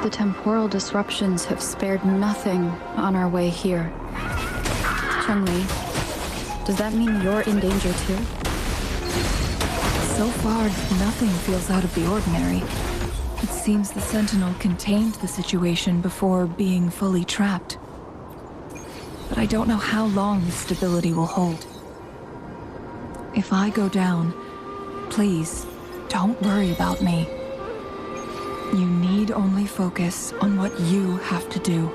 The temporal disruptions have spared nothing on our way here. Chun-Li, does that mean you're in danger too? So far, nothing feels out of the ordinary. It seems the Sentinel contained the situation before being fully trapped. But I don't know how long this stability will hold. If I go down, please, don't worry about me. You need only focus on what you have to do.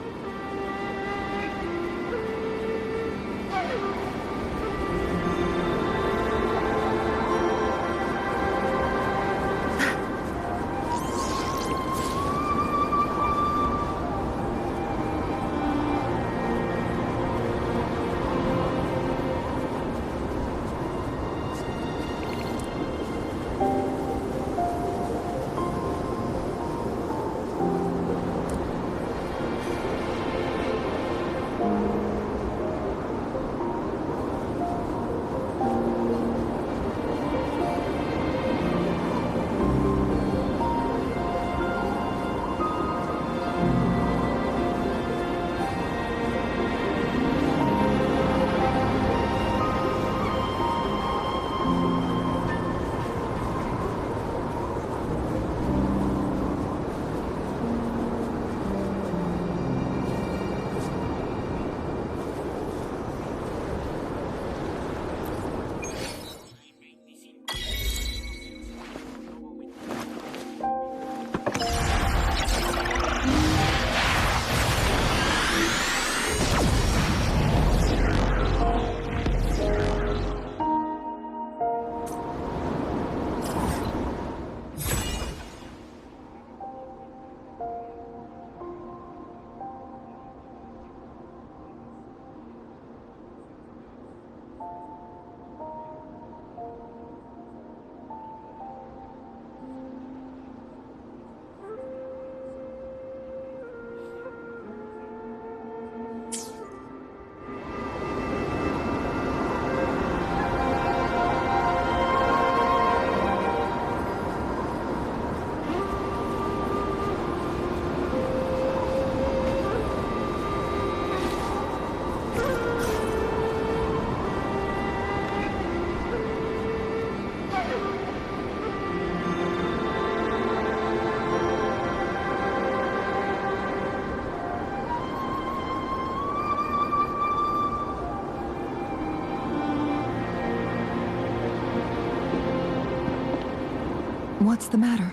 What's the matter?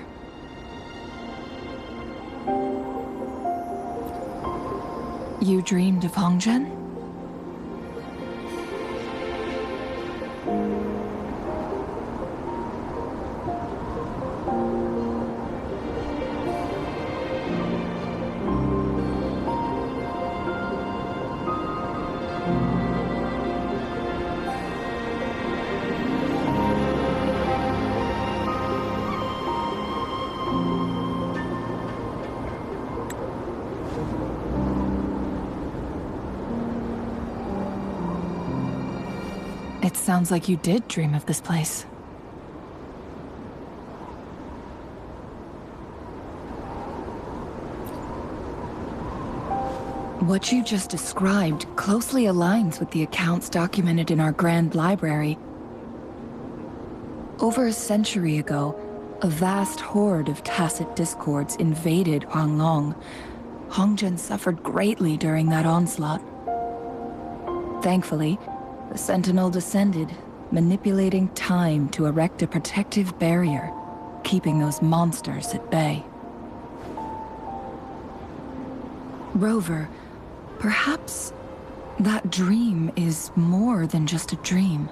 You dreamed of Hongzhen? It sounds like you did dream of this place. What you just described closely aligns with the accounts documented in our Grand Library. Over a century ago, a vast horde of tacit discords invaded Huanglong. Hongzhen suffered greatly during that onslaught. Thankfully, the Sentinel descended, manipulating time to erect a protective barrier, keeping those monsters at bay. Rover, perhaps that dream is more than just a dream.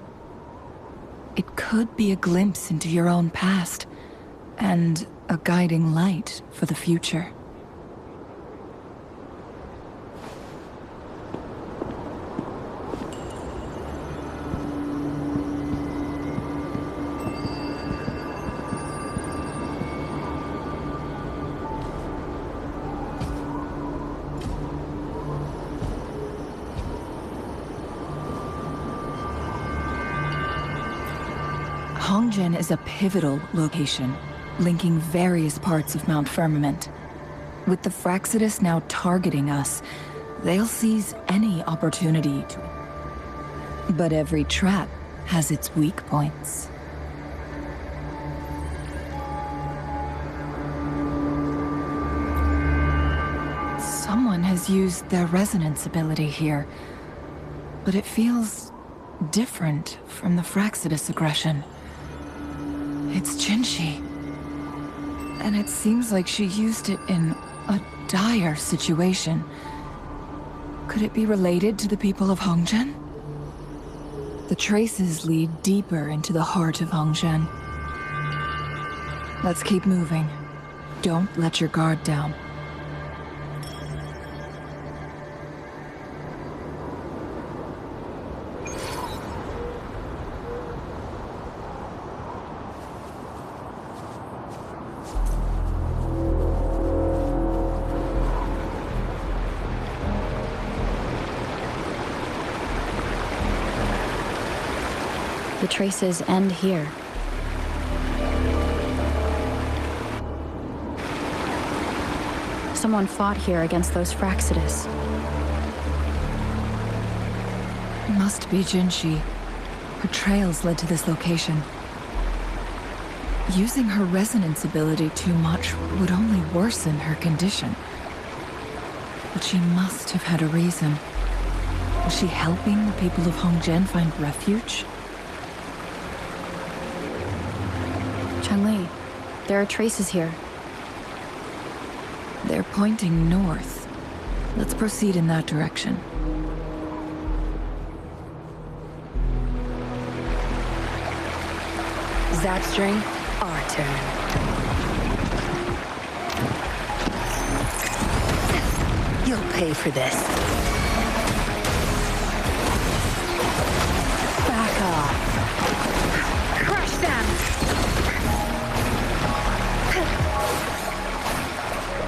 It could be a glimpse into your own past, and a guiding light for the future. Hongzhen is a pivotal location, linking various parts of Mount Firmament. With the Fraxidus now targeting us, they'll seize any opportunity to... But every trap has its weak points. Someone has used their resonance ability here, but it feels different from the Fraxidus aggression. It's Jinshi, and it seems like she used it in a dire situation. Could it be related to the people of Hongzhen? The traces lead deeper into the heart of Hongzhen. Let's keep moving. Don't let your guard down. The traces end here. Someone fought here against those Fraxidus. Must be Jinshi. Her trails led to this location. Using her resonance ability too much would only worsen her condition. But she must have had a reason. Was she helping the people of Hongzhen find refuge? Changli, there are traces here. They're pointing north. Let's proceed in that direction. Zapstring, our turn. You'll pay for this. Back off. Crush them!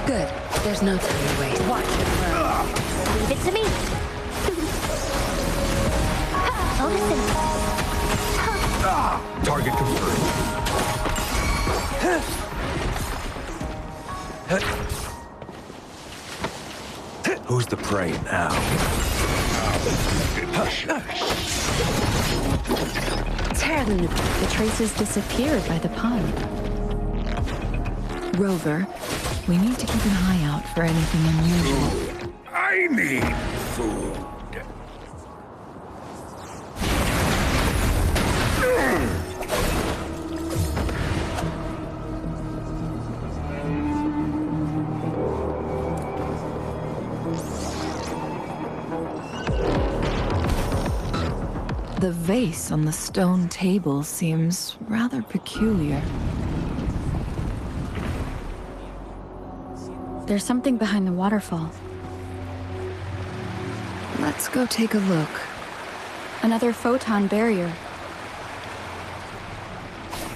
Good. There's no time to waste. Watch it burn. Leave it to me. Oh, listen. Target confirmed. Who's the prey now? Tear them. The traces disappeared by the pond. Rover, we need to keep an eye out for anything unusual. I need food. The vase on the stone table seems rather peculiar. There's something behind the waterfall. Let's go take a look. Another photon barrier.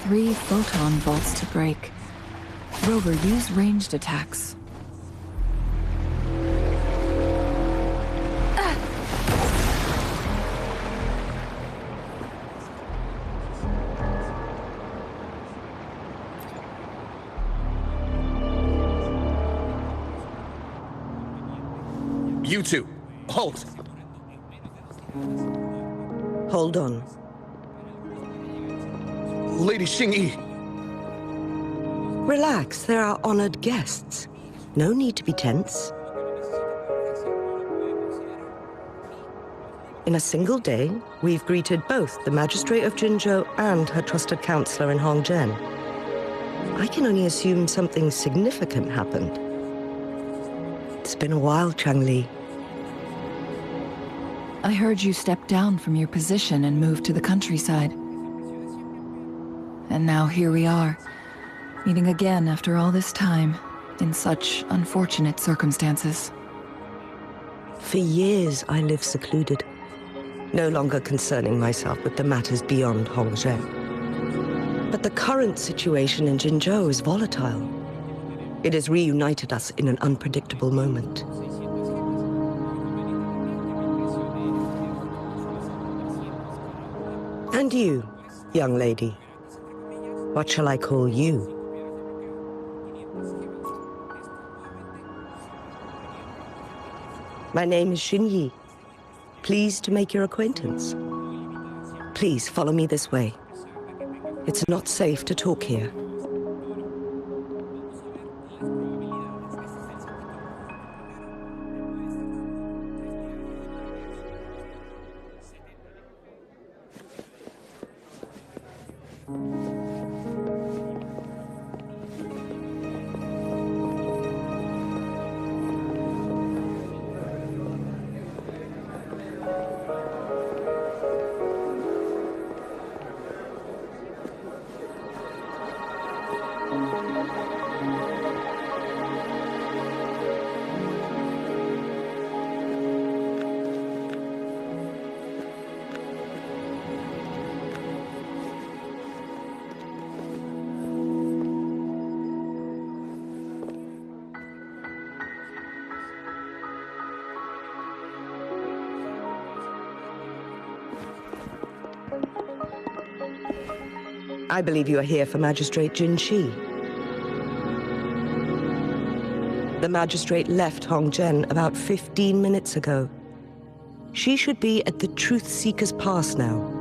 3 photon vaults to break. Rover, use ranged attacks. You two, halt! Hold on. Lady Xingyi. Relax, they're our honored guests. No need to be tense. In a single day, we've greeted both the Magistrate of Jinzhou and her trusted counselor in Hongzhen. I can only assume something significant happened. It's been a while, Changli. I heard you stepped down from your position and moved to the countryside. And now here we are, meeting again after all this time, in such unfortunate circumstances. For years, I lived secluded, no longer concerning myself with the matters beyond Hongzhen. But the current situation in Jinzhou is volatile. It has reunited us in an unpredictable moment. And you, young lady, what shall I call you? My name is Xinyi. Pleased to make your acquaintance. Please follow me this way. It's not safe to talk here. I believe you are here for Magistrate Jinshi. The magistrate left Hongzhen about 15 minutes ago. She should be at the Truth Seeker's Pass now.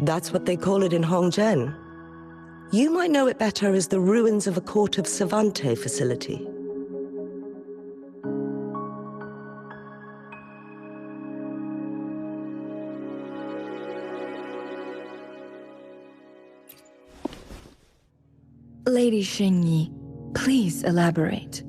That's what they call it in Hongzhen. You might know it better as the ruins of a Court of Savante facility. Lady Xinyi, please elaborate.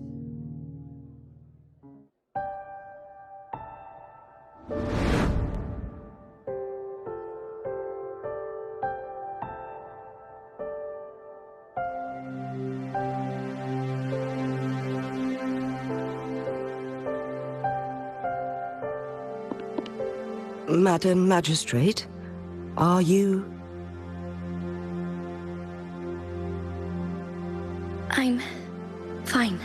Madam Magistrate, are you... I'm fine.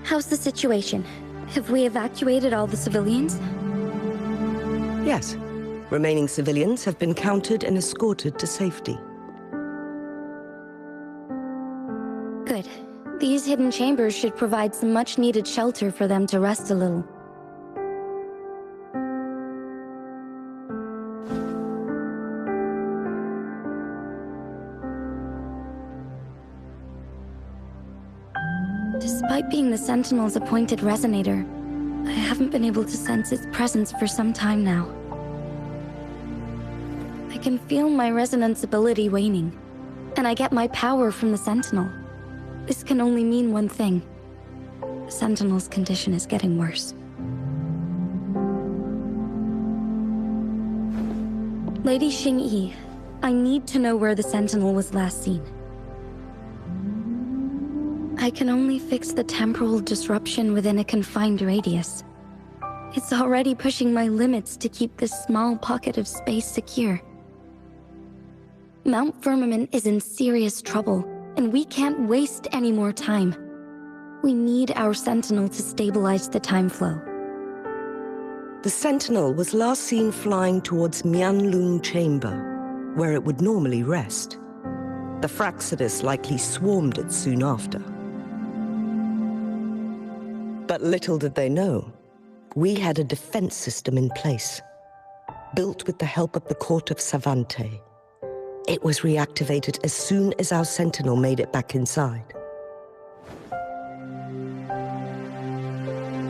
How's the situation? Have we evacuated all the civilians? Yes. Remaining civilians have been counted and escorted to safety. Good. These hidden chambers should provide some much-needed shelter for them to rest a little. Despite being the Sentinel's appointed resonator, I haven't been able to sense its presence for some time now. I can feel my resonance ability waning, and I get my power from the Sentinel. This can only mean one thing. The Sentinel's condition is getting worse. Lady Xingyi, I need to know where the Sentinel was last seen. I can only fix the temporal disruption within a confined radius. It's already pushing my limits to keep this small pocket of space secure. Mount Firmament is in serious trouble, and we can't waste any more time. We need our Sentinel to stabilize the time flow. The Sentinel was last seen flying towards Mianlung Chamber, where it would normally rest. The Fraxidus likely swarmed it soon after. But little did they know, we had a defense system in place, built with the help of the Court of Savante. It was reactivated as soon as our Sentinel made it back inside.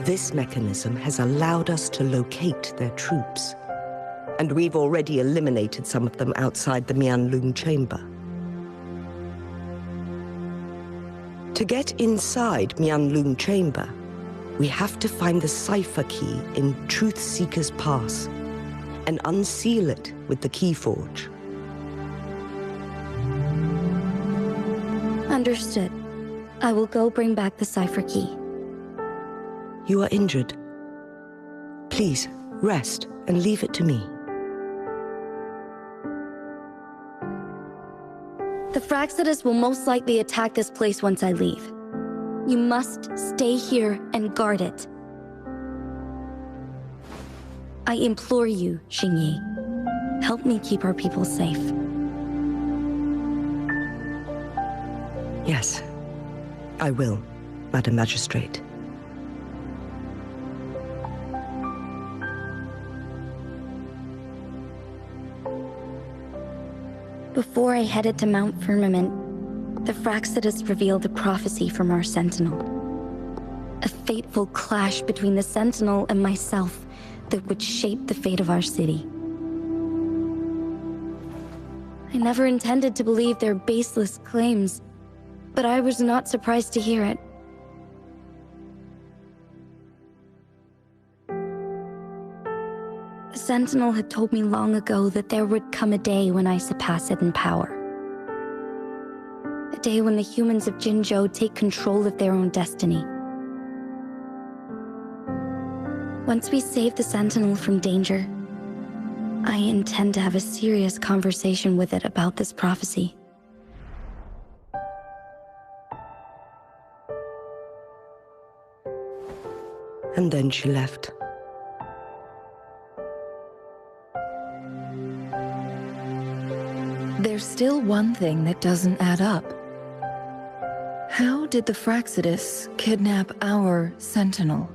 This mechanism has allowed us to locate their troops, and we've already eliminated some of them outside the Mianlung Chamber. To get inside Mianlung Chamber, we have to find the cipher key in Truth Seeker's Pass and unseal it with the Keyforge. Understood. I will go bring back the cipher key. You are injured. Please, rest and leave it to me. The Fraxidus will most likely attack this place once I leave. You must stay here and guard it. I implore you, Xingyi. Help me keep our people safe. Yes, I will, Madam Magistrate. Before I headed to Mount Firmament, the Fraxidus revealed a prophecy from our Sentinel. A fateful clash between the Sentinel and myself that would shape the fate of our city. I never intended to believe their baseless claims, but I was not surprised to hear it. The Sentinel had told me long ago that there would come a day when I surpass it in power. A day when the humans of Jinzhou take control of their own destiny. Once we save the Sentinel from danger, I intend to have a serious conversation with it about this prophecy. And then she left. There's still one thing that doesn't add up. How did the Fraxidus kidnap our Sentinel?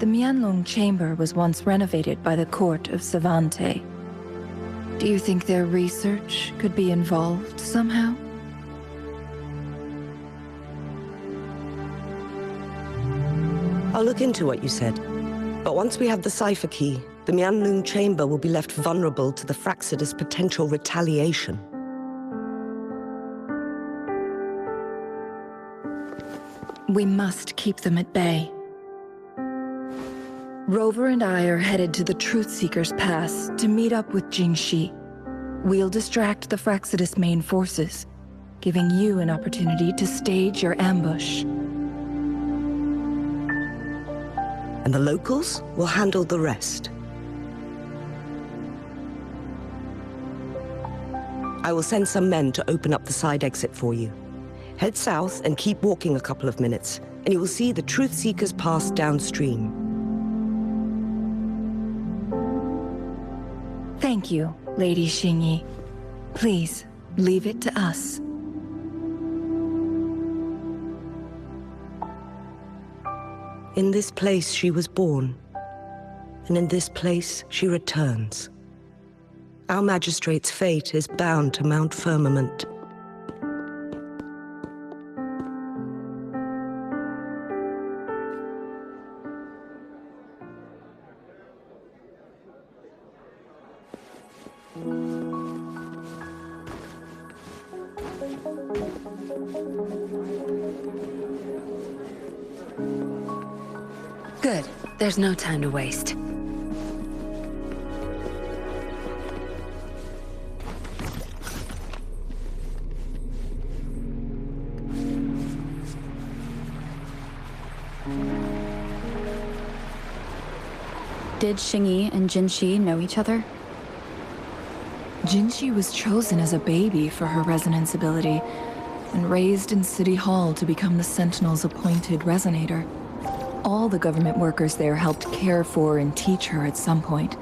The Mianlong Chamber was once renovated by the court of Savante. Do you think their research could be involved somehow? I'll look into what you said. But once we have the cipher key, the Mianlong Chamber will be left vulnerable to the Fraxidus' potential retaliation. We must keep them at bay. Rover and I are headed to the Truth Seeker's Pass to meet up with Jingxi. We'll distract the Fraxidus' main forces, giving you an opportunity to stage your ambush. And the locals will handle the rest. I will send some men to open up the side exit for you. Head south and keep walking a couple of minutes, and you will see the Truth Seeker's Pass downstream. Thank you, Lady Xingyi. Please, leave it to us. In this place she was born, and in this place she returns. Our magistrate's fate is bound to Mount Firmament. Good. There's no time to waste. Did Xingyi and Jinxi know each other? Jinxi was chosen as a baby for her resonance ability, and raised in City Hall to become the Sentinel's appointed resonator. All the government workers there helped care for and teach her at some point,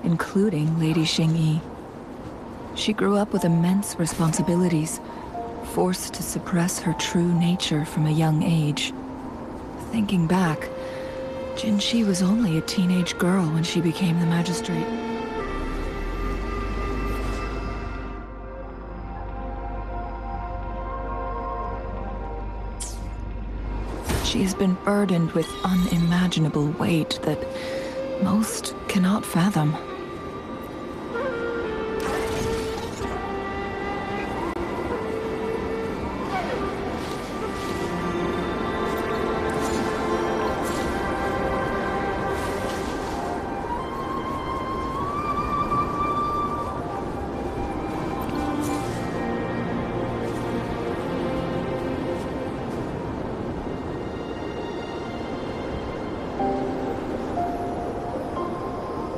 including Lady Xingyi. She grew up with immense responsibilities, forced to suppress her true nature from a young age. Thinking back, Jinxi was only a teenage girl when she became the magistrate. She has been burdened with unimaginable weight that most cannot fathom.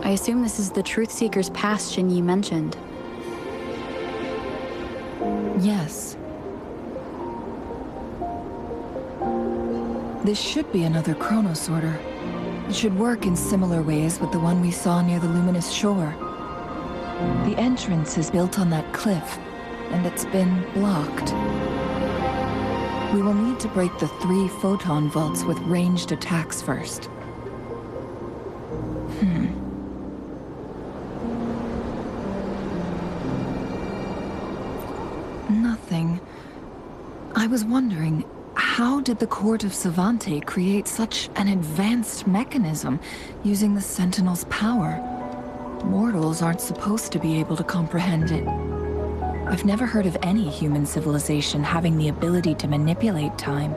I assume this is the Truth Seeker's Pass Xingyi mentioned. Yes. This should be another chronosorter. It should work in similar ways with the one we saw near the luminous shore. The entrance is built on that cliff, and it's been blocked. We will need to break the 3 photon vaults with ranged attacks first. Nothing. I was wondering, how did the Court of Savante create such an advanced mechanism using the Sentinel's power? Mortals aren't supposed to be able to comprehend it. I've never heard of any human civilization having the ability to manipulate time.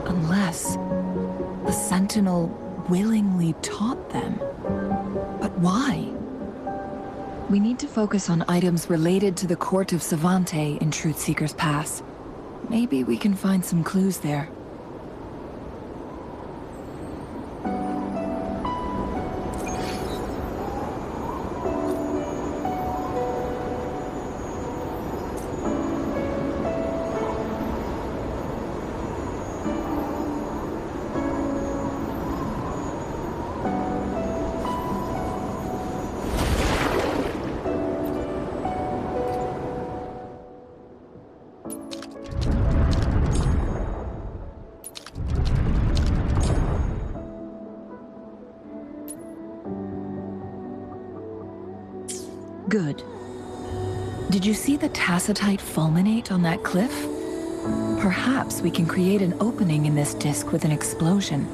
Unless the Sentinel willingly taught them. But why? We need to focus on items related to the Court of Savante in Truthseeker's Pass. Maybe we can find some clues there. Good. Did you see the tacitite fulminate on that cliff? Perhaps we can create an opening in this disk with an explosion.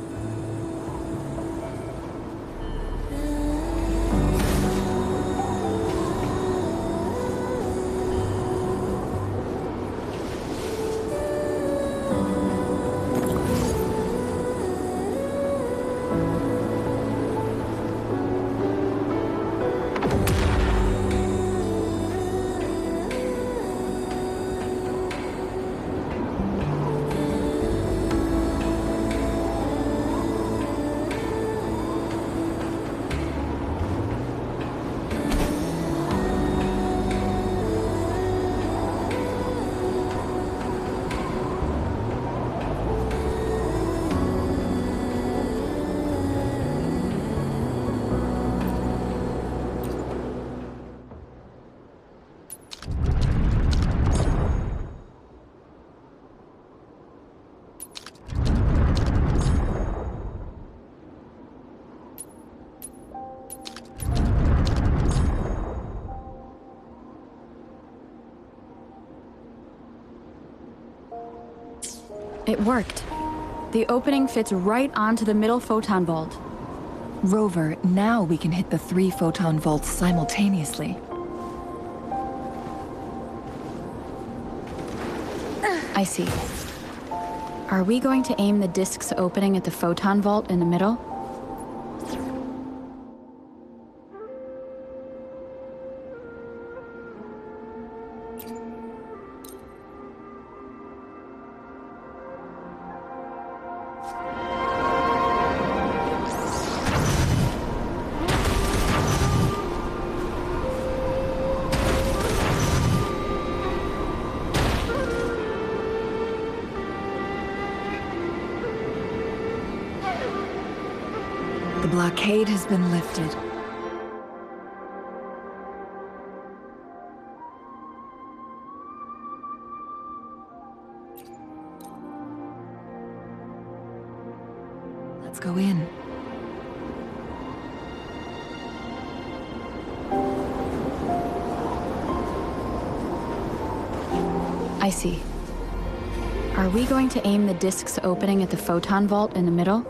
It worked. The opening fits right onto the middle photon vault. Rover, now we can hit the 3 photon vaults simultaneously. I see. Are we going to aim the disk's opening at the photon vault in the middle? The blockade has been lifted. Let's go in. I see. Are we going to aim the disk's opening at the photon vault in the middle?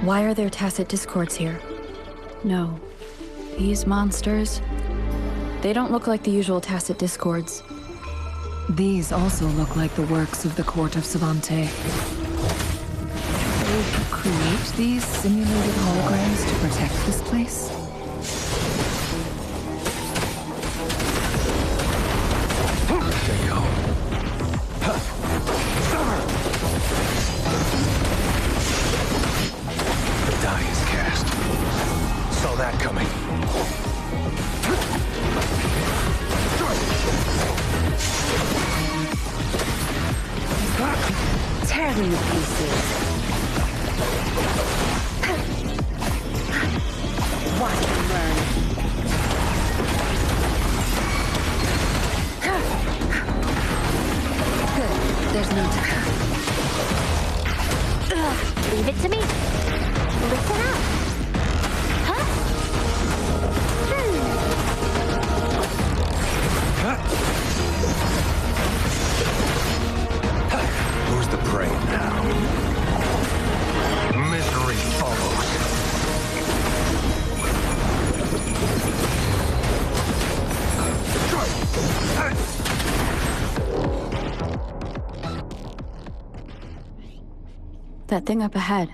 Why are there tacit discords here? No. These monsters... They don't look like the usual tacit discords. These also look like the works of the court of Savante. They create these simulated holograms to protect this place? There you go. The die is cast. Saw that coming. Tear them to pieces. Watch them burn. Good. There's no time. Leave it to me. Listen up. Huh? Who's the prey now? Misery follows. That thing up ahead.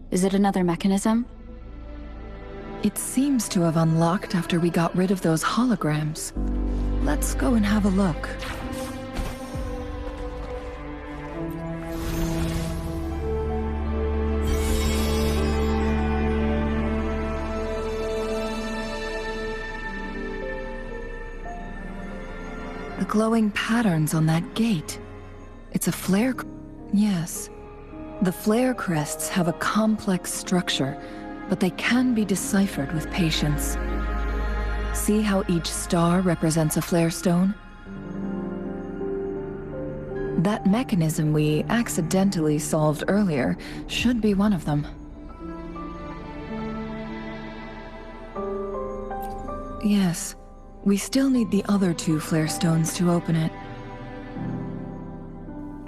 Is it another mechanism? It seems to have unlocked after we got rid of those holograms. Let's go and have a look. The glowing patterns on that gate. It's a flare... Yes. The flare crests have a complex structure, but they can be deciphered with patience. See how each star represents a flare stone? That mechanism we accidentally solved earlier should be one of them. Yes, we still need the other two flare stones to open it.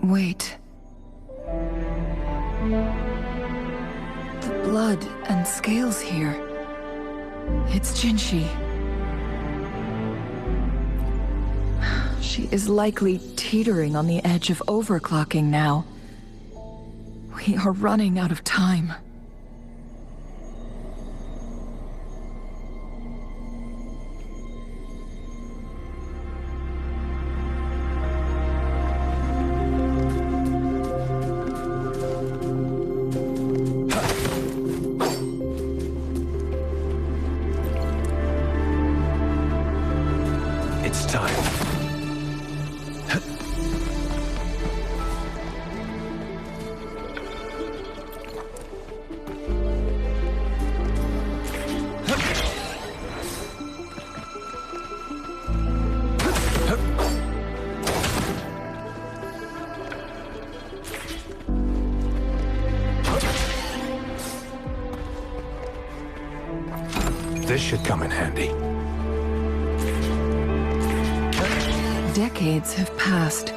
Wait. The blood and scales here. It's Jinshi. She is likely teetering on the edge of overclocking now. We are running out of time. It's time. This should come in handy. Decades have passed,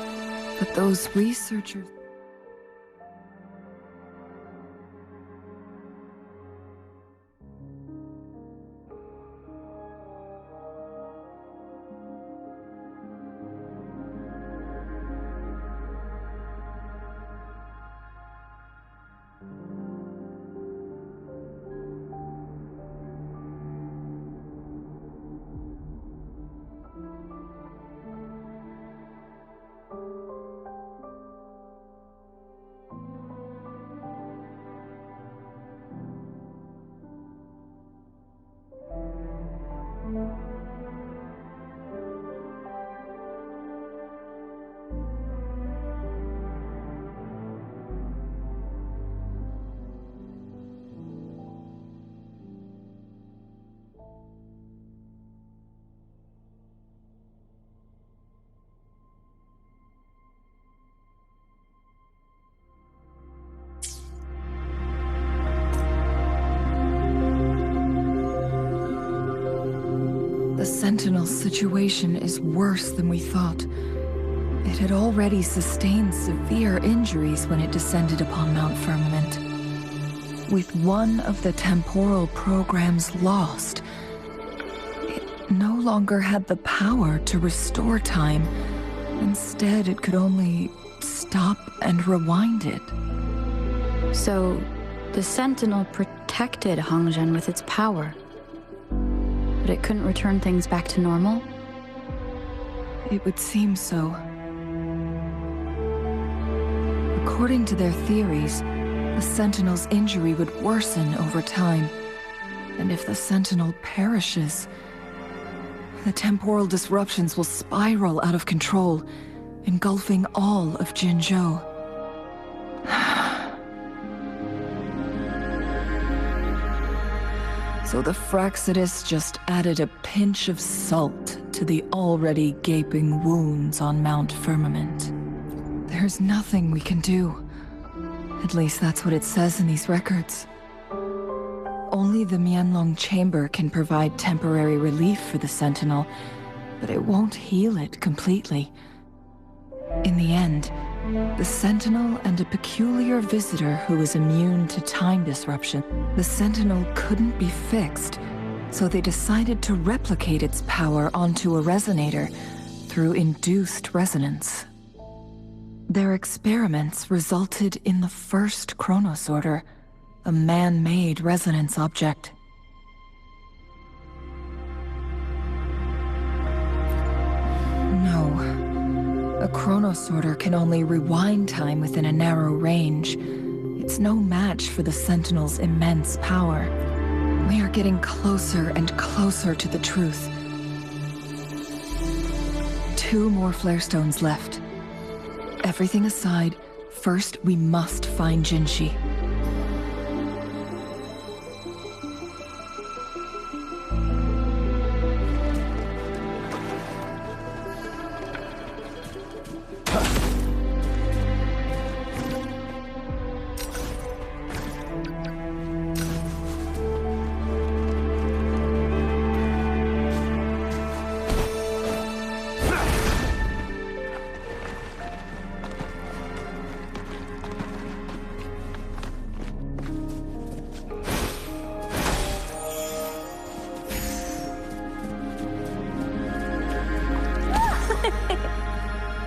but those researchers... The Sentinel's situation is worse than we thought. It had already sustained severe injuries when it descended upon Mount Firmament. With one of the temporal programs lost, it no longer had the power to restore time. Instead, it could only stop and rewind it. So, the Sentinel protected Hongzhen with its power. But it couldn't return things back to normal? It would seem so. According to their theories, the Sentinel's injury would worsen over time. And if the Sentinel perishes, the temporal disruptions will spiral out of control, engulfing all of Jinzhou. So the Fraxidus just added a pinch of salt to the already gaping wounds on Mount Firmament. There's nothing we can do. At least that's what it says in these records. Only the Mianlong Chamber can provide temporary relief for the Sentinel, but it won't heal it completely. In the end, the Sentinel and a peculiar visitor who was immune to time disruption. The Sentinel couldn't be fixed, so they decided to replicate its power onto a resonator through induced resonance. Their experiments resulted in the first chronosorter, a man-made resonance object. No, a chronosorter can only rewind time within a narrow range. It's no match for the Sentinel's immense power. We are getting closer and closer to the truth. 2 more flare stones left. Everything aside, first we must find Jinshi.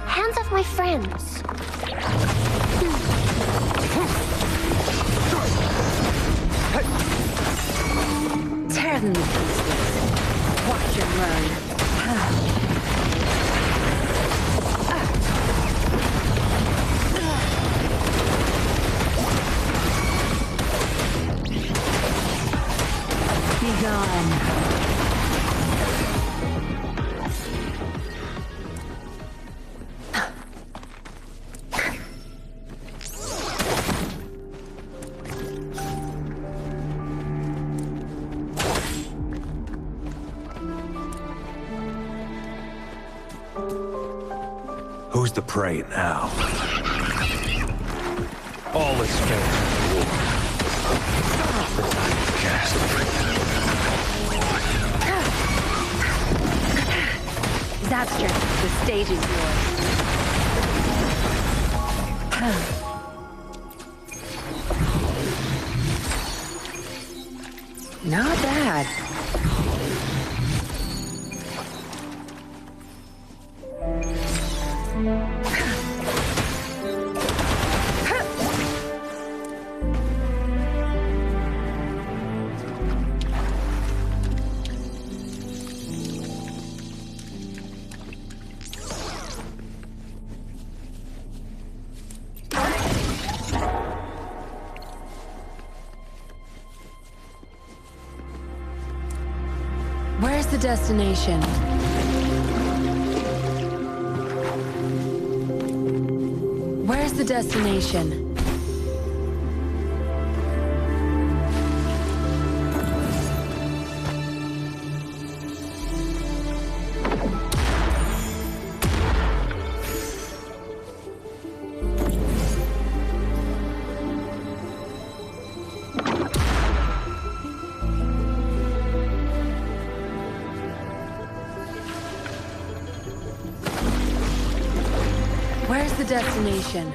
Hands off my friends. Tear them to pieces. Watch them run. Be gone. Who's the prey now? All is fair in war. The time is cast. Zabster, the stage is yours. Not bad. Where's the destination? Where's the destination? Where's the destination?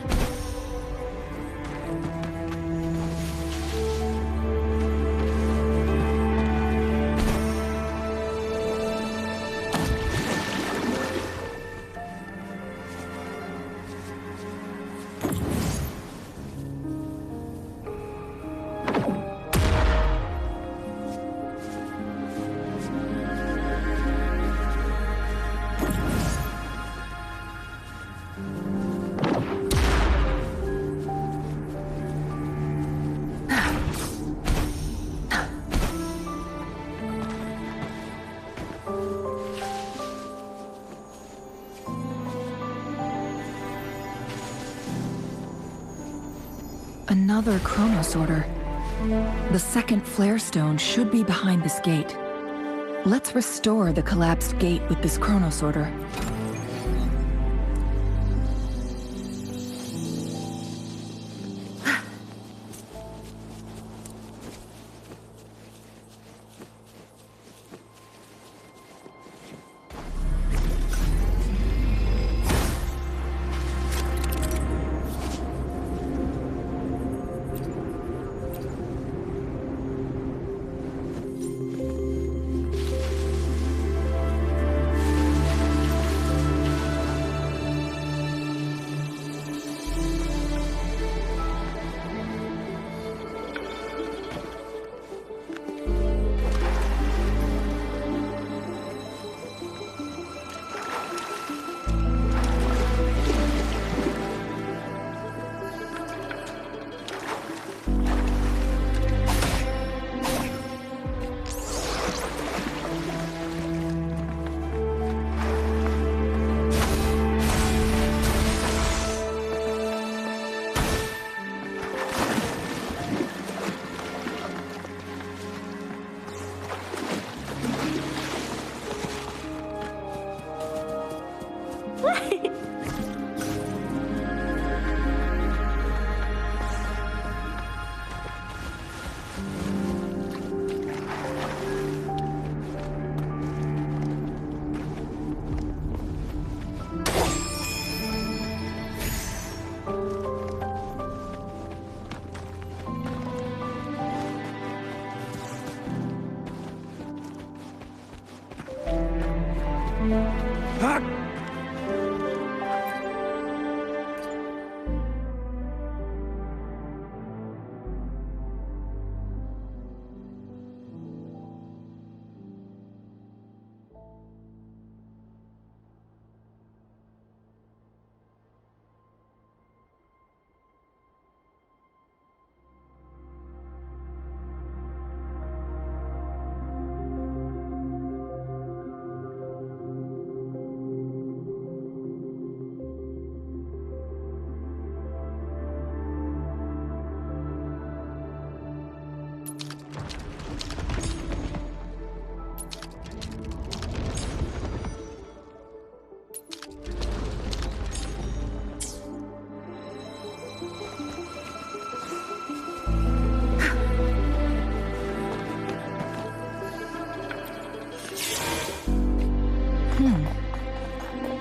Another chronosorter. The second flare stone should be behind this gate. Let's restore the collapsed gate with this chronosorter.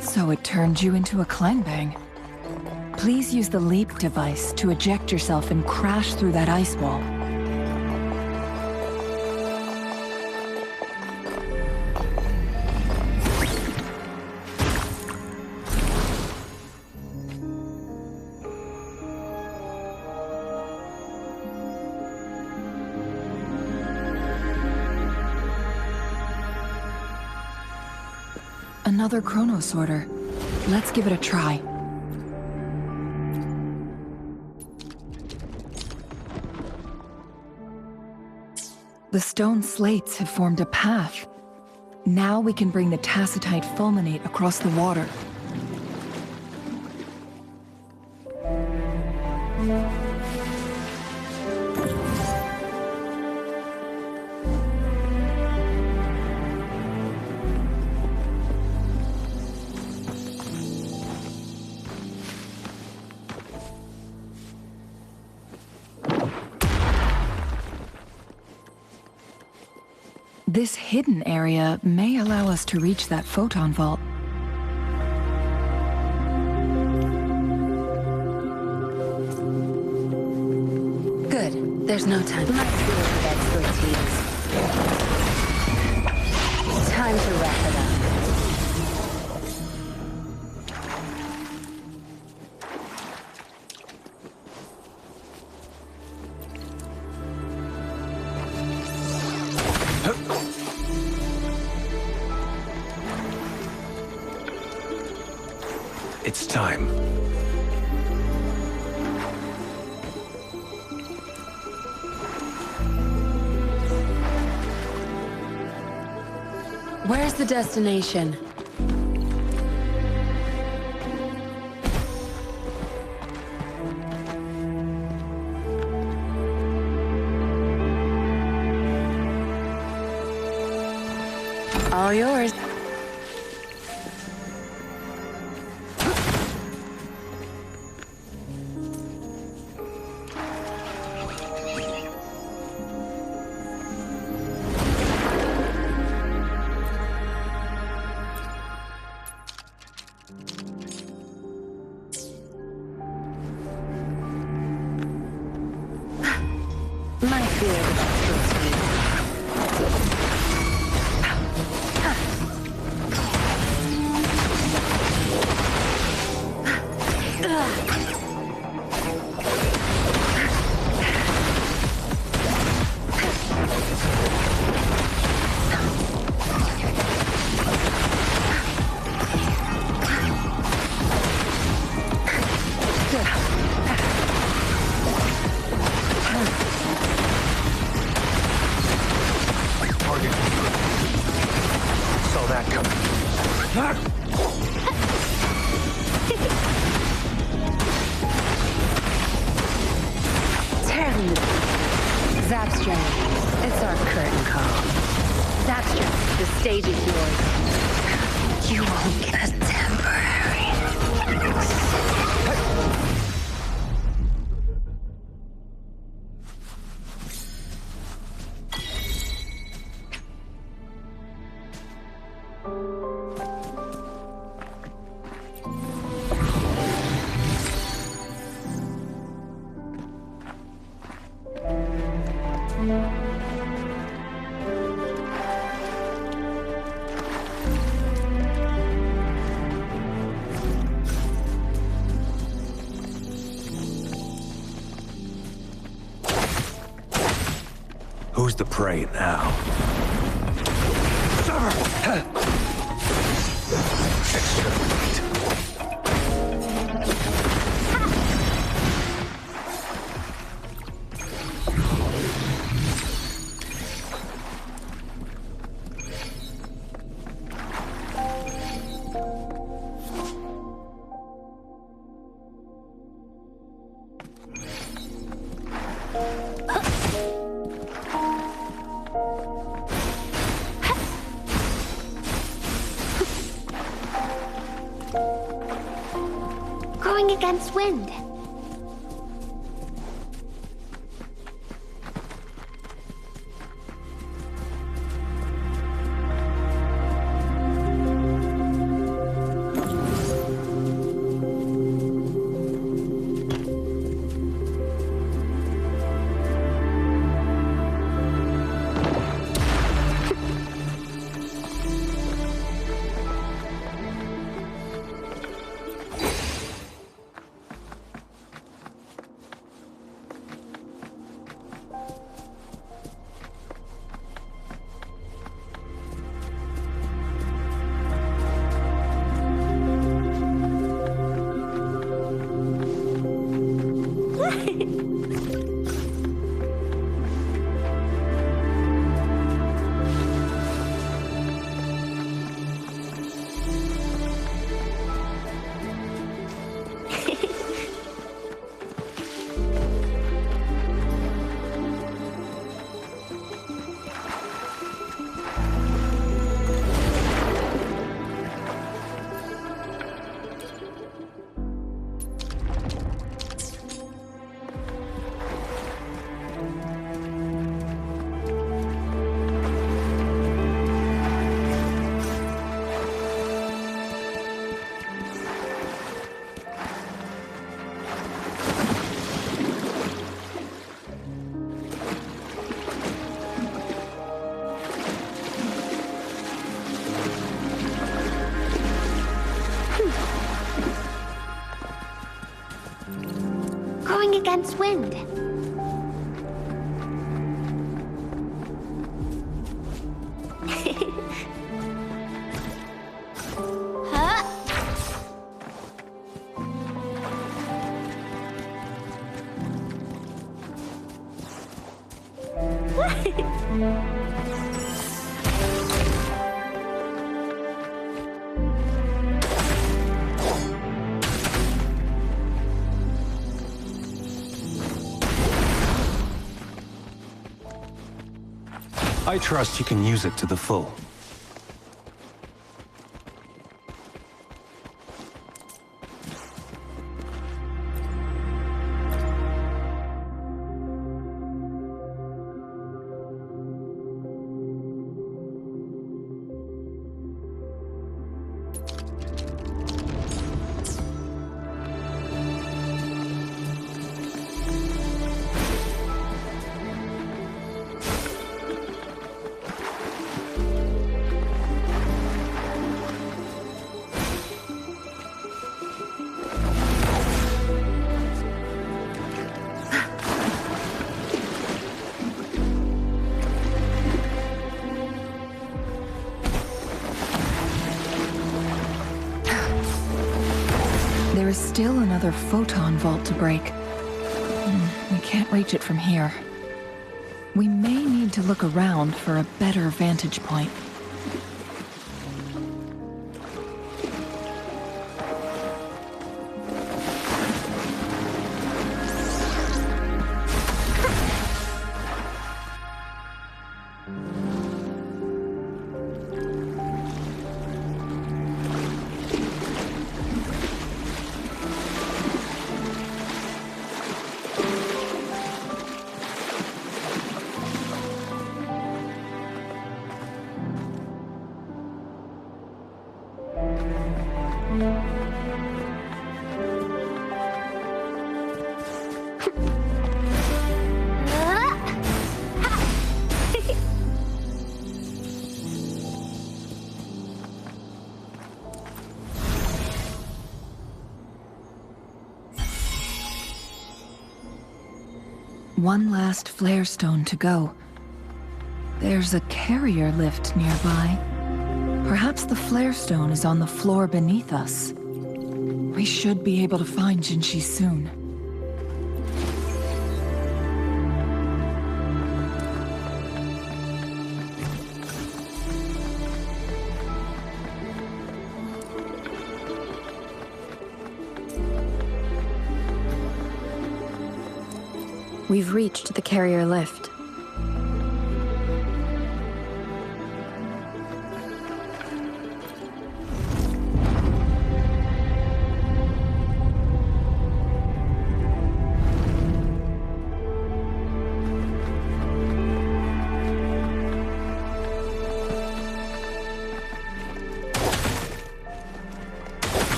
So it turned you into a clangbang. Please use the leap device to eject yourself and crash through that ice wall. Another chronosorter. Let's give it a try. The stone slates have formed a path. Now we can bring the tacitite fulminate across the water. This hidden area may allow us to reach that photon vault. Good. There's no time. My field of expertise. Time to wrap it up. It's time. Where's the destination? All yours. My fear of Saw that coming. Terrible. Zapstran, it's our curtain call. Zapstran, the stage is yours. You won't get a temporary. Who's the prey now? Exterminate. Going against wind. Going against wind. Huh? I trust you can use it to the full. There is still another photon vault to break. We can't reach it from here. We may need to look around for a better vantage point. One last flare stone to go. There's a carrier lift nearby. Perhaps the flare stone is on the floor beneath us. We should be able to find Jinshi soon. We've reached the carrier lift.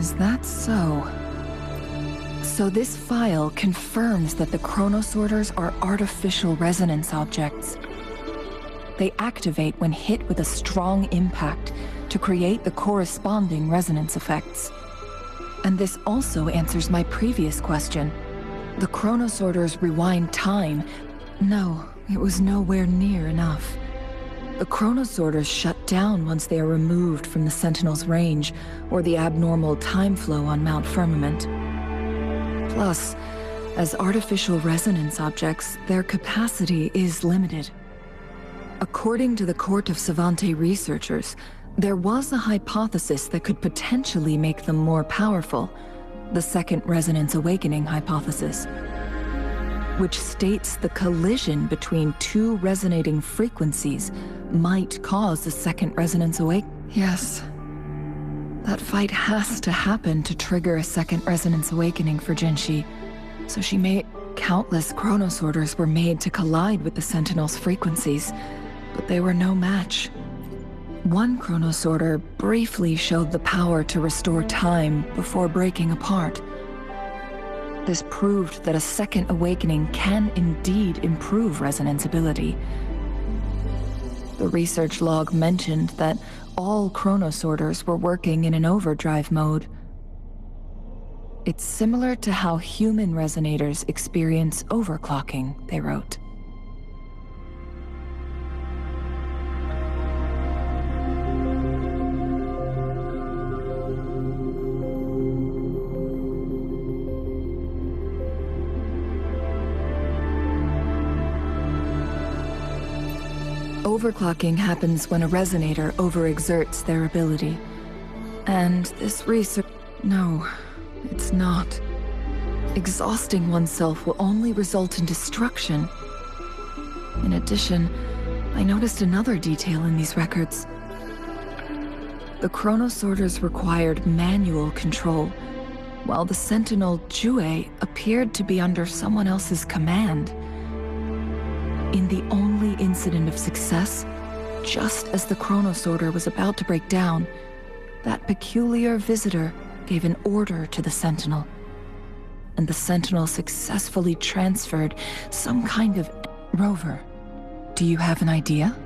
Is that so? So this file confirms that the chronosorters are artificial resonance objects. They activate when hit with a strong impact to create the corresponding resonance effects. And this also answers my previous question. The chronosorters rewind time. No, it was nowhere near enough. The chronosorters shut down once they are removed from the Sentinel's range, or the abnormal time flow on Mount Firmament. Plus, as artificial resonance objects, their capacity is limited. According to the Court of Savante researchers, there was a hypothesis that could potentially make them more powerful, the second resonance awakening hypothesis, which states the collision between two resonating frequencies might cause a second resonance awakening. Yes. That fight has to happen to trigger a second resonance awakening for Jinshi. So she made... Countless chronosorters were made to collide with the Sentinel's frequencies, but they were no match. One chronosorter briefly showed the power to restore time before breaking apart. This proved that a second awakening can indeed improve resonance ability. The research log mentioned that all chronosorters were working in an overdrive mode. It's similar to how human resonators experience overclocking, they wrote. Overclocking happens when a resonator overexerts their ability. And this research... No, it's not. Exhausting oneself will only result in destruction. In addition, I noticed another detail in these records. The chronosorters required manual control, while the Sentinel Jue appeared to be under someone else's command. In the only incident of success, just as the chronosorter was about to break down, that peculiar visitor gave an order to the Sentinel, and the Sentinel successfully transferred some kind of... Rover, do you have an idea?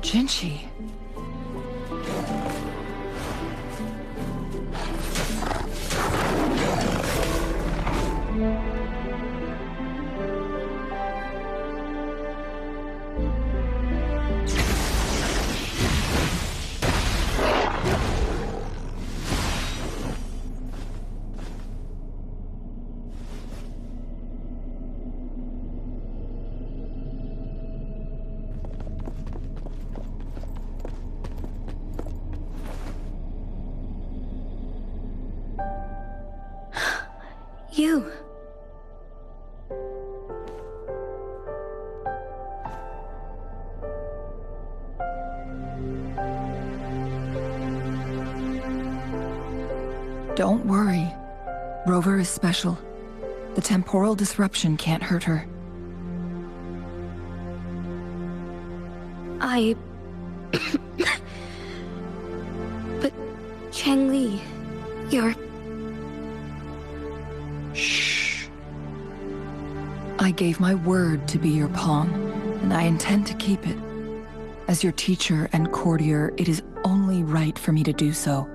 Jinshi. You. Don't worry. Rover is special. The temporal disruption can't hurt her. But Changli, you're... Shh. I gave my word to be your pawn, and I intend to keep it. As your teacher and courtier, it is only right for me to do so.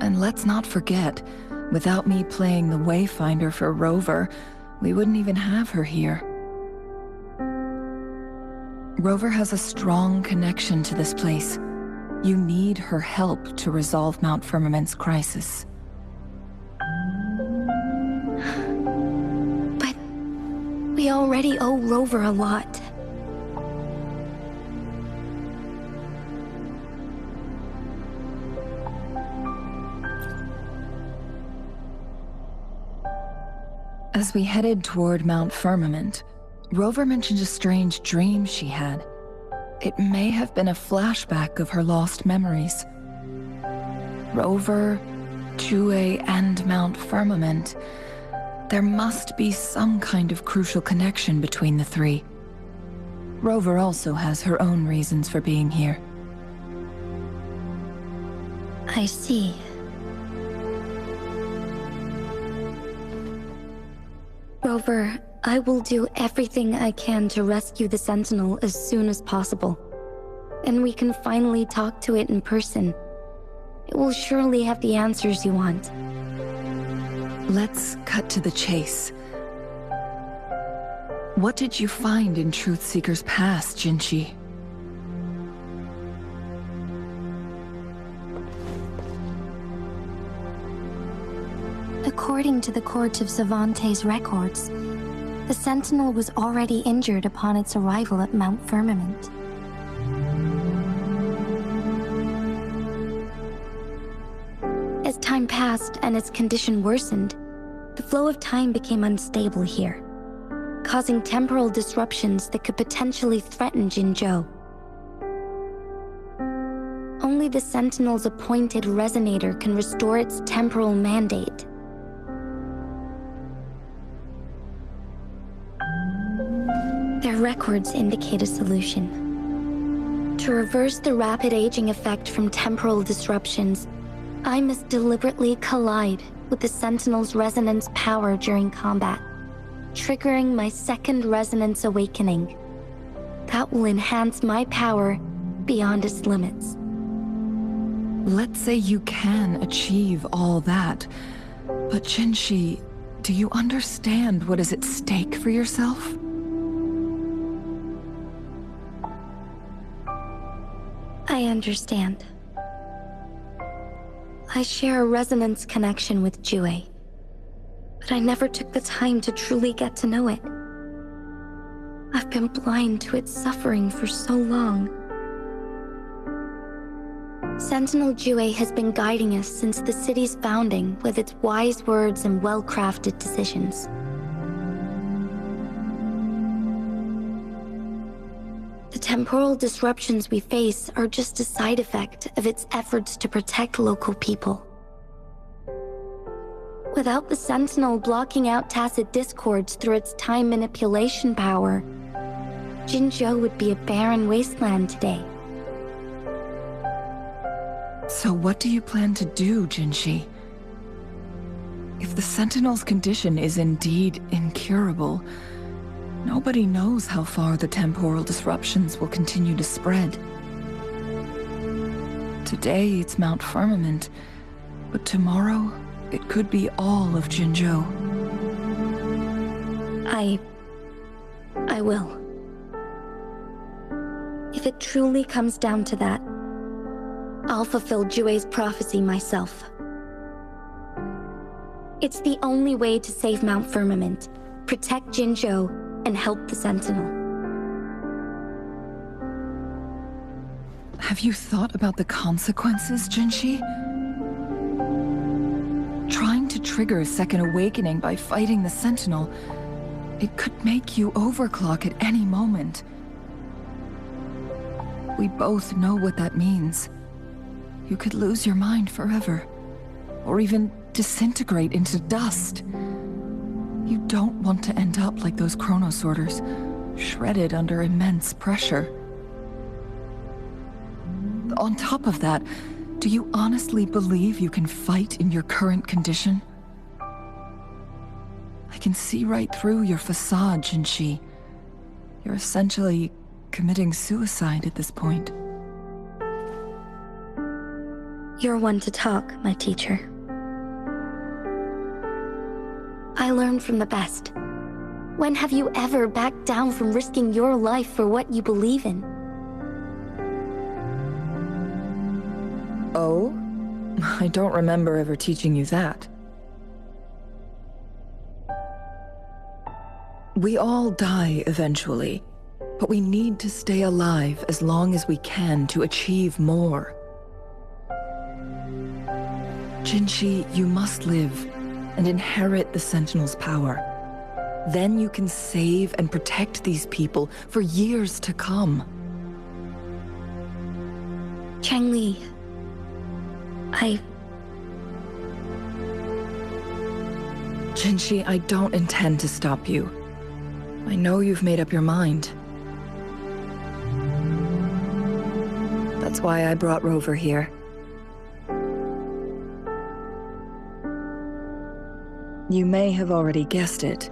And let's not forget, without me playing the Wayfinder for Rover, we wouldn't even have her here. Rover has a strong connection to this place. You need her help to resolve Mount Firmament's crisis. But we already owe Rover a lot. As we headed toward Mount Firmament, Rover mentioned a strange dream she had. It may have been a flashback of her lost memories. Rover, Jue, and Mount Firmament. There must be some kind of crucial connection between the three. Rover also has her own reasons for being here. I see. Rover, I will do everything I can to rescue the Sentinel as soon as possible. And we can finally talk to it in person. It will surely have the answers you want. Let's cut to the chase. What did you find in Truthseeker's past, Jinshi? According to the Court of Savante's records, the Sentinel was already injured upon its arrival at Mount Firmament. As time passed and its condition worsened, the flow of time became unstable here, causing temporal disruptions that could potentially threaten Jinzhou. Only the Sentinel's appointed resonator can restore its temporal mandate. Their records indicate a solution. To reverse the rapid aging effect from temporal disruptions, I must deliberately collide with the Sentinel's resonance power during combat, triggering my second resonance awakening. That will enhance my power beyond its limits. Let's say you can achieve all that, but Jinshi, do you understand what is at stake for yourself? I understand. I share a resonance connection with Jue, but I never took the time to truly get to know it. I've been blind to its suffering for so long. Sentinel Jue has been guiding us since the city's founding with its wise words and well-crafted decisions. The temporal disruptions we face are just a side effect of its efforts to protect local people. Without the Sentinel blocking out tacit discords through its time manipulation power, Jinzhou would be a barren wasteland today. So what do you plan to do, Jinshi? If the Sentinel's condition is indeed incurable, nobody knows how far the temporal disruptions will continue to spread. Today it's Mount Firmament, but tomorrow it could be all of Jinzhou. I will. If it truly comes down to that, I'll fulfill Jue's prophecy myself. It's the only way to save Mount Firmament, protect Jinzhou, and help the Sentinel. Have you thought about the consequences, Jinshi? Trying to trigger a second awakening by fighting the Sentinel, it could make you overclock at any moment. We both know what that means. You could lose your mind forever, or even disintegrate into dust. You don't want to end up like those chronosorters, shredded under immense pressure. On top of that, do you honestly believe you can fight in your current condition? I can see right through your facade, Jinshi. You're essentially committing suicide at this point. You're one to talk, my teacher. I learned from the best. When have you ever backed down from risking your life for what you believe in? Oh? I don't remember ever teaching you that. We all die eventually, but we need to stay alive as long as we can to achieve more. Jinshi, you must live and inherit the Sentinel's power. Then you can save and protect these people for years to come. Changli, Jinshi, I don't intend to stop you. I know you've made up your mind. That's why I brought Rover here. You may have already guessed it.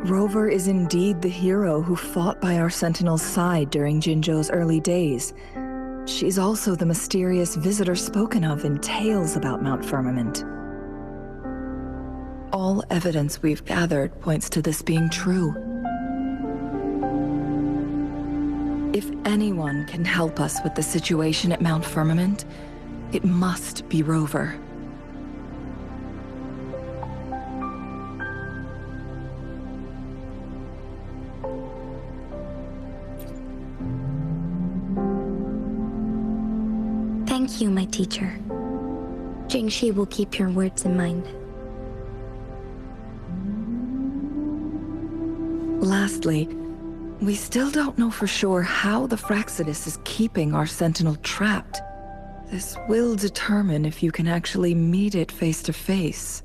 Rover is indeed the hero who fought by our Sentinel's side during Jinzhou's early days. She's also the mysterious visitor spoken of in tales about Mount Firmament. All evidence we've gathered points to this being true. If anyone can help us with the situation at Mount Firmament, it must be Rover. Thank you, my teacher. Jingxi will keep your words in mind. Lastly, we still don't know for sure how the Fraxidus is keeping our Sentinel trapped. This will determine if you can actually meet it face to face.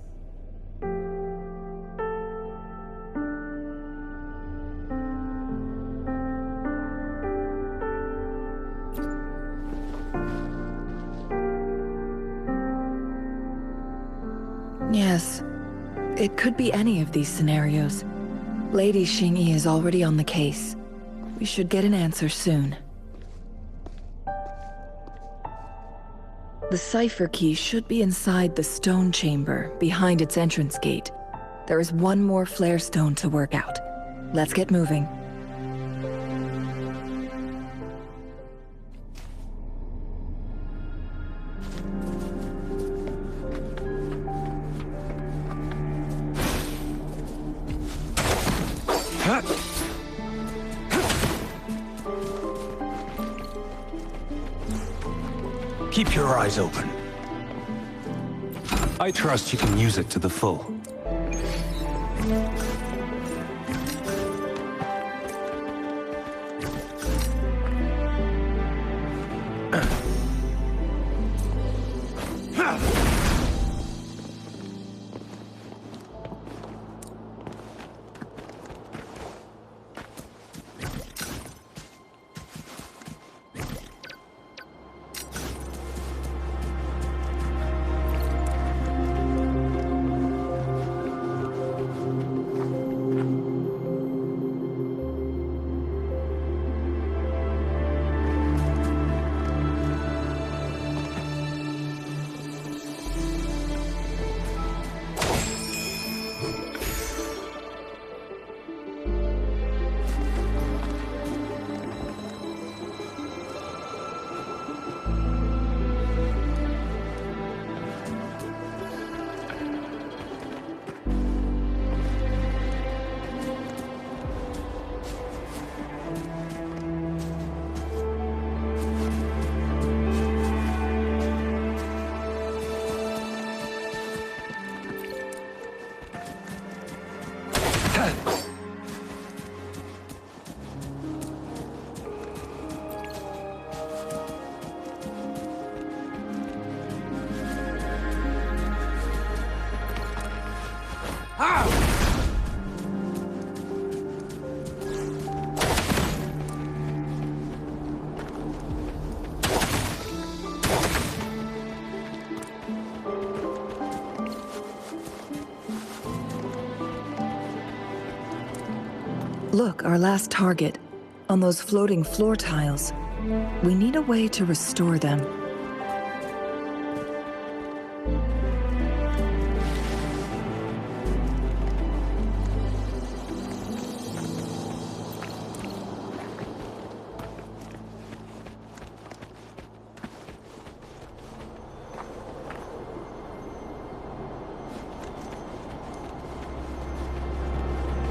Yes, it could be any of these scenarios. Lady Xingyi is already on the case. We should get an answer soon. The cipher key should be inside the stone chamber, behind its entrance gate. There is one more flare stone to work out. Let's get moving. Keep your eyes open. I trust you can use it to the full. Look, our last target. On those floating floor tiles. We need a way to restore them.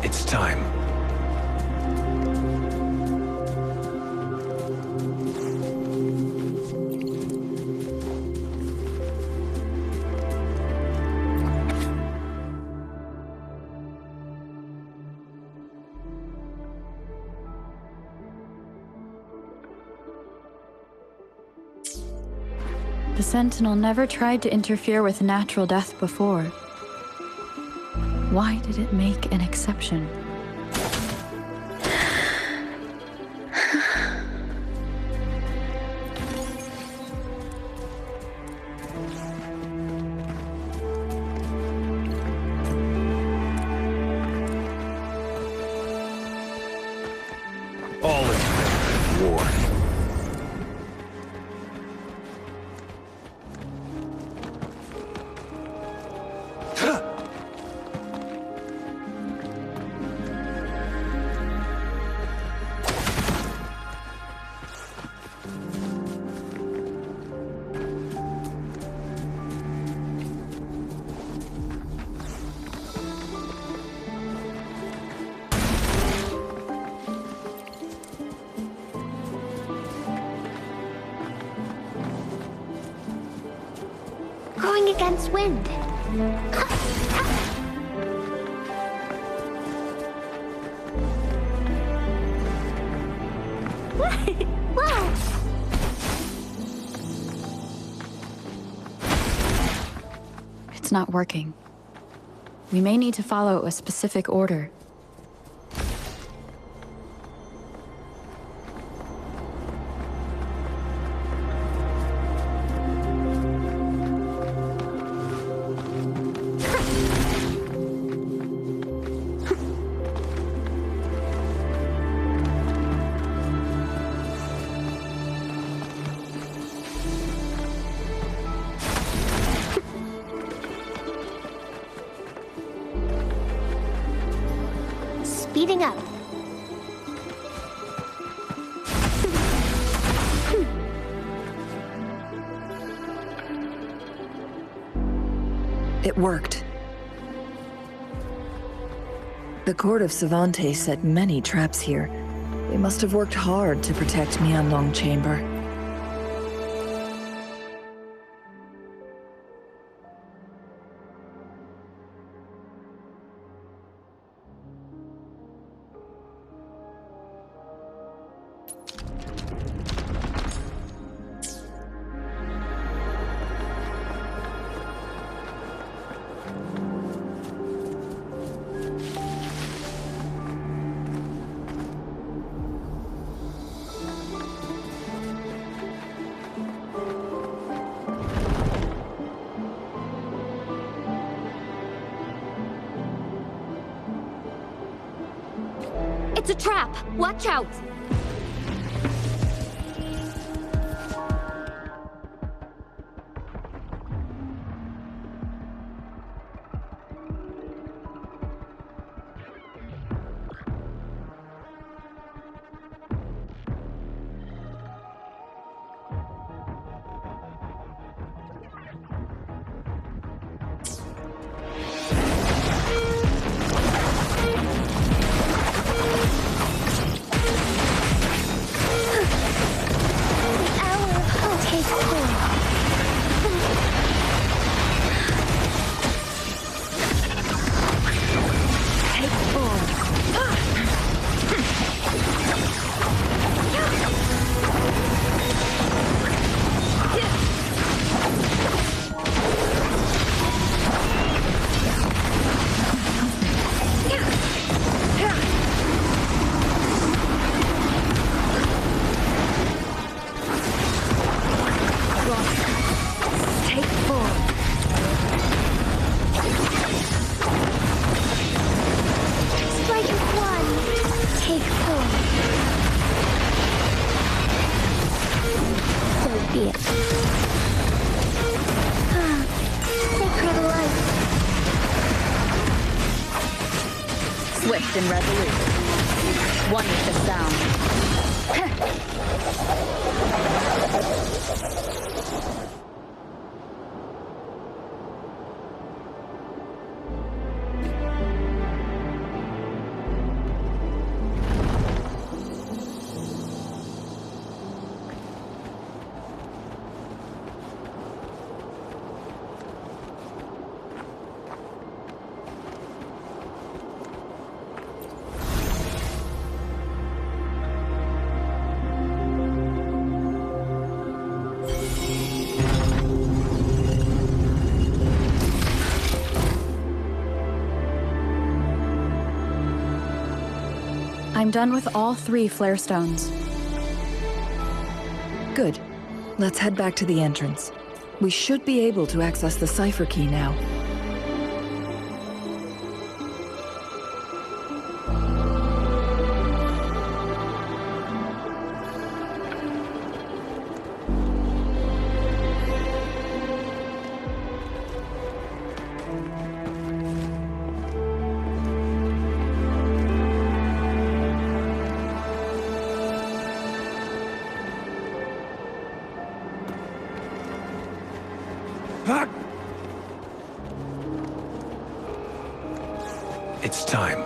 It's time. The Sentinel never tried to interfere with natural death before. Why did it make an exception? All is fair in war. against wind. Whoa! It's not working. We may need to follow a specific order. Speeding up. It worked. The court of Savantes set many traps here. They must have worked hard to protect Mianlong Chamber. It's a trap! Watch out! Swift and resolute. One with the sound. I'm done with all 3 flare stones. Good. Let's head back to the entrance. We should be able to access the cipher key now. It's time.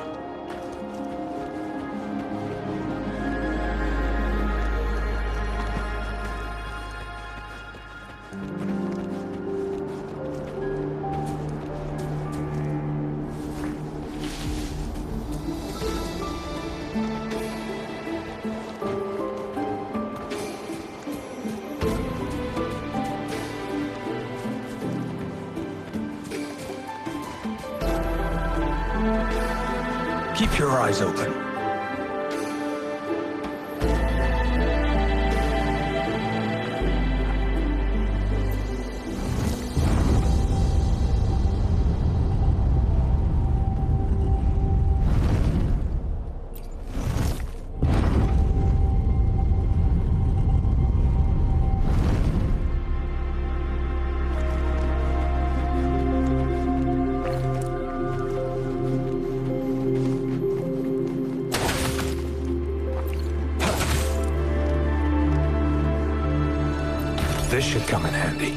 Keep your eyes open. This should come in handy.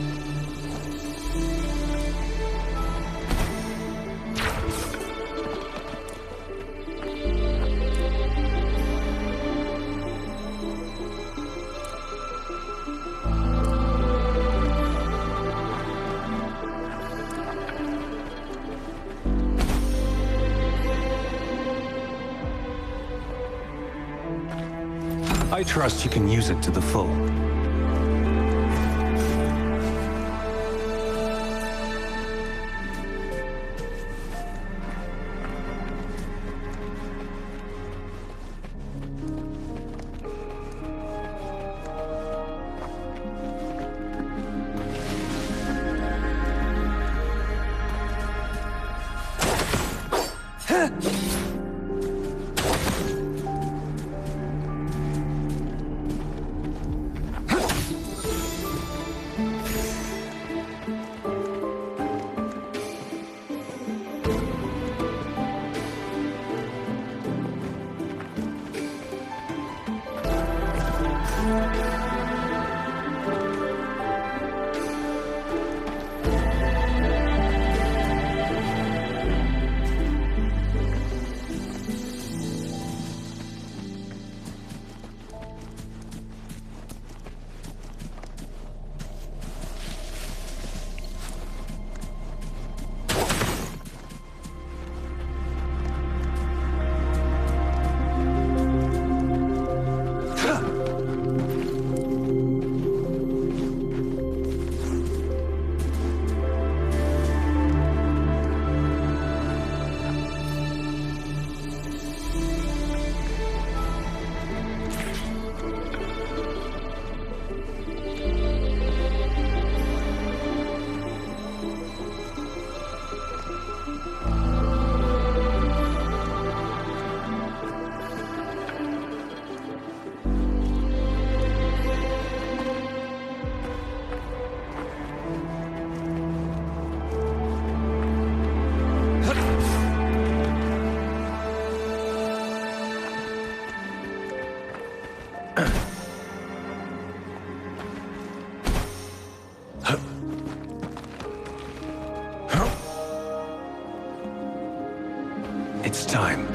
I trust you can use it to the full. It's time.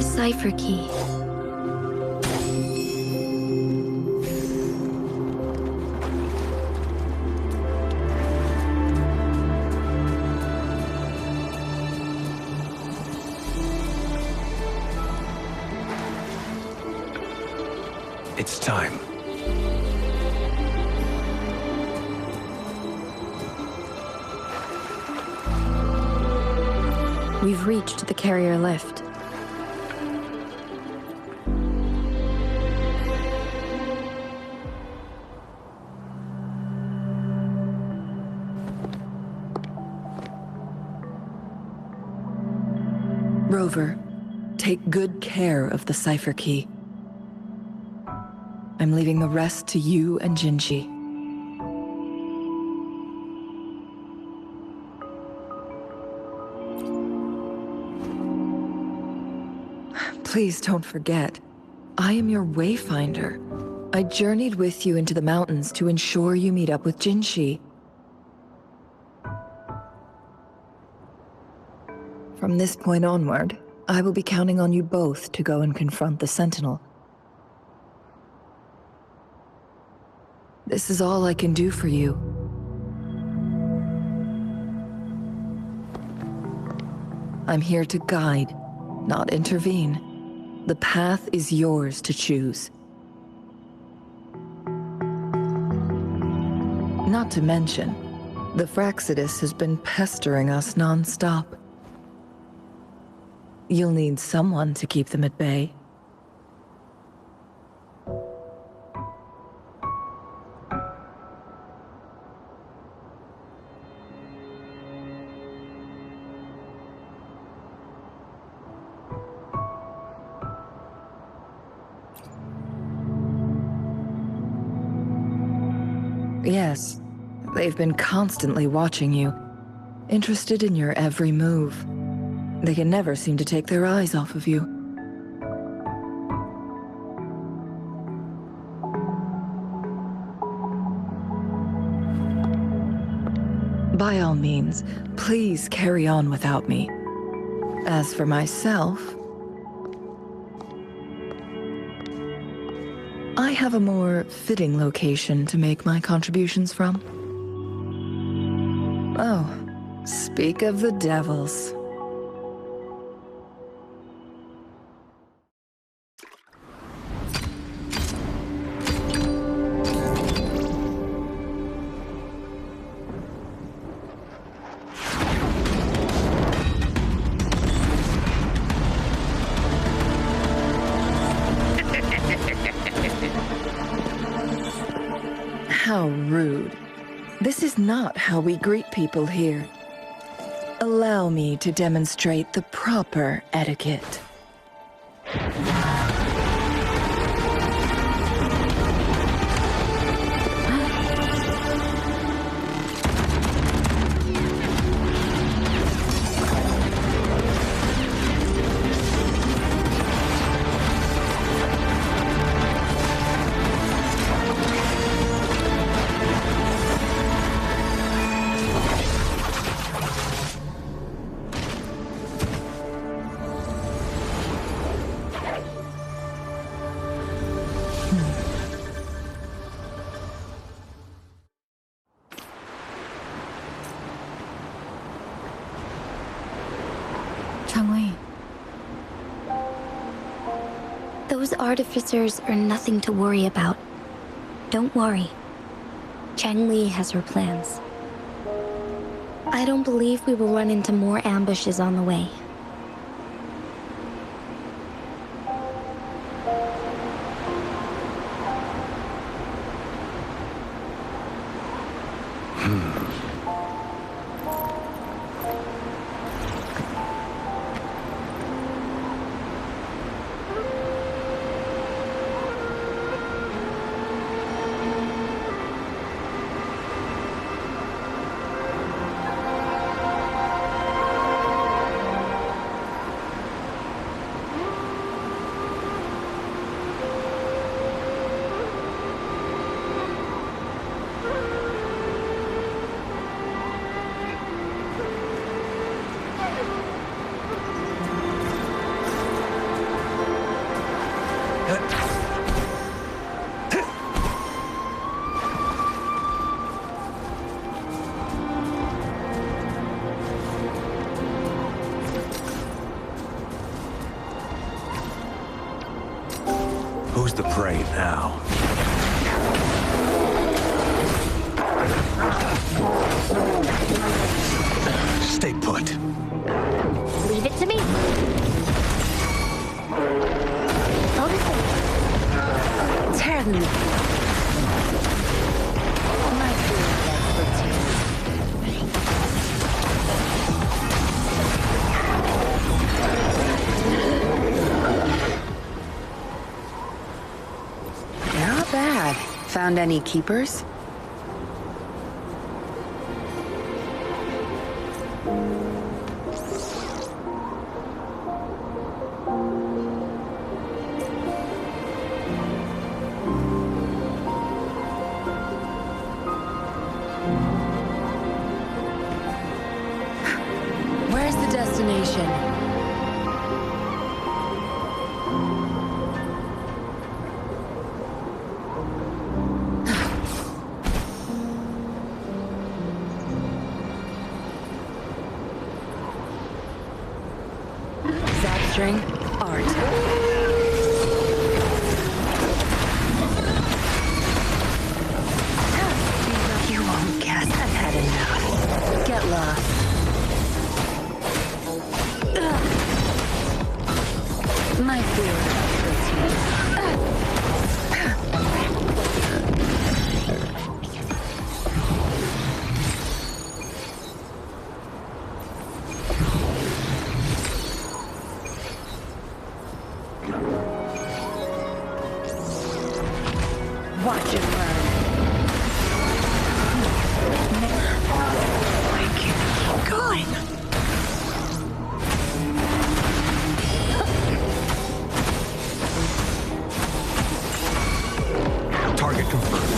Cipher key. It's time. We've reached the carrier lift. Rover, take good care of the cipher key. I'm leaving the rest to you and Jinji. Please don't forget, I am your wayfinder. I journeyed with you into the mountains to ensure you meet up with Jinshi. From this point onward, I will be counting on you both to go and confront the Sentinel. This is all I can do for you. I'm here to guide, not intervene. The path is yours to choose. Not to mention, the Fraxidus has been pestering us non-stop. You'll need someone to keep them at bay. Yes, they've been constantly watching you, interested in your every move. They can never seem to take their eyes off of you. By all means, please carry on without me. As for myself, I have a more fitting location to make my contributions from. Oh, speak of the devils. How rude. This is not how we greet people here. Allow me to demonstrate the proper etiquette. Those artificers are nothing to worry about. Don't worry. Changli has her plans. I don't believe we will run into more ambushes on the way. Who's the prey now? Stay put. Leave it to me. Turn. My field of expertise. Not bad. Found any keepers? mastering art. You won't guess. I've had enough. Get lost. My fear hurts Watch and learn. I can't keep going. Target confirmed.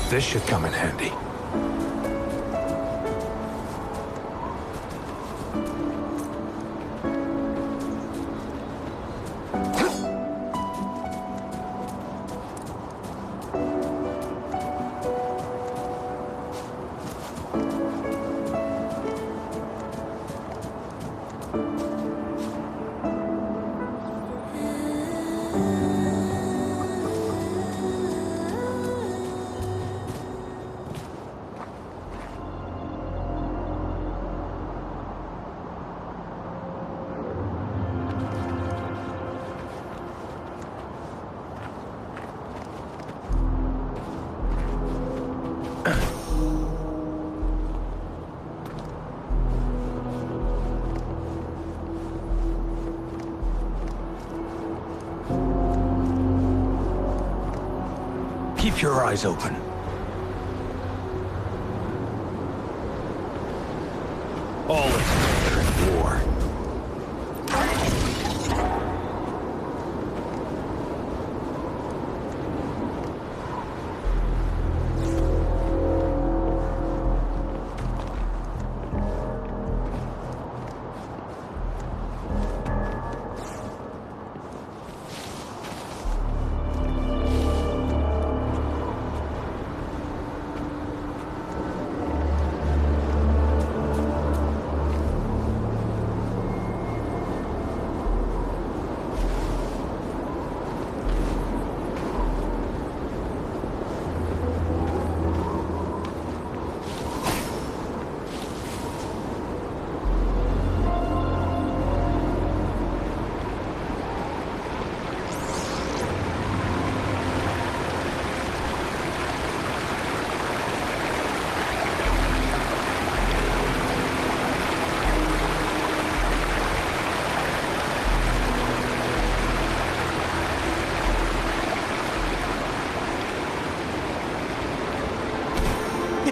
This should come in handy. Keep your eyes open. All is fair in war.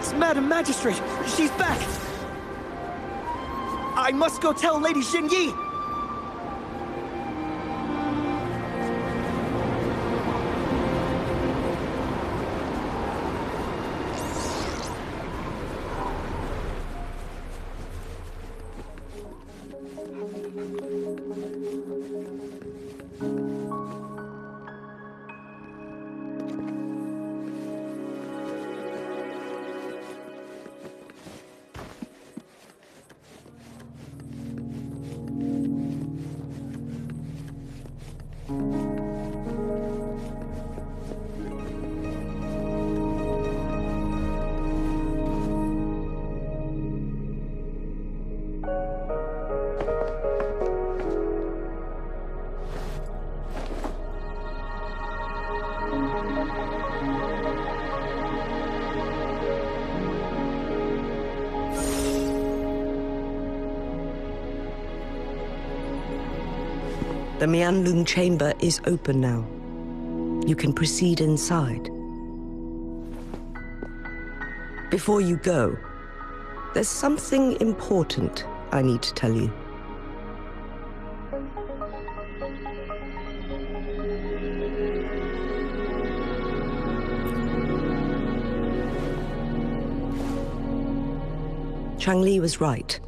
It's Madam Magistrate! She's back! I must go tell Lady Xinyi! The Mianlung chamber is open now. You can proceed inside. Before you go, there's something important I need to tell you. Changli was right.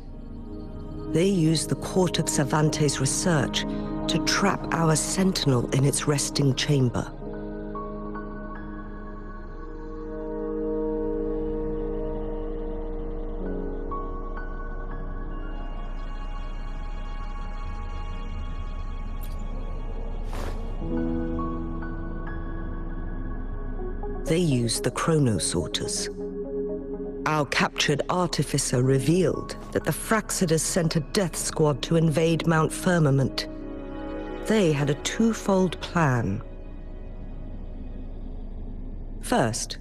They used the Court of Cervantes' research to trap our sentinel in its resting chamber. They used the chronosorters. Our captured artificer revealed that the Fraxidus sent a death squad to invade Mount Firmament. They had a twofold plan. First,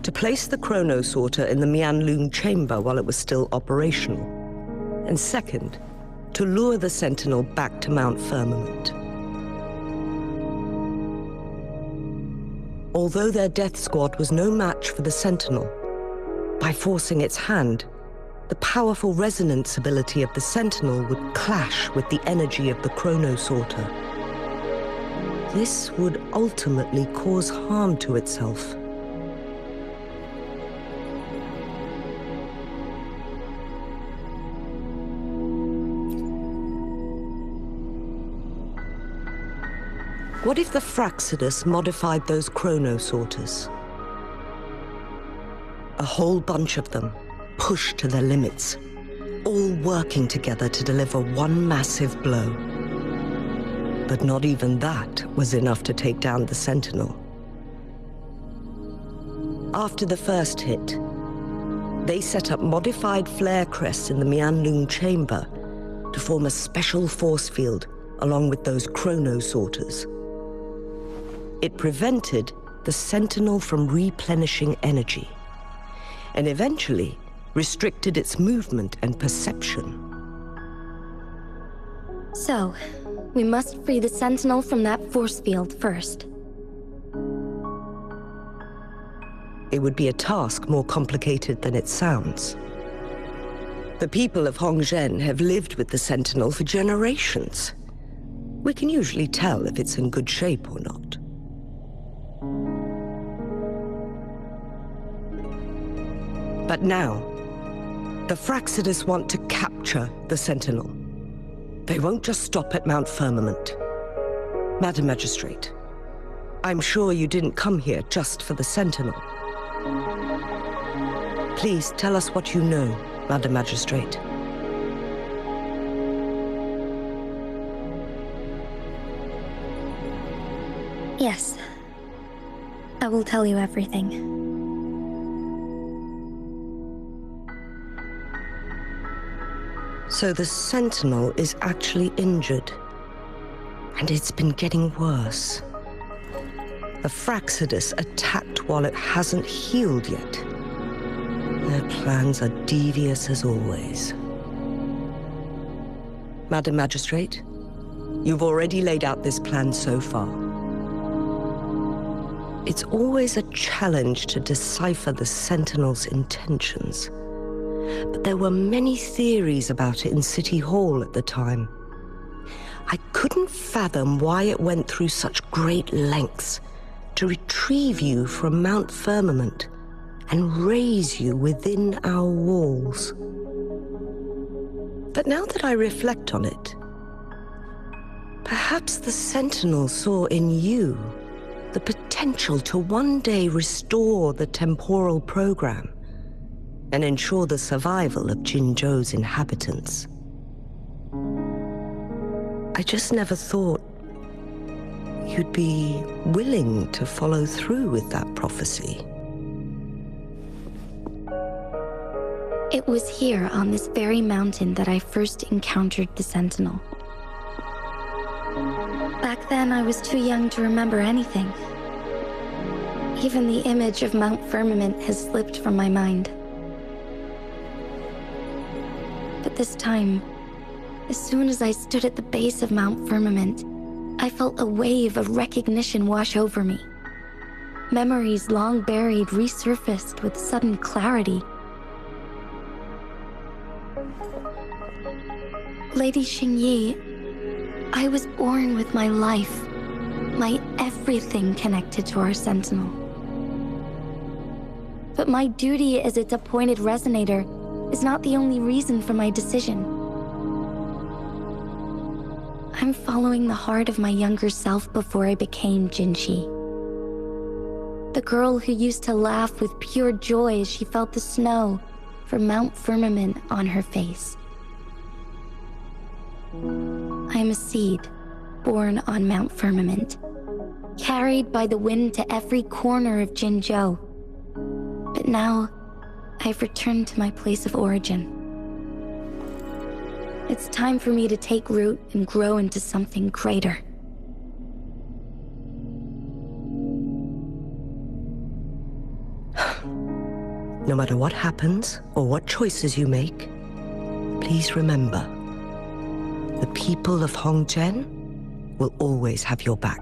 to place the chronosorter in the Mianlung chamber while it was still operational. And second, to lure the Sentinel back to Mount Firmament. Although their death squad was no match for the Sentinel, by forcing its hand, the powerful resonance ability of the Sentinel would clash with the energy of the chronosorter. This would ultimately cause harm to itself. What if the Fraxidus modified those chronosorters? A whole bunch of them, pushed to their limits, all working together to deliver one massive blow. But not even that was enough to take down the Sentinel. After the first hit, they set up modified flare crests in the Mianlung chamber to form a special force field along with those chronosorters. It prevented the Sentinel from replenishing energy, and eventually restricted its movement and perception. So, we must free the Sentinel from that force field first. It would be a task more complicated than it sounds. The people of Hongzhen have lived with the Sentinel for generations. We can usually tell if it's in good shape or not. But now, the Fraxidus want to capture the Sentinel. They won't just stop at Mount Firmament. Madam Magistrate, I'm sure you didn't come here just for the Sentinel. Please tell us what you know, Madam Magistrate. Yes. I will tell you everything. So the Sentinel is actually injured. And it's been getting worse. The Fraxidus attacked while it hasn't healed yet. Their plans are devious as always. Madam Magistrate, you've already laid out this plan so far. It's always a challenge to decipher the Sentinel's intentions. But there were many theories about it in City Hall at the time. I couldn't fathom why it went through such great lengths to retrieve you from Mount Firmament and raise you within our walls. But now that I reflect on it, perhaps the Sentinel saw in you the potential to one day restore the temporal program and ensure the survival of Jinzhou's inhabitants. I just never thought you'd be willing to follow through with that prophecy. It was here on this very mountain that I first encountered the Sentinel. Back then, I was too young to remember anything. Even the image of Mount Firmament has slipped from my mind. But this time, as soon as I stood at the base of Mount Firmament, I felt a wave of recognition wash over me. Memories long buried resurfaced with sudden clarity. Lady Xingyi, I was born with my life, my everything connected to our Sentinel. But my duty as its appointed resonator is not the only reason for my decision. I'm following the heart of my younger self before I became Jinxi. The girl who used to laugh with pure joy as she felt the snow from Mount Firmament on her face. I am a seed born on Mount Firmament, carried by the wind to every corner of Jinzhou. But now, I've returned to my place of origin. It's time for me to take root and grow into something greater. No matter what happens or what choices you make, please remember, the people of Hongzhen will always have your back.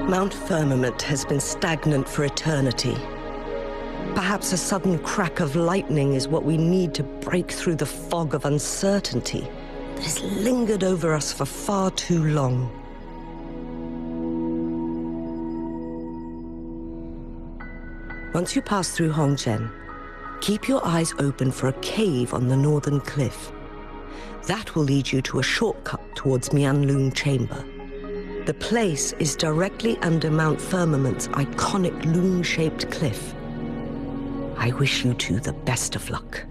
Mount Firmament has been stagnant for eternity. Perhaps a sudden crack of lightning is what we need to break through the fog of uncertainty that has lingered over us for far too long. Once you pass through Hongzhen, keep your eyes open for a cave on the northern cliff. That will lead you to a shortcut towards Mianlun Chamber. The place is directly under Mount Firmament's iconic loon-shaped cliff. I wish you two the best of luck.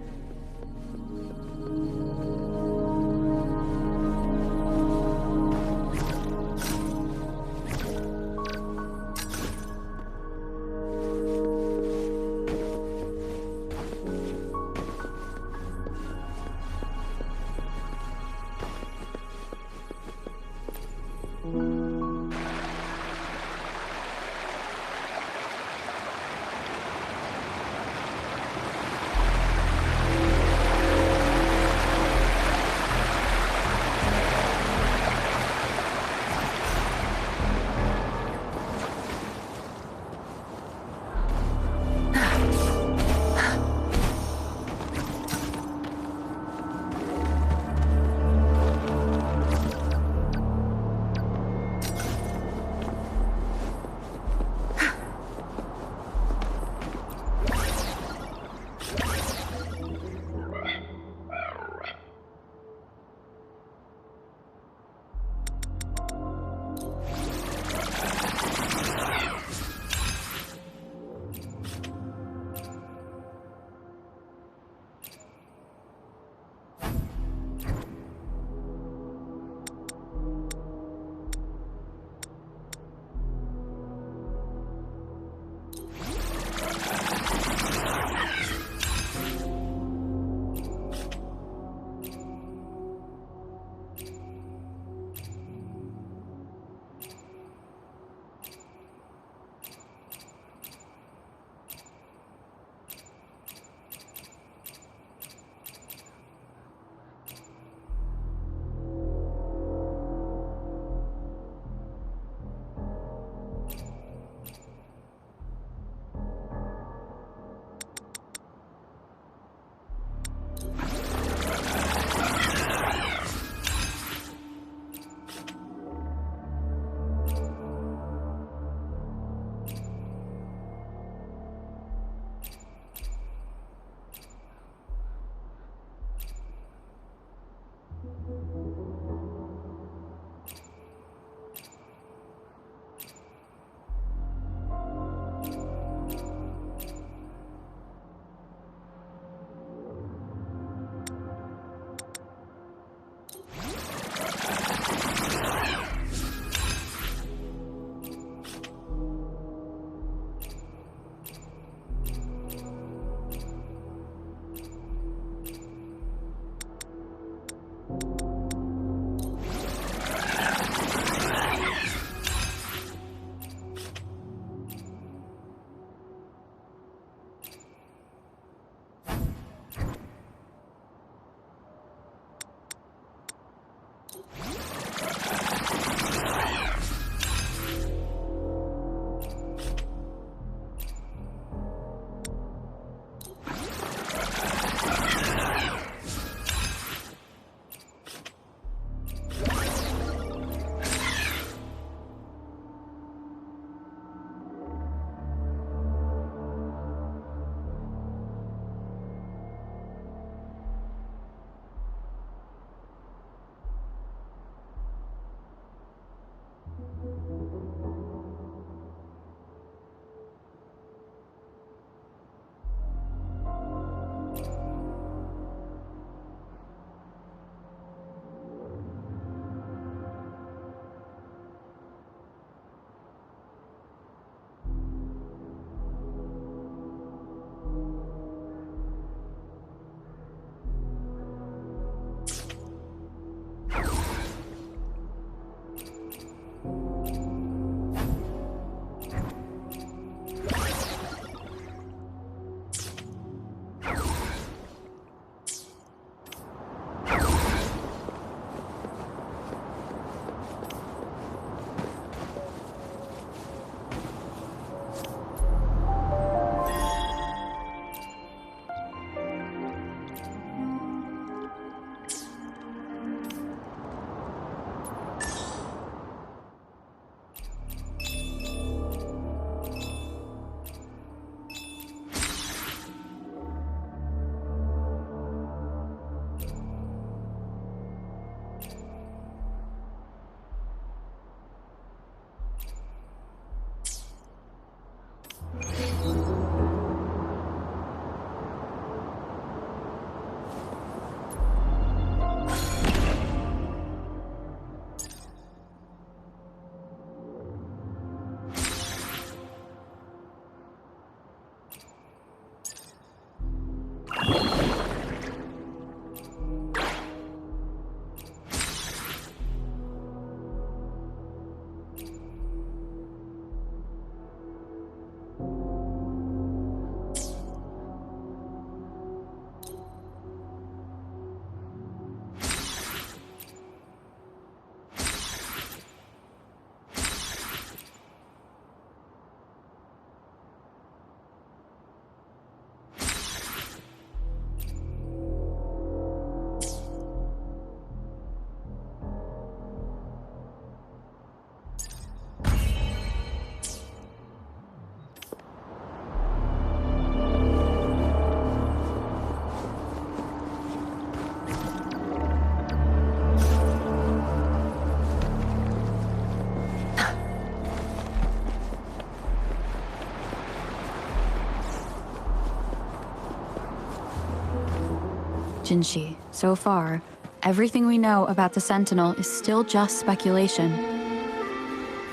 Jinshi, so far, everything we know about the Sentinel is still just speculation.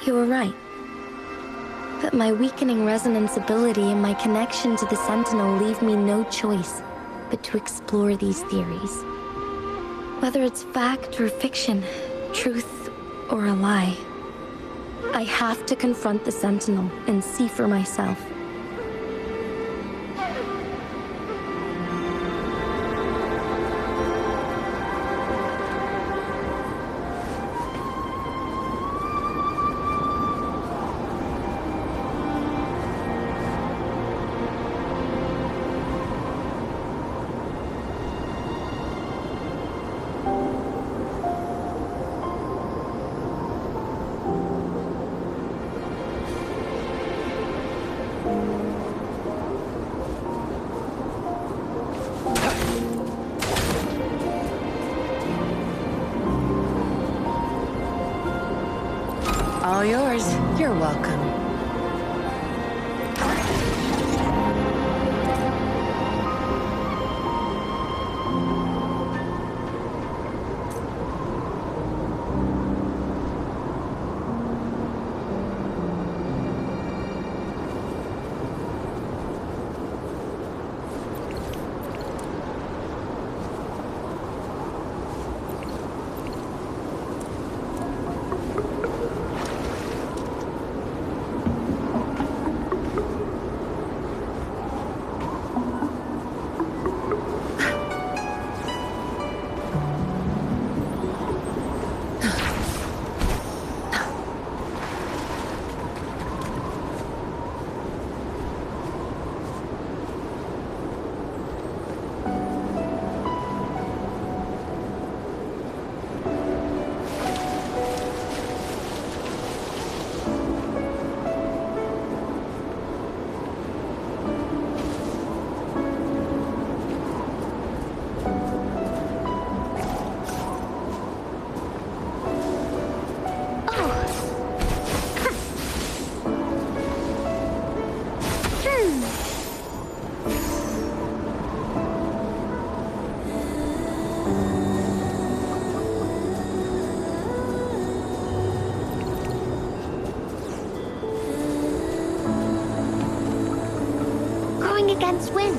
You were right. But my weakening resonance ability and my connection to the Sentinel leave me no choice but to explore these theories. Whether it's fact or fiction, truth or a lie, I have to confront the Sentinel and see for myself. All yours. You're welcome. against wind.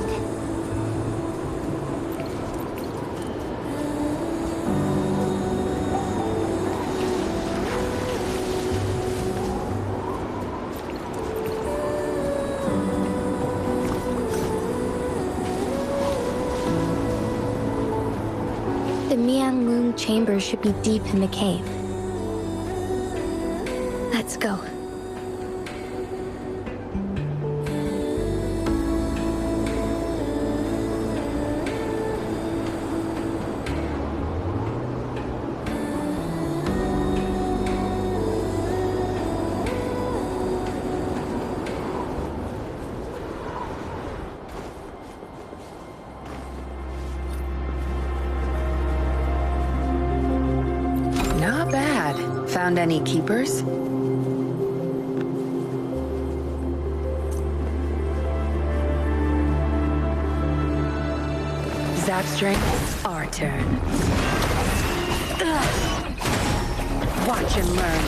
The Mian chamber should be deep in the cave. Let's go. Not bad. Found any keepers? Zap strength, our turn. Ugh. Watch and learn.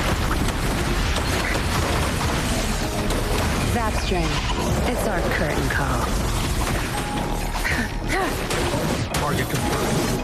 Zap strength, it's our curtain call. Target confirmed.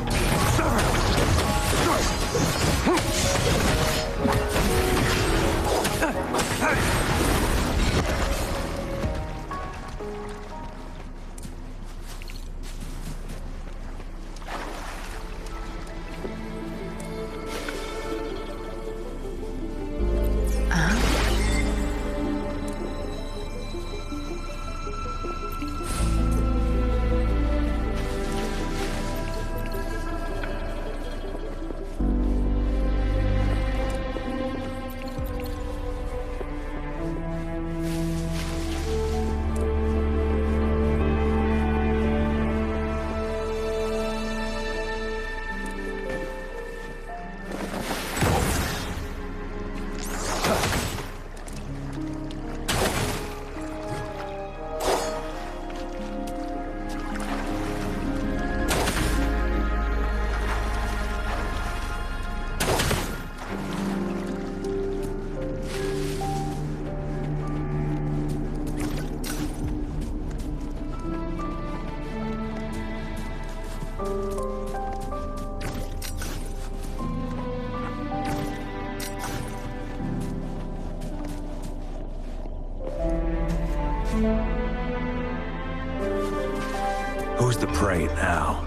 Who's the prey now?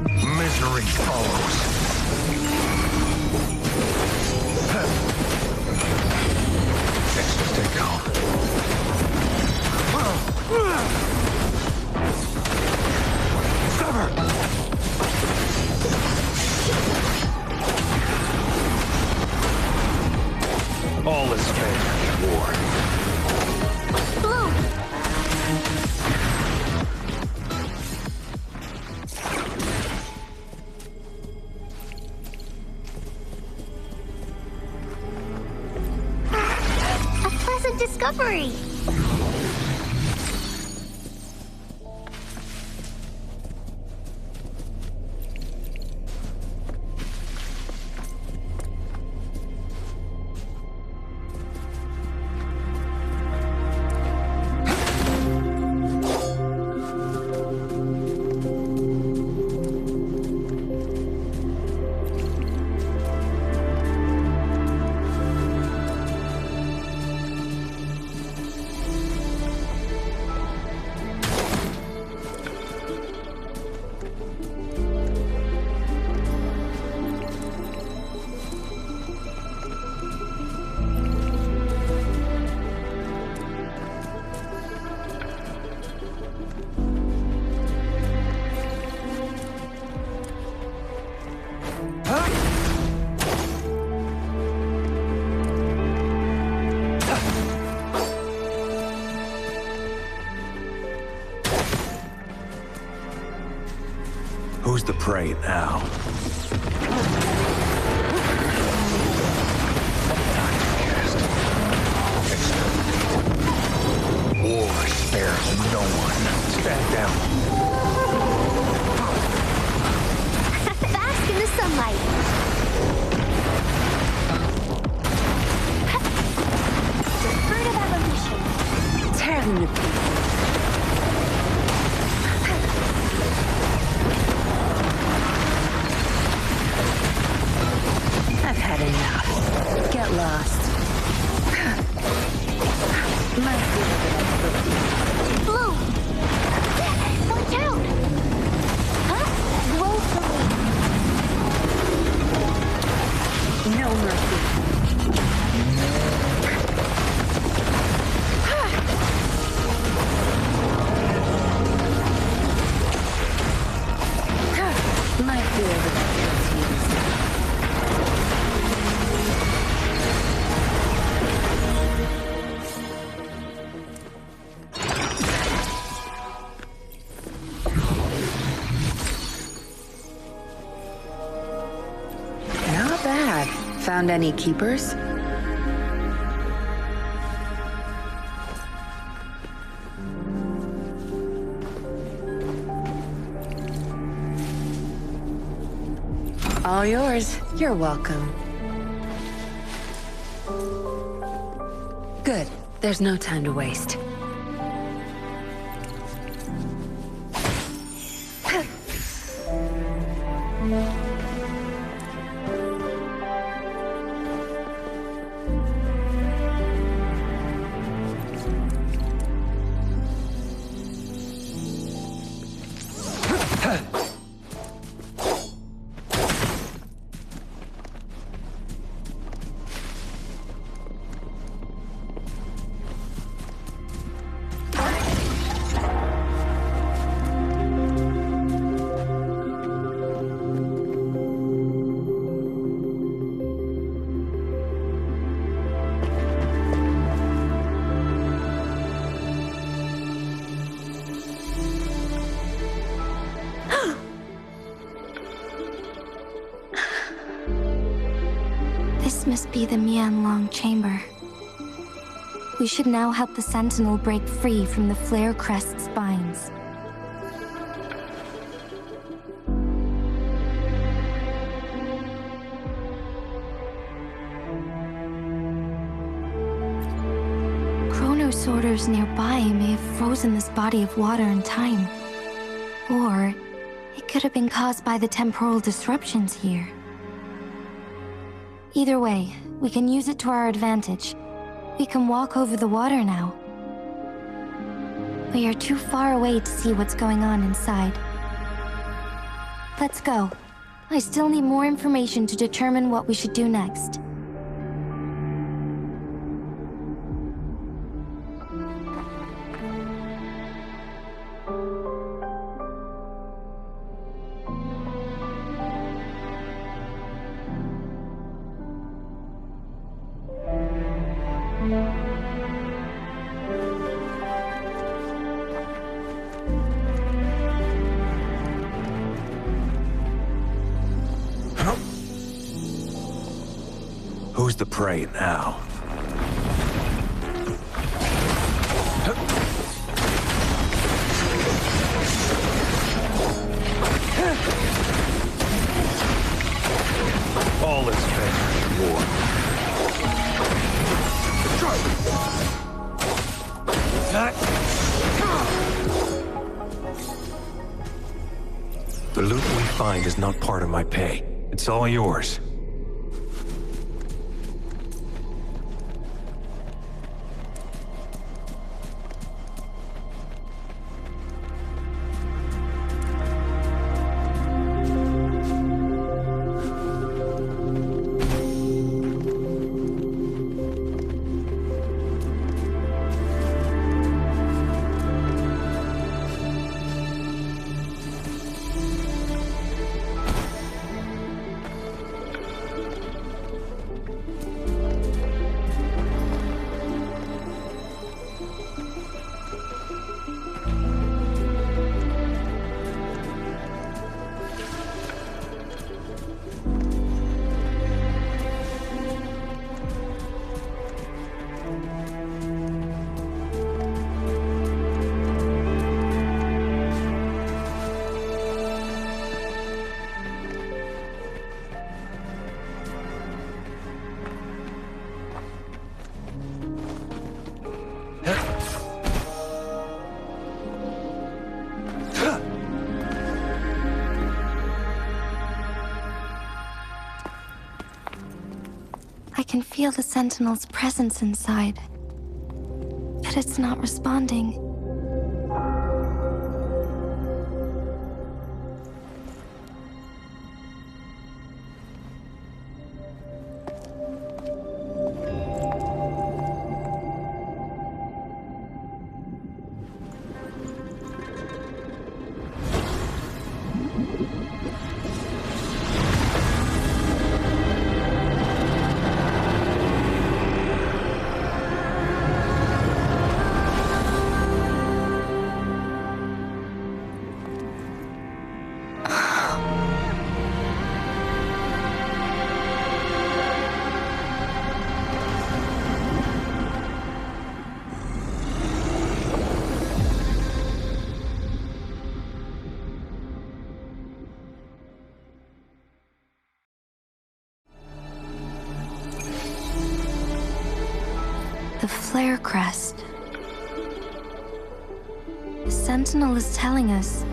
Misery follows. Next, take it home. Stubborn! All is fair in war. Blue! A pleasant discovery! Who's the prey now? War spares no one. Stand down. Bask in the sunlight! Defer to that My field of expertise. Not bad. Found any keepers? All yours. You're welcome. Good. There's no time to waste. This must be the Mianlong chamber. We should now help the Sentinel break free from the Flare Crest spines. Chronosorters nearby may have frozen this body of water in time. Or it could have been caused by the temporal disruptions here. Either way, we can use it to our advantage. We can walk over the water now. We are too far away to see what's going on inside. Let's go. I still need more information to determine what we should do next. Who's the prey now? All is fair in war. The loot we find is not part of my pay. It's all yours. I can feel the Sentinel's presence inside, but it's not responding. The flare crest. The Sentinel is telling us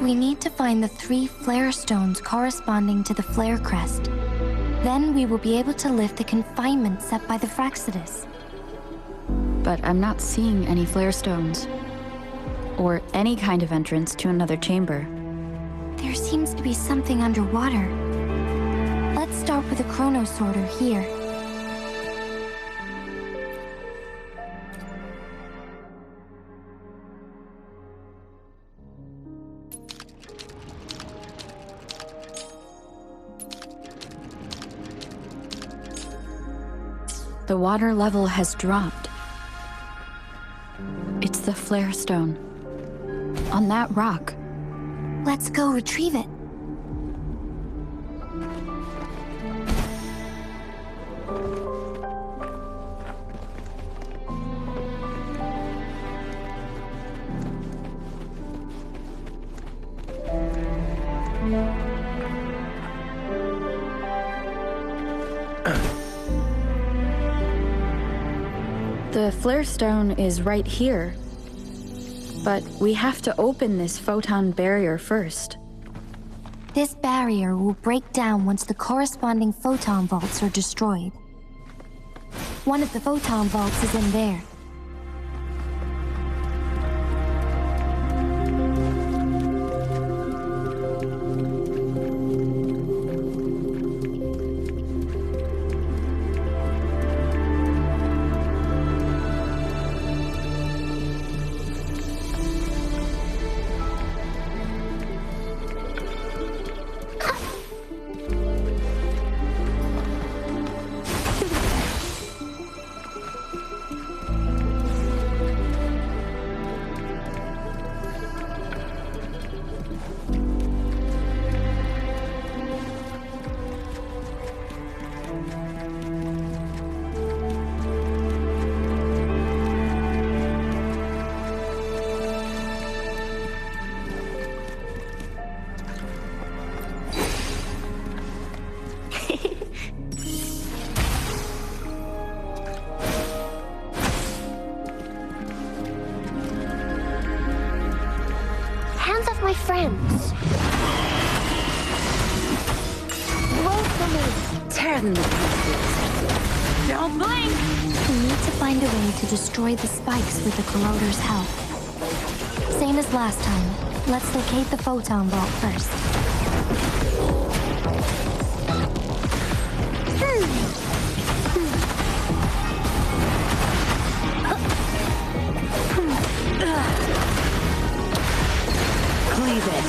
we need to find the 3 flare stones corresponding to the flare crest. Then we will be able to lift the confinement set by the Fraxidus. But I'm not seeing any flare stones. Or any kind of entrance to another chamber. There seems to be something underwater. Let's start with a chrono sorter here. The water level has dropped. It's the flare stone. On that rock. Let's go retrieve it. The flare stone is right here. But we have to open this photon barrier first. This barrier will break down once the corresponding photon vaults are destroyed. One of the photon vaults is in there. Hands off my friends. Roll for me. Tear them to pieces. Don't blink! We need to find a way to destroy the spikes with the corroder's help. Same as last time. Let's locate the photon vault first. Cleave it.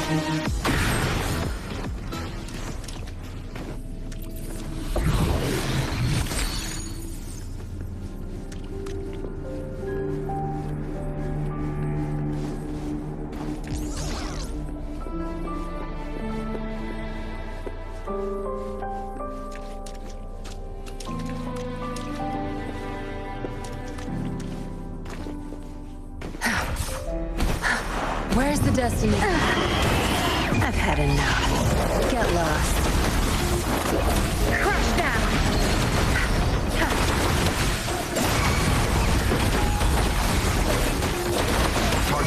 Where's the destination? I've had enough. Get lost. Crush down!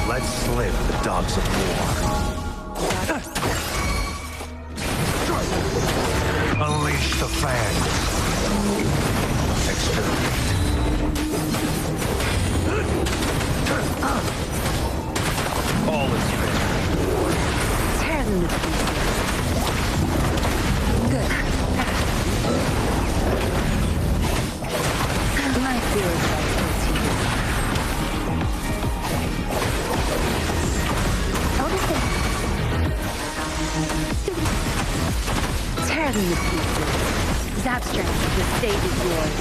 Let slip the dogs of war. Unleash the fangs. Exterminate. All is fair. Tear them to pieces. Good. My feelings are tear them to pieces. Zap strength, the stage is yours.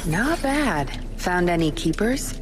Not bad. Found any keepers?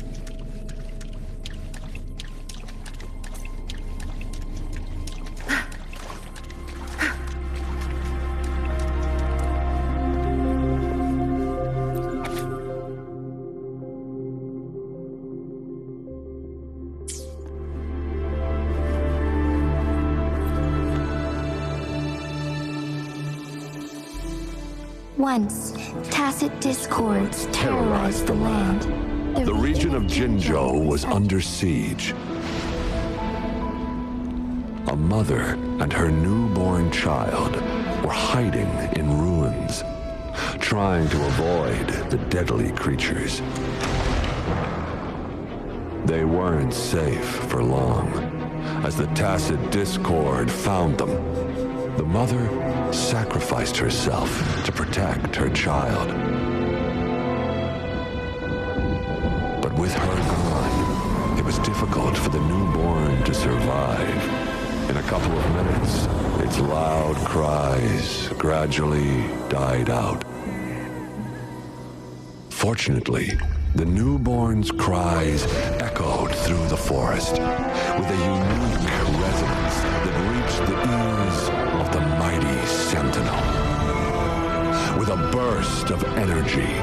Once, tacit discords terrorized the land. The region of Jinzhou was under siege. A mother and her newborn child were hiding in ruins, trying to avoid the deadly creatures. They weren't safe for long, as the tacit discord found them. The mother sacrificed herself to protect her child. But with her gone, it was difficult for the newborn to survive. In a couple of minutes, its loud cries gradually died out. Fortunately, the newborn's cries echoed through the forest with a unique resonance that reached the ears of the mighty sentinel. With a burst of energy,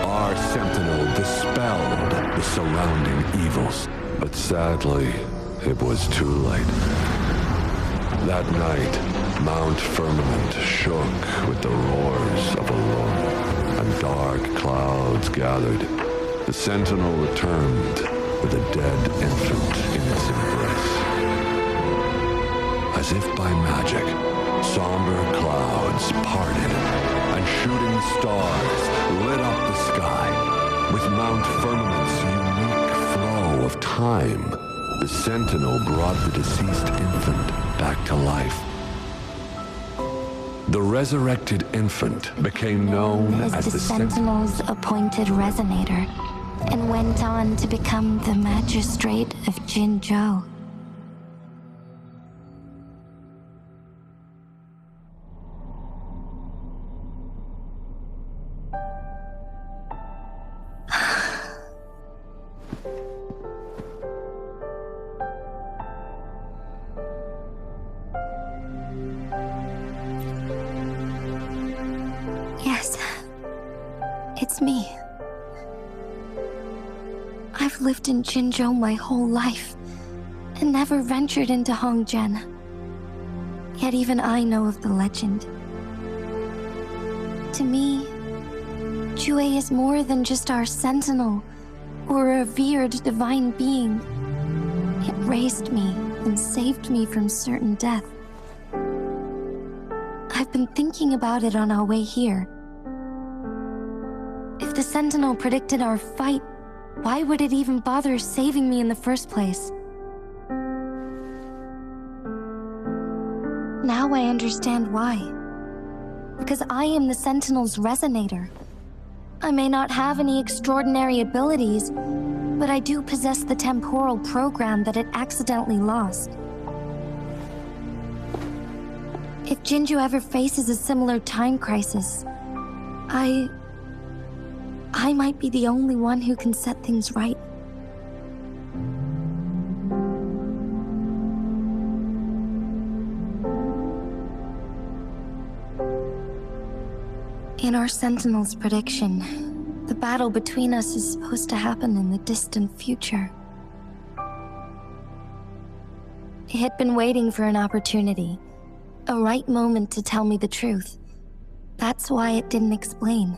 our sentinel dispelled the surrounding evils. But sadly, it was too late. That night, Mount Firmament shook with the roars of a roar, and dark clouds gathered. The sentinel returned with a dead infant in its embrace. As if by magic, somber clouds parted, and shooting stars lit up the sky. With Mount Firmament's unique flow of time, the sentinel brought the deceased infant back to life. The resurrected infant became known as the Sentinel's appointed resonator, and went on to become the magistrate of Jinzhou. Yes, it's me. I've lived in Jinzhou my whole life, and never ventured into Hongzhen. Yet even I know of the legend. To me, Jue is more than just our sentinel, or a revered divine being. It raised me and saved me from certain death. I've been thinking about it on our way here. If the sentinel predicted our fight, why would it even bother saving me in the first place? Now I understand why. Because I am the Sentinel's resonator. I may not have any extraordinary abilities, but I do possess the temporal program that it accidentally lost. If Jinzhou ever faces a similar time crisis, I might be the only one who can set things right. In our Sentinel's prediction, the battle between us is supposed to happen in the distant future. It had been waiting for an opportunity, a right moment to tell me the truth. That's why it didn't explain.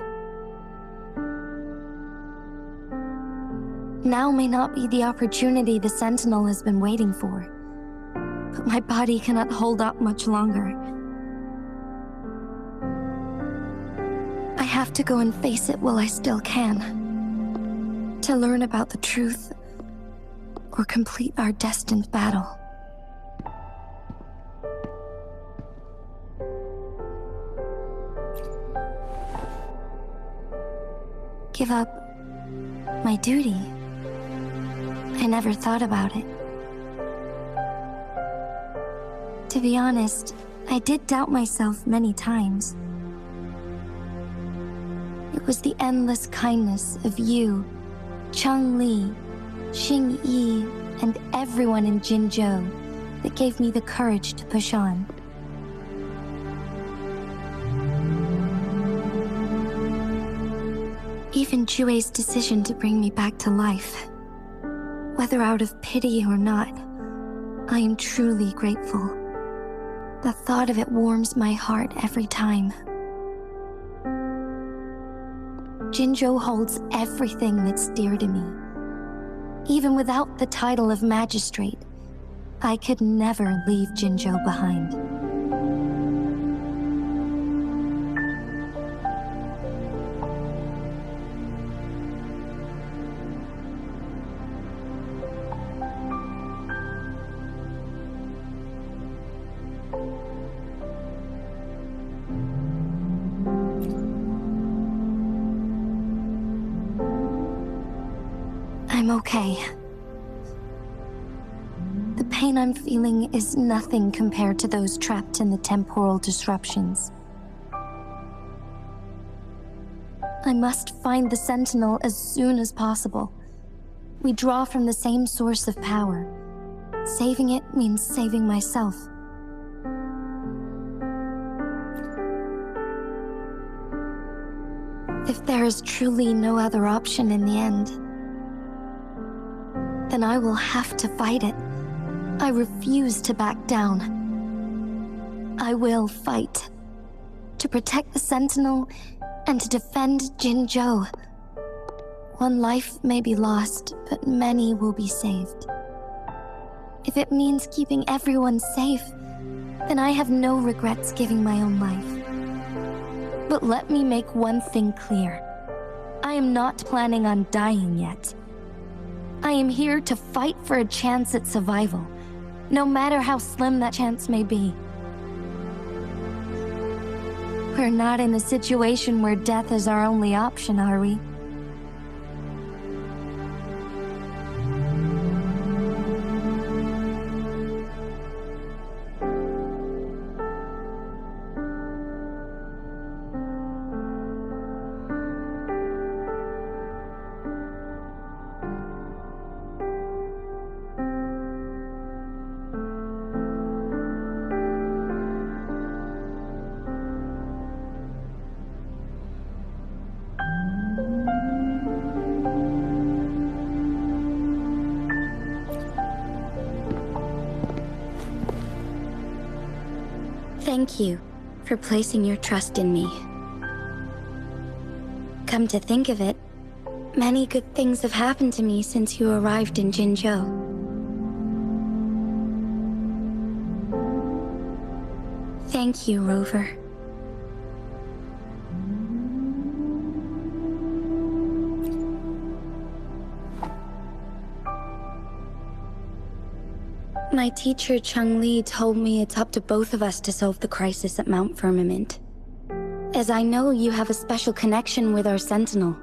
Now may not be the opportunity the Sentinel has been waiting for, but my body cannot hold up much longer. I have to go and face it while I still can, to learn about the truth, or complete our destined battle. Give up my duty? I never thought about it. To be honest, I did doubt myself many times. It was the endless kindness of you, Changli, Xingyi, and everyone in Jinzhou that gave me the courage to push on. Even Jue's decision to bring me back to life, whether out of pity or not, I am truly grateful. The thought of it warms my heart every time. Jinzhou holds everything that's dear to me. Even without the title of magistrate, I could never leave Jinzhou behind. I'm okay. The pain I'm feeling is nothing compared to those trapped in the temporal disruptions. I must find the Sentinel as soon as possible. We draw from the same source of power. Saving it means saving myself. If there is truly no other option in the end, then I will have to fight it. I refuse to back down. I will fight. To protect the Sentinel and to defend Jinzhou. One life may be lost, but many will be saved. If it means keeping everyone safe, then I have no regrets giving my own life. But let me make one thing clear. I am not planning on dying yet. I am here to fight for a chance at survival, no matter how slim that chance may be. We're not in a situation where death is our only option, are we? Thank you for placing your trust in me. Come to think of it, many good things have happened to me since you arrived in Jinzhou. Thank you, Rover. My teacher Changli told me it's up to both of us to solve the crisis at Mount Firmament. As I know you have a special connection with our Sentinel,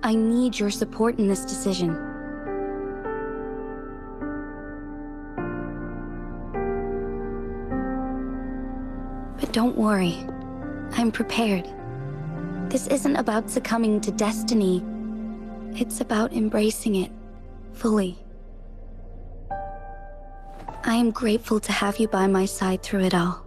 I need your support in this decision. But don't worry, I'm prepared. This isn't about succumbing to destiny. It's about embracing it fully. I am grateful to have you by my side through it all.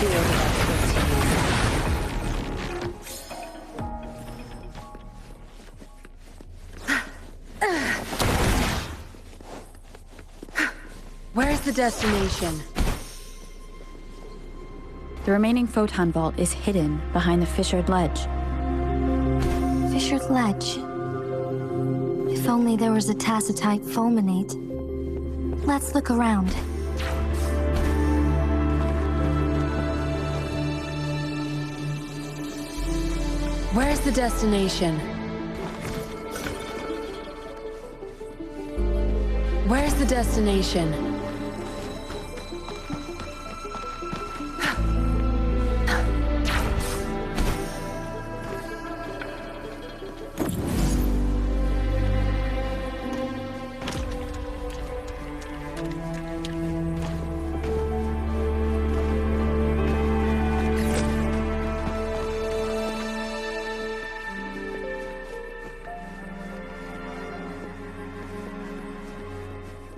field of expertise. Where's the destination? The remaining photon vault is hidden behind the fissured ledge. Fissured ledge. If only there was a tacitite fulminate. Let's look around. Where's the destination? Where's the destination?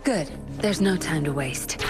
Good. There's no time to waste.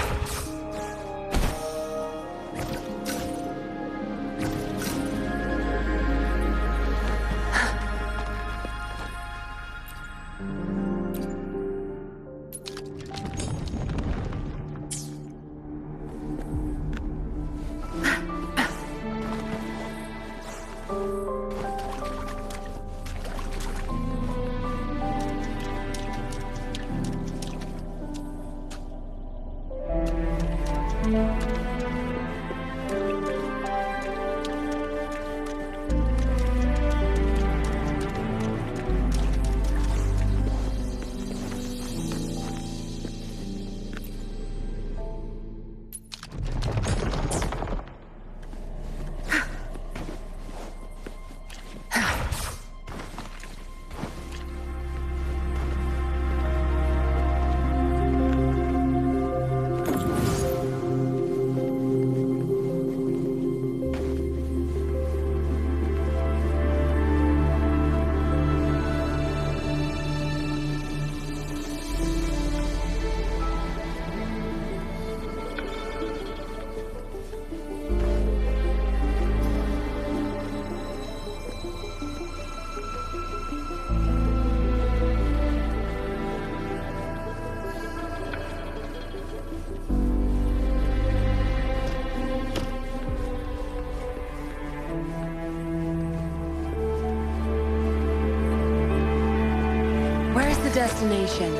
Destination.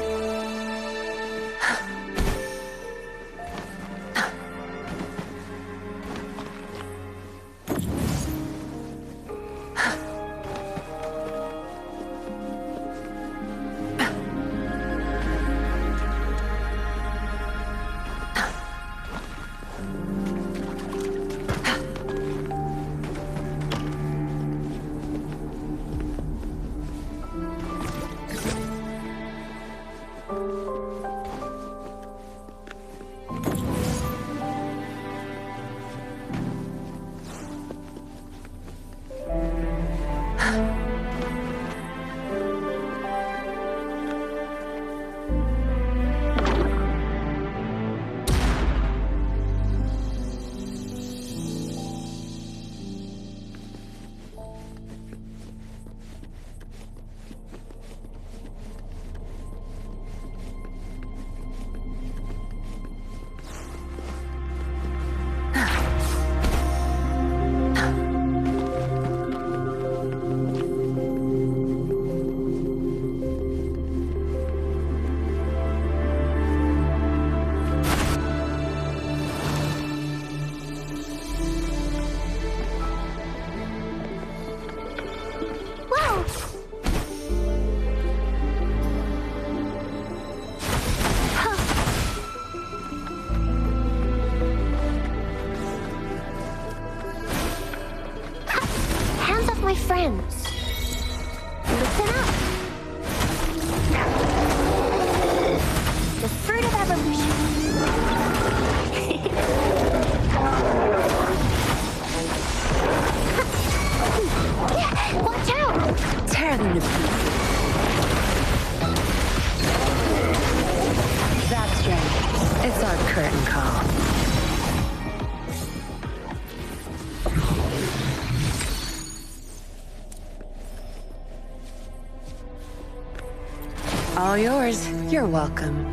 My friends, listen up. The fruit of evolution. Watch out! Tear them to pieces. That's right. It's our curtain call. All yours. You're welcome.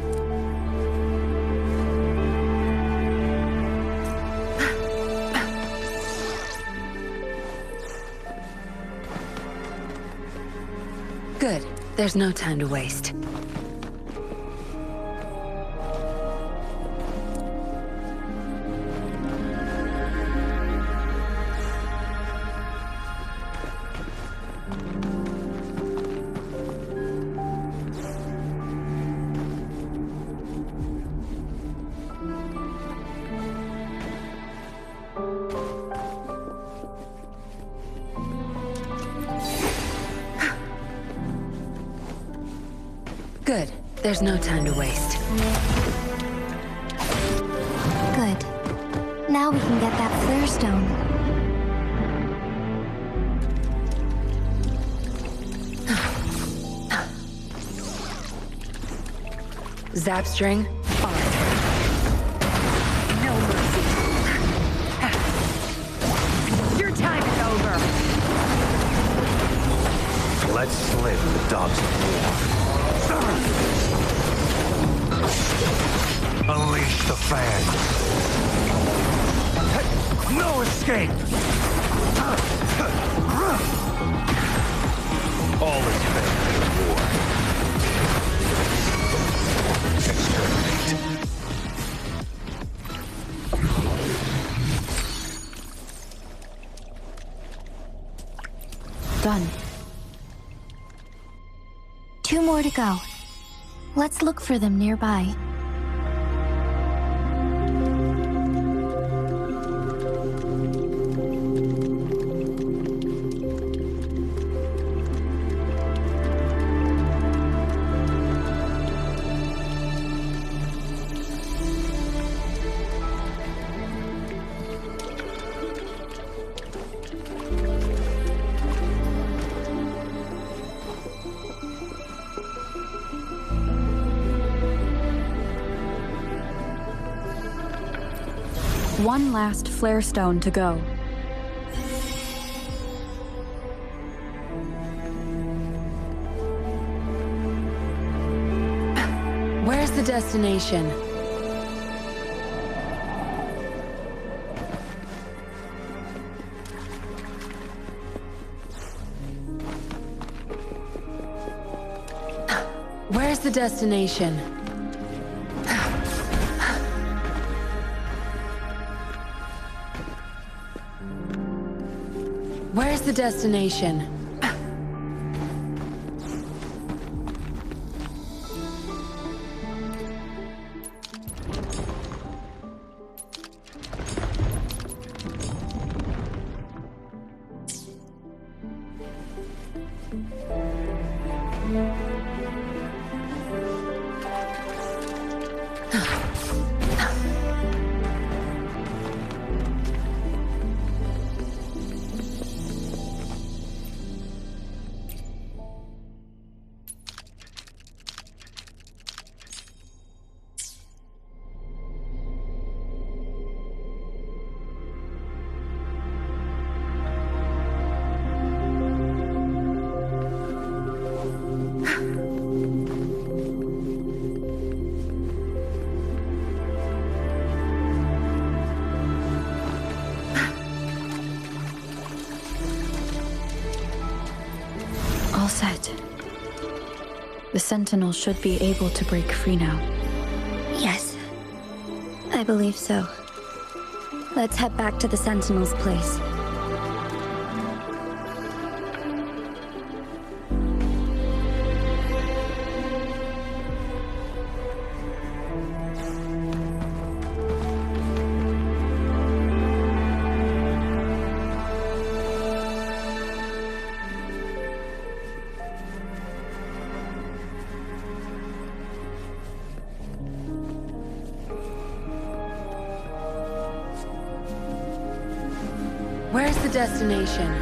Good. There's no time to waste. Good. There's no time to waste. Good. Now we can get that flare stone. Zap string, on. No mercy. Your time is over. Let's slip the dogs of war. Unleash the fan. No escape. All is fair in war. Exterminate. Done. 2 more to go. Let's look for them nearby. One last flare stone to go. Where's the destination? Where's the destination? Where's the destination? All set. The Sentinel should be able to break free now. Yes, I believe so. Let's head back to the Sentinel's place. Where's the destination?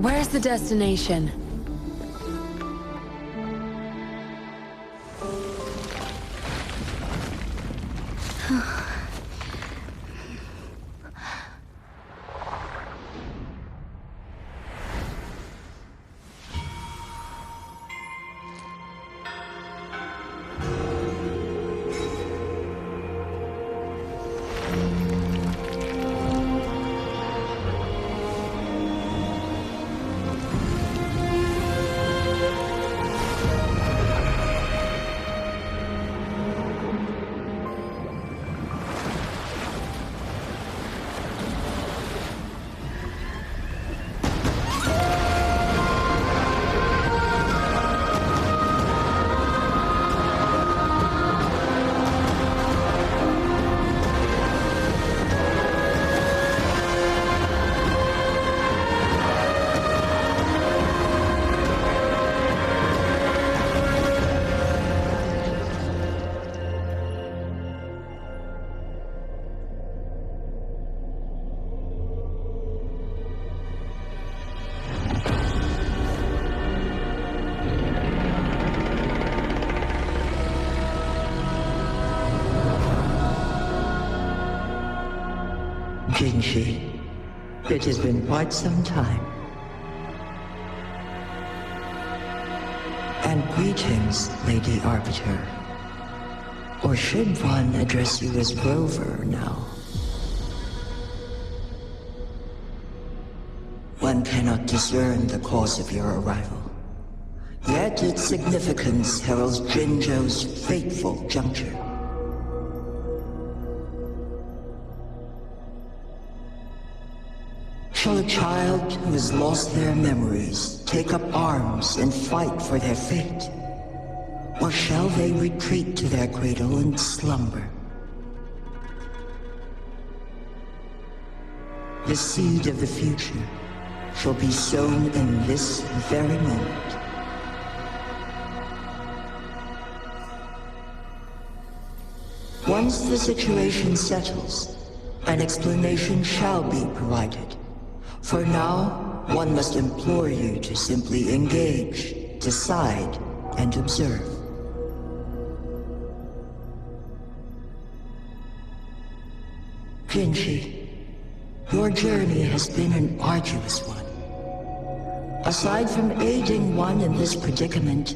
Where's the destination? Jinshi, it has been quite some time. And greetings, Lady Arbiter. Or should one address you as Rover now? One cannot discern the cause of your arrival. Yet its significance heralds Jinzhou's fateful juncture. Shall a child who has lost their memories take up arms and fight for their fate? Or shall they retreat to their cradle and slumber? The seed of the future shall be sown in this very moment. Once the situation settles, an explanation shall be provided. For now, one must implore you to simply engage, decide, and observe. Jinshi, your journey has been an arduous one. Aside from aiding one in this predicament,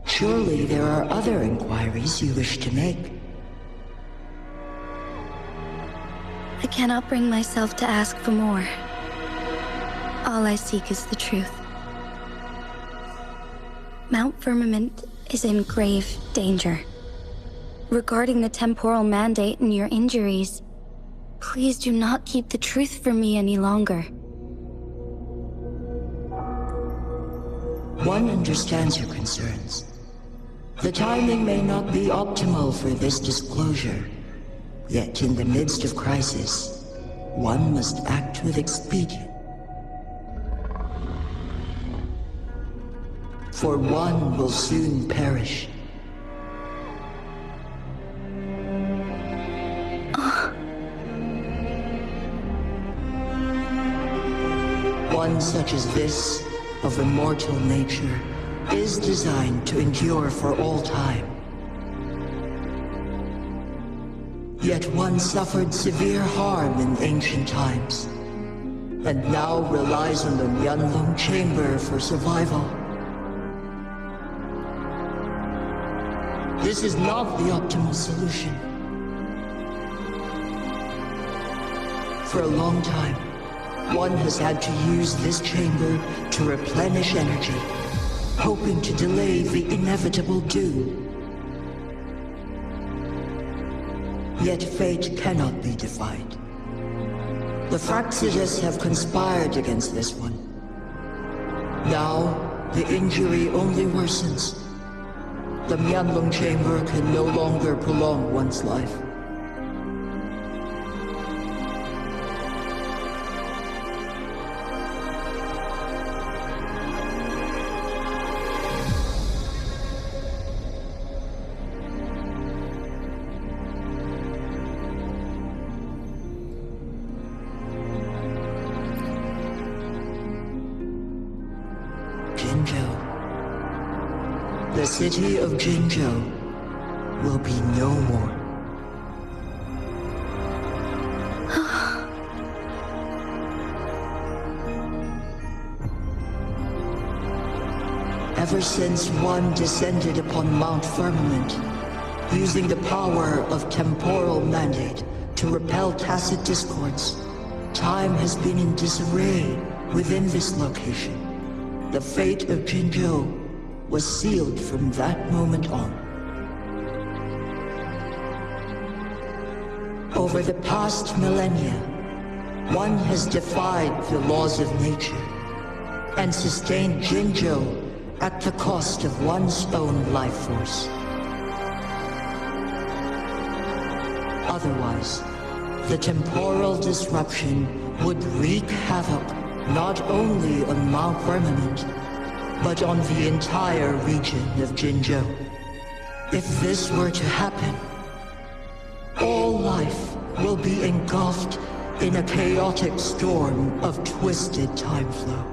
surely there are other inquiries you wish to make. I cannot bring myself to ask for more. All I seek is the truth. Mount Firmament is in grave danger. Regarding the temporal mandate and your injuries, please do not keep the truth from me any longer. One understands your concerns. The timing may not be optimal for this disclosure. Yet in the midst of crisis, one must act with expedience. For one will soon perish. One such as this, of immortal nature, is designed to endure for all time. Yet one suffered severe harm in ancient times, and now relies on the Mianlong Chamber for survival. This is not the optimal solution. For a long time, one has had to use this chamber to replenish energy, hoping to delay the inevitable doom. Yet fate cannot be defied. The Fraxiges have conspired against this one. Now, the injury only worsens. The Mianlong Chamber can no longer prolong one's life. The city of Jinzhou will be no more. Ever since one descended upon Mount Firmament, using the power of temporal mandate to repel tacit discords, time has been in disarray within this location. The fate of Jinzhou was sealed from that moment on. Over the past millennia, one has defied the laws of nature and sustained Jinzhou at the cost of one's own life force. Otherwise, the temporal disruption would wreak havoc not only on Mount Firmament, but on the entire region of Jinzhou. If this were to happen, all life will be engulfed in a chaotic storm of twisted time flow.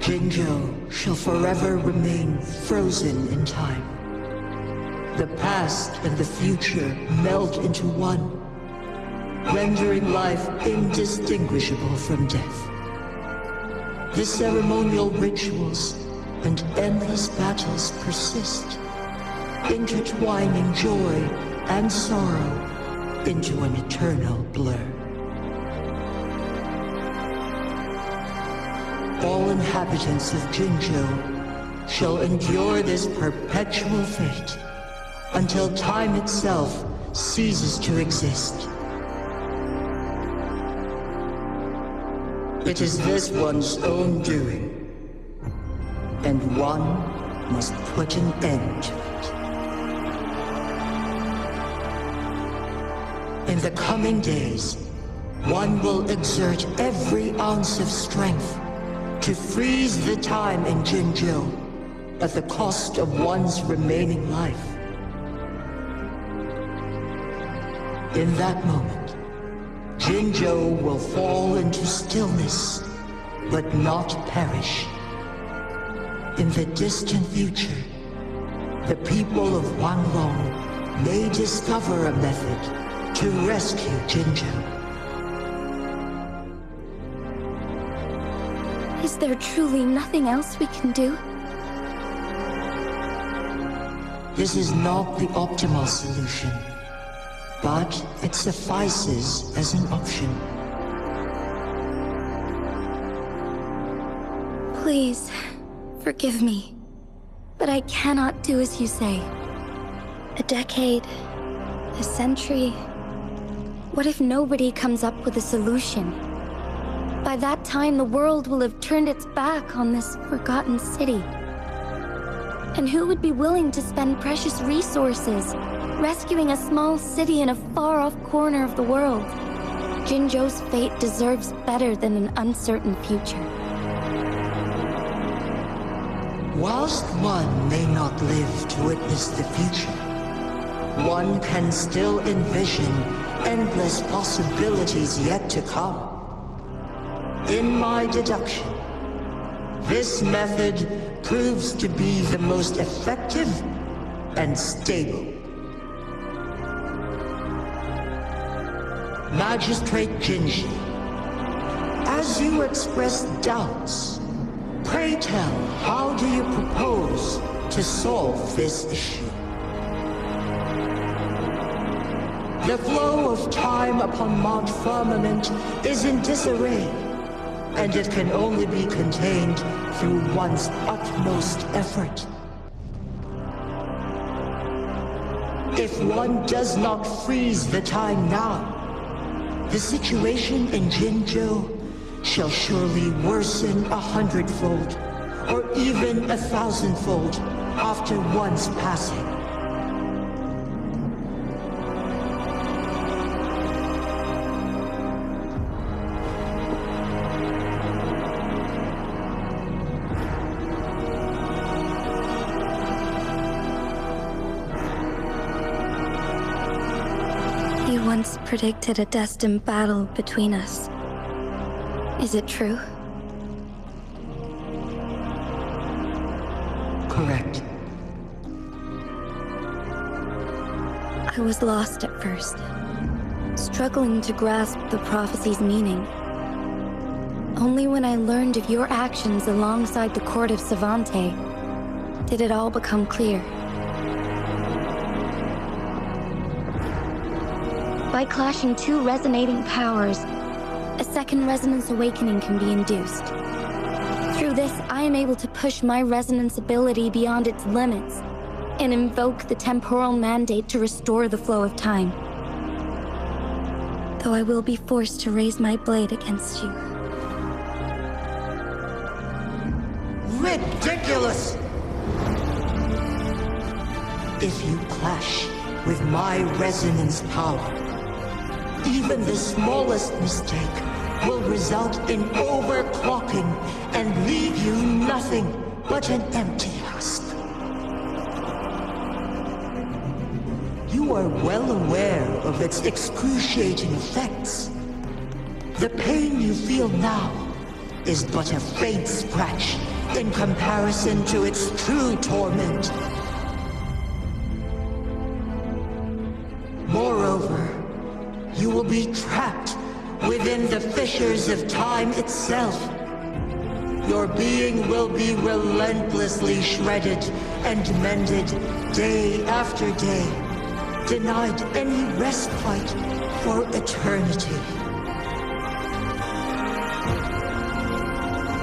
Jinzhou shall forever remain frozen in time. The past and the future meld into one, rendering life indistinguishable from death. The ceremonial rituals and endless battles persist, intertwining joy and sorrow into an eternal blur. All inhabitants of Jinzhou shall endure this perpetual fate until time itself ceases to exist. It is this one's own doing, and one must put an end to it. In the coming days, one will exert every ounce of strength to freeze the time in Jinzhou at the cost of one's remaining life. In that moment, Jinzhou will fall into stillness, but not perish. In the distant future, the people of Wanglong may discover a method to rescue Jinzhou. Is there truly nothing else we can do? This is not the optimal solution, but it suffices as an option. Please, forgive me, but I cannot do as you say. A decade, a century. What if nobody comes up with a solution? By that time, the world will have turned its back on this forgotten city. And who would be willing to spend precious resources rescuing a small city in a far-off corner of the world? Jinzhou's fate deserves better than an uncertain future. Whilst one may not live to witness the future, one can still envision endless possibilities yet to come. In my deduction, this method proves to be the most effective and stable. Magistrate Jinji, as you express doubts, pray tell, how do you propose to solve this issue? The flow of time upon Mount Firmament is in disarray, and it can only be contained through one's utmost effort. If one does not freeze the time now, the situation in Jinzhou shall surely worsen 100-fold, or even 1,000-fold after one's passing. You once predicted a destined battle between us. Is it true? Correct. I was lost at first, struggling to grasp the prophecy's meaning. Only when I learned of your actions alongside the court of Savante did it all become clear. By clashing two resonating powers, a second resonance awakening can be induced. Through this, I am able to push my resonance ability beyond its limits and invoke the temporal mandate to restore the flow of time. Though I will be forced to raise my blade against you. Ridiculous! If you clash with my resonance power, even the smallest mistake will result in overclocking and leave you nothing but an empty husk. You are well aware of its excruciating effects. The pain you feel now is but a faint scratch in comparison to its true torment. Moreover, you will be trapped within the fissures of time itself. Your being will be relentlessly shredded and mended day after day, denied any respite for eternity.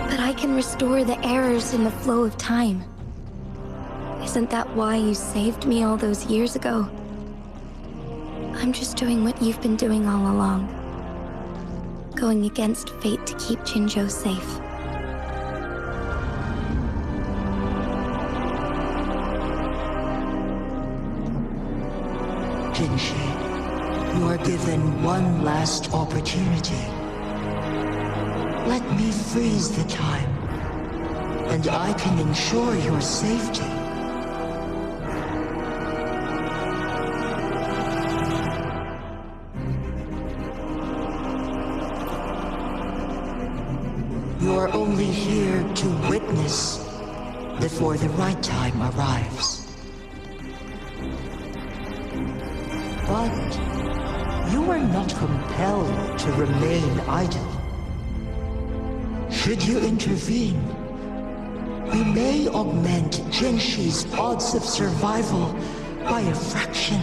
But I can restore the errors in the flow of time. Isn't that why you saved me all those years ago? I'm just doing what you've been doing all along. Going against fate to keep Jinzhou safe. Jinshi, you are given one last opportunity. Let me freeze the time, and I can ensure your safety. You are only here to witness before the right time arrives. But you are not compelled to remain idle. Should you intervene, you may augment Jinshi's odds of survival by a fraction.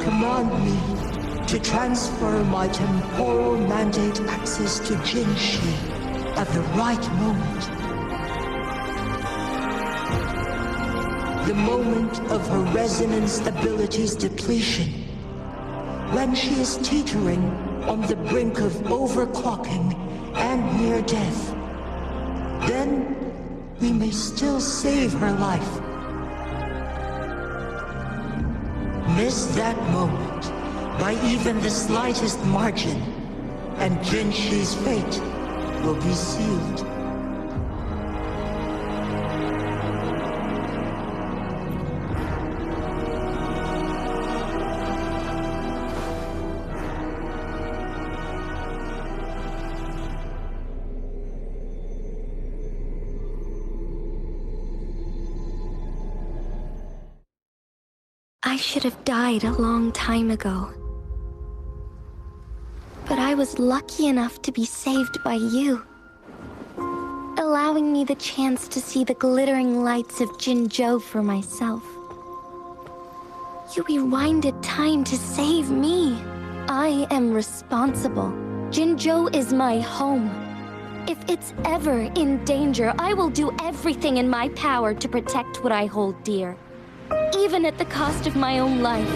Command me to transfer my temporal mandate access to Jinshi at the right moment. The moment of her resonance ability's depletion, when she is teetering on the brink of overclocking and near death. Then we may still save her life. Miss that moment by even the slightest margin, and Jinshi's fate will be sealed. I should have died a long time ago. But I was lucky enough to be saved by you, allowing me the chance to see the glittering lights of Jinzhou for myself. You rewinded time to save me. I am responsible. Jinzhou is my home. If it's ever in danger, I will do everything in my power to protect what I hold dear, even at the cost of my own life.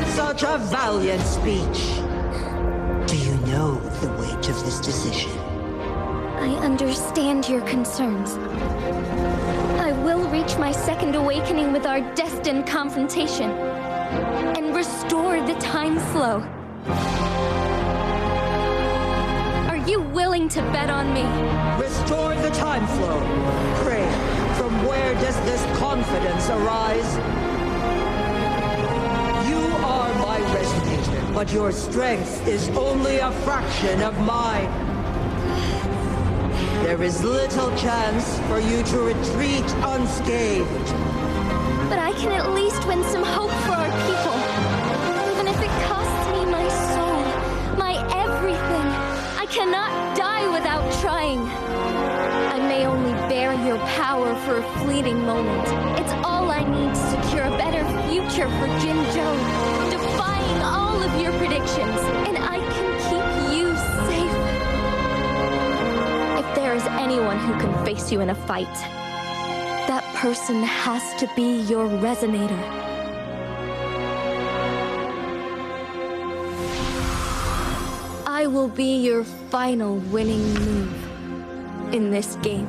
Such a valiant speech. Do you know the weight of this decision? I understand your concerns. I will reach my second awakening with our destined confrontation and restore the time flow. Are you willing to bet on me? Restore the time flow. Pray, from where does this confidence arise? You are my resonator, but your strength is only a fraction of mine. There is little chance for you to retreat unscathed. But I can at least win some hope for our people. Even if it costs me my soul, my everything. I cannot die without trying. I may only bear your power for a fleeting moment. It's all I need to secure a better future for Jinzhou, defying all of your predictions, and I can keep you safe. If there is anyone who can face you in a fight, that person has to be your resonator. I will be your final winning move in this game.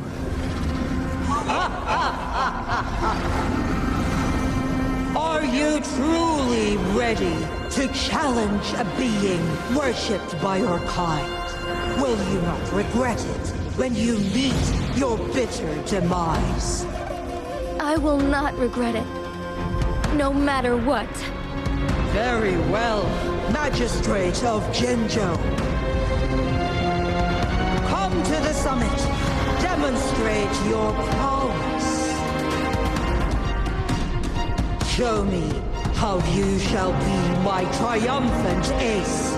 Are you truly ready to challenge a being worshipped by your kind? Will you not regret it when you meet your bitter demise? I will not regret it, no matter what. Very well, Magistrate of Jinzhou. Come to the summit. Demonstrate your prowess. Show me how you shall be my triumphant ace.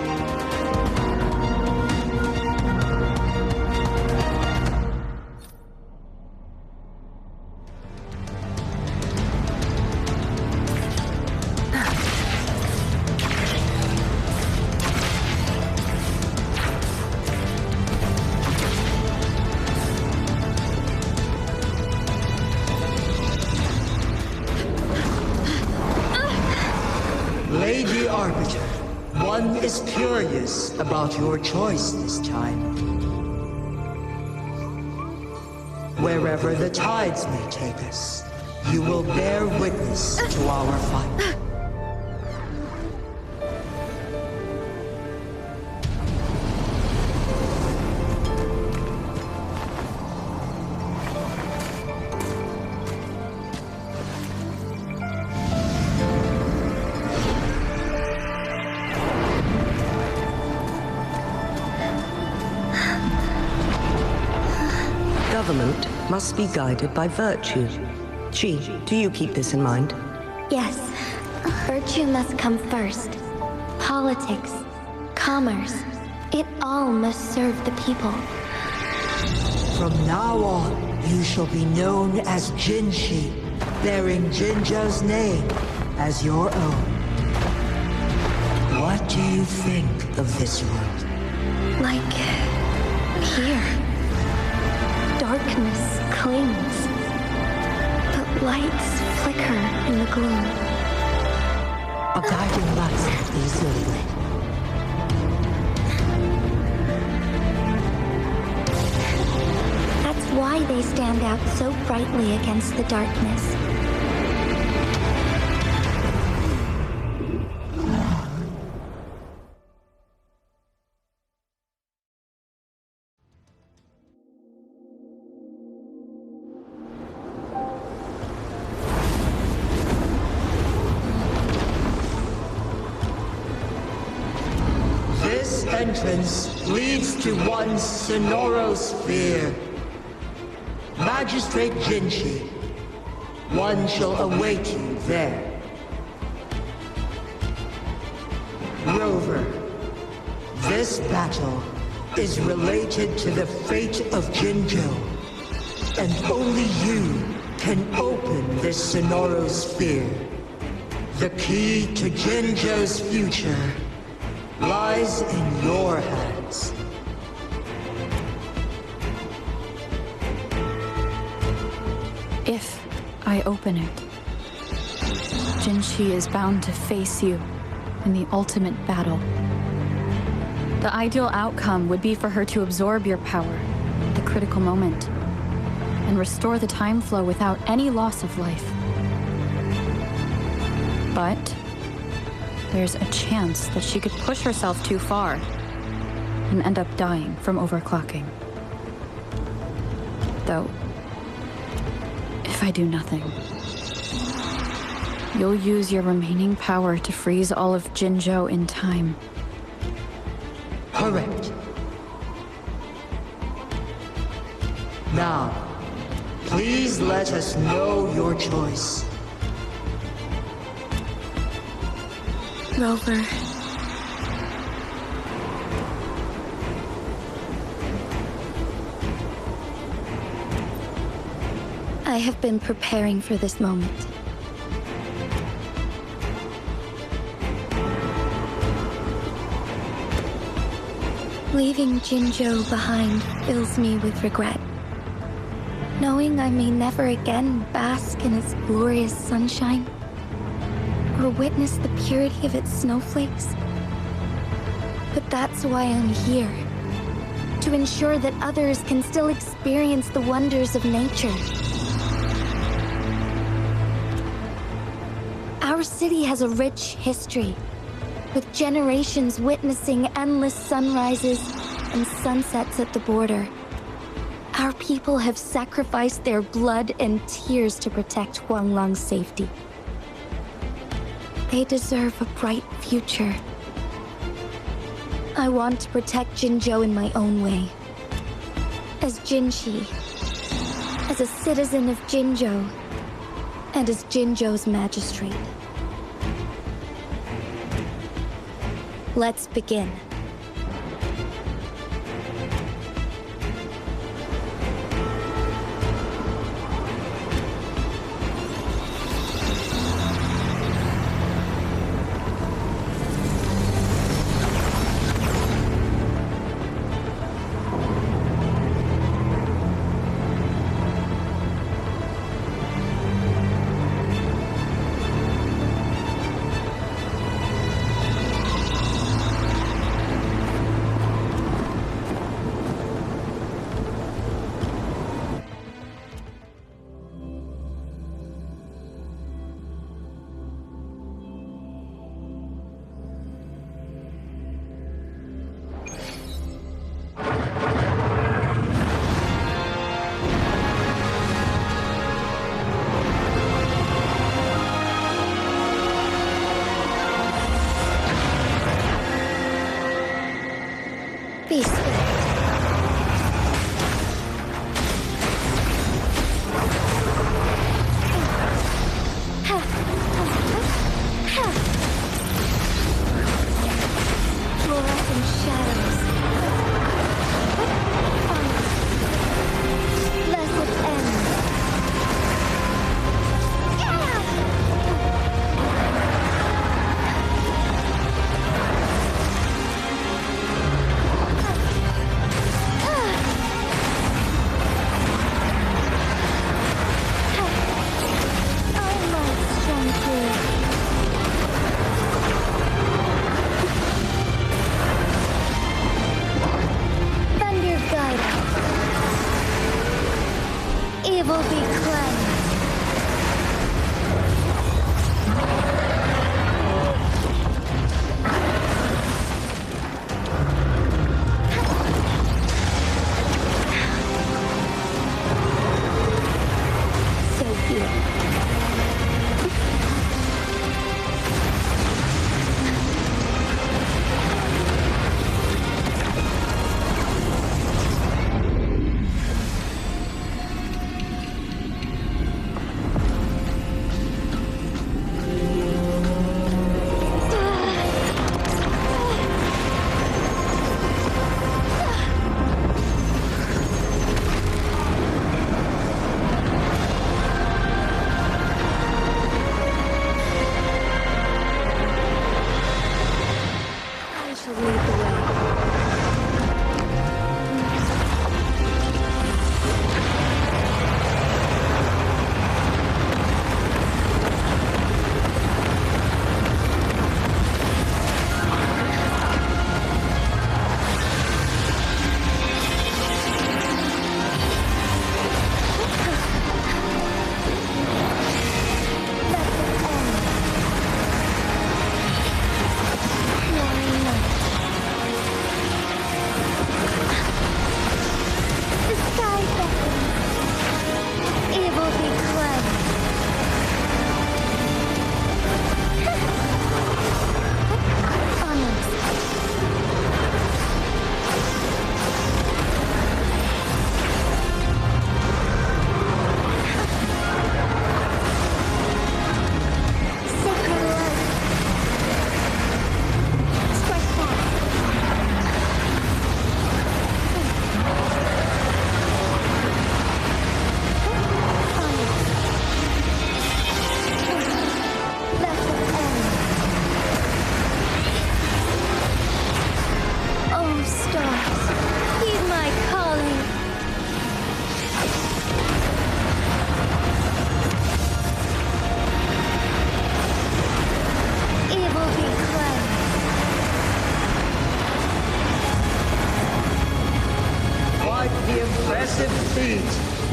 Lady Arbiter, one is curious about your choice this time. Wherever the tides may take us, you will bear witness to our fight. Government must be guided by virtue. Chi, do you keep this in mind? Yes. Virtue must come first. Politics, commerce, it all must serve the people. From now on, you shall be known as Jinshi, bearing Jinzhou's name as your own. What do you think of this world? Like here. Darkness clings, but lights flicker in the gloom. A guiding light easily lit. That's why they stand out so brightly against the darkness. This entrance leads to one sonorosphere. Magistrate Jinshi, one shall await you there. Rover, this battle is related to the fate of Jinzhou, and only you can open this sonorosphere. The key to Jinzhou's future lies in your hands. If I open it, Jinshi is bound to face you in the ultimate battle. The ideal outcome would be for her to absorb your power at the critical moment and restore the time flow without any loss of life. But there's a chance that she could push herself too far and end up dying from overclocking. Though, if I do nothing, you'll use your remaining power to freeze all of Jinzhou in time. Correct. Now, please let us know your choice. Rover. I have been preparing for this moment. Leaving Jinzhou behind fills me with regret. Knowing I may never again bask in its glorious sunshine, or witness the purity of its snowflakes. But that's why I'm here. To ensure that others can still experience the wonders of nature. Our city has a rich history, with generations witnessing endless sunrises and sunsets at the border. Our people have sacrificed their blood and tears to protect Huanglang's safety. They deserve a bright future. I want to protect Jinzhou in my own way. as Jinshi, as a citizen of Jinzhou, and as Jinzhou's magistrate. Let's begin. Be swift. Fluorescent shadows. Blessed end. Evil be cleansed. So here.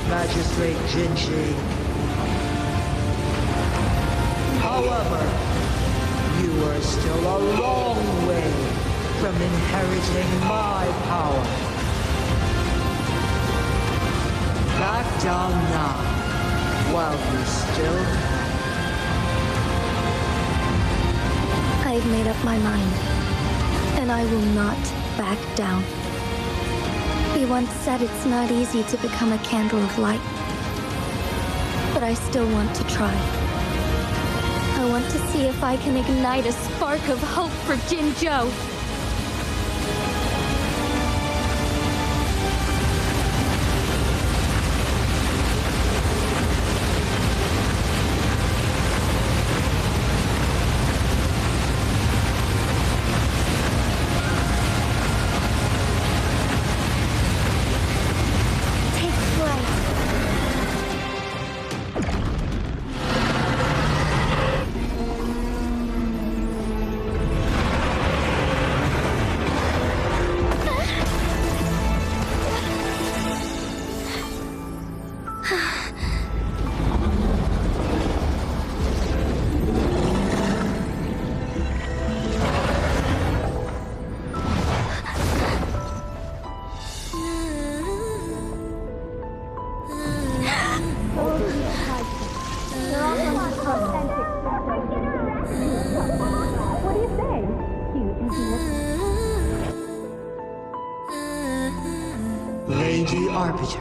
Magistrate Jinshi. However, you are still a long way from inheriting my power. Back down now, while you still can. I've made up my mind, and I will not back down. He once said it's not easy to become a candle of light. But I still want to try. I want to see if I can ignite a spark of hope for Jinzhou. Lady Arbiter.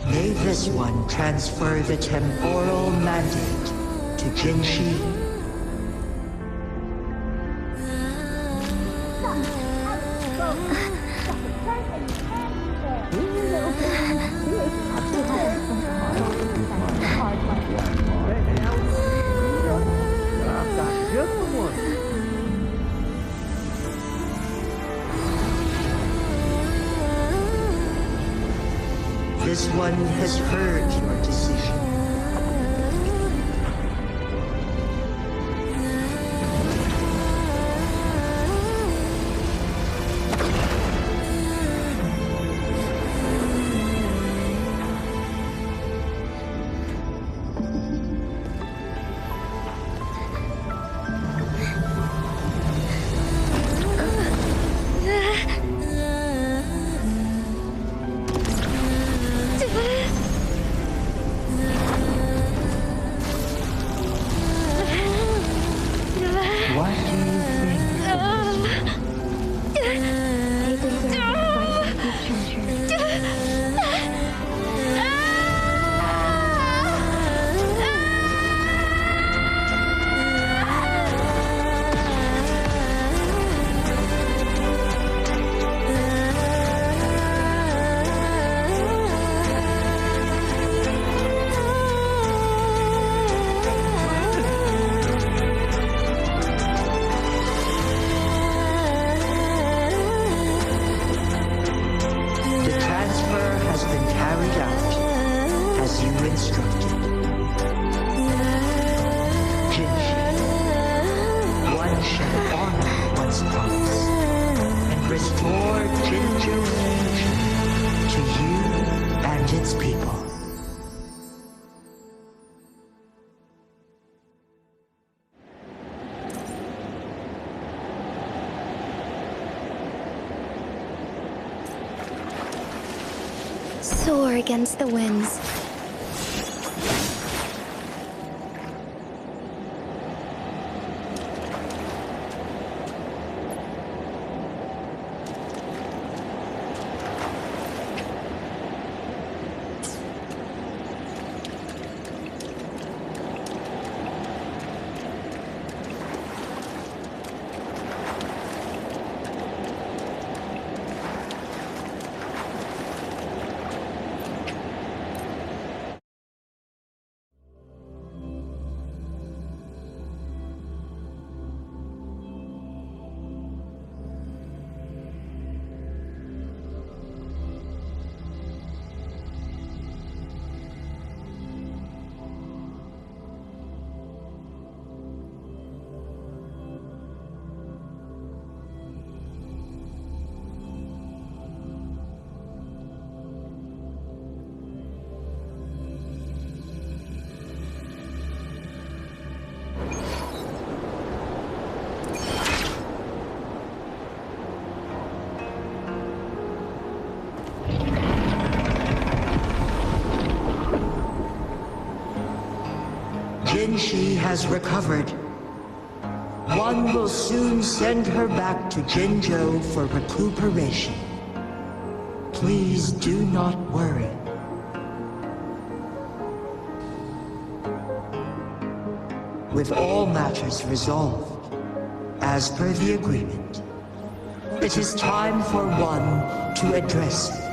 May this one transfer the temporal mandate to Jinshi. This one has heard your decision. Soar against the winds. Jinshi has recovered. One will soon send her back to Jinzhou for recuperation. Please do not worry. With all matters resolved, as per the agreement, it is time for one to address you.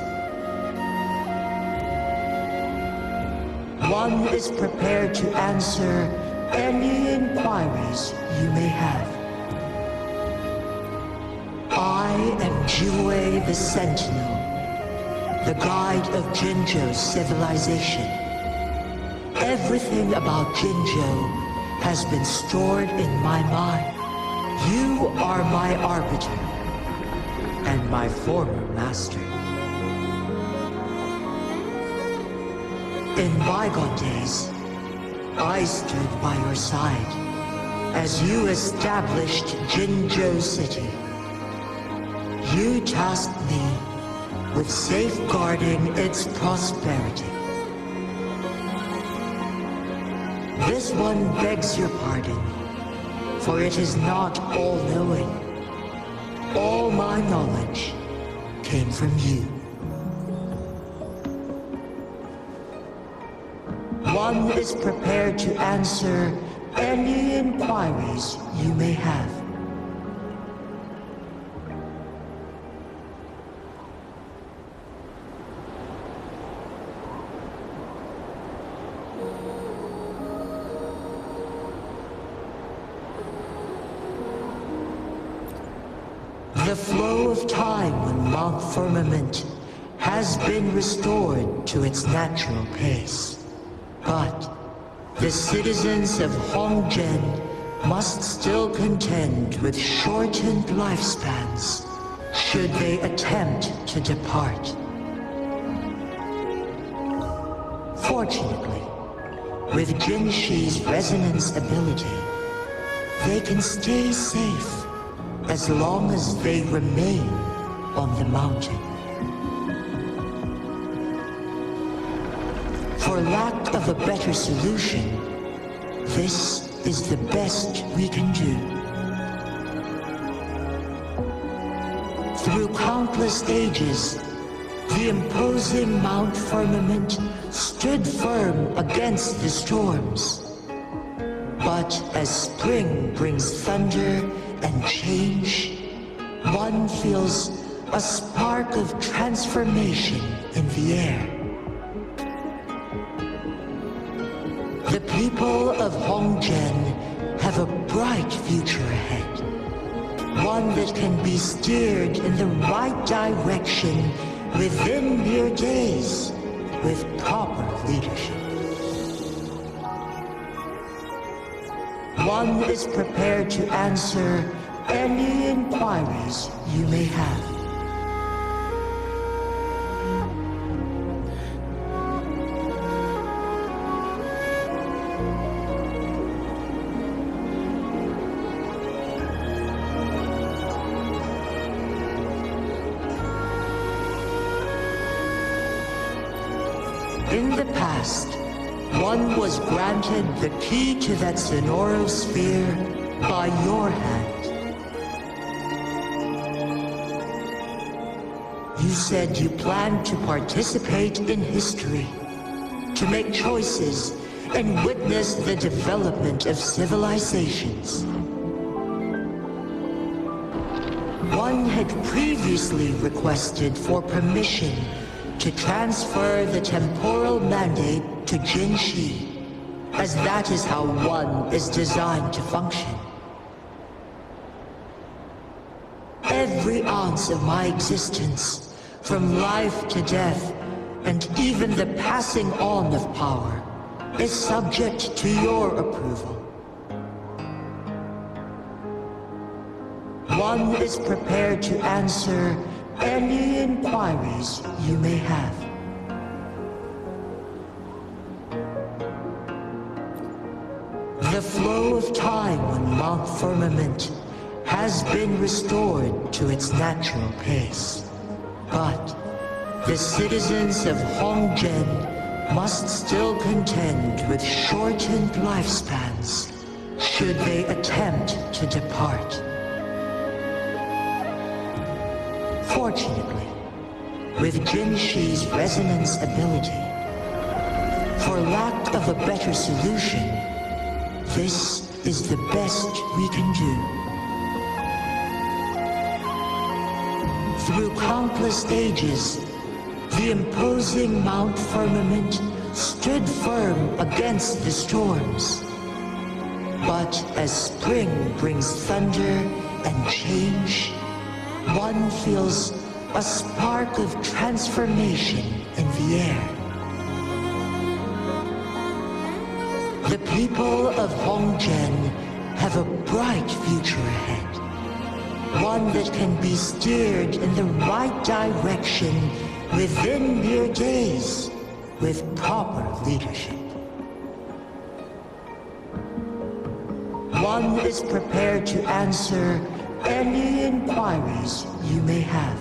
One is prepared to answer any inquiries you may have. I am Jue the Sentinel, the guide of Jinzhou's civilization. Everything about Jinzhou has been stored in my mind. You are my arbiter and my former master. In bygone days, I stood by your side as you established Jinzhou City. You tasked me with safeguarding its prosperity. This one begs your pardon, for it is not all-knowing. All my knowledge came from you. One is prepared to answer any inquiries you may have. The flow of time on Mount Firmament has been restored to its natural pace. But the citizens of Hongzhen must still contend with shortened lifespans should they attempt to depart. Fortunately, with Jinshi's resonance ability, they can stay safe as long as they remain on the mountain. For lack of a better solution, this is the best we can do. Through countless ages, the imposing Mount Firmament stood firm against the storms. But as spring brings thunder and change, one feels a spark of transformation in the air. The people of Hongzhen have a bright future ahead. One that can be steered in the right direction within mere days with proper leadership. One is prepared to answer any inquiries you may have. In the past, one was granted the key to that Sonoro sphere by your hand. You said you planned to participate in history, to make choices and witness the development of civilizations. One had previously requested for permission to transfer the temporal mandate to Jinshi, as that is how one is designed to function. Every ounce of my existence, from life to death, and even the passing on of power, is subject to your approval. One is prepared to answer any inquiries you may have. The flow of time on Mount Firmament has been restored to its natural pace. But the citizens of Hongzhen must still contend with shortened lifespans should they attempt to depart. Fortunately, with Jinshi's resonance ability, for lack of a better solution, this is the best we can do. Through countless ages, the imposing Mount Firmament stood firm against the storms. But as spring brings thunder and change, one feels a spark of transformation in the air. The people of Hongzhen have a bright future ahead. One that can be steered in the right direction within mere days with proper leadership. One is prepared to answer any inquiries you may have.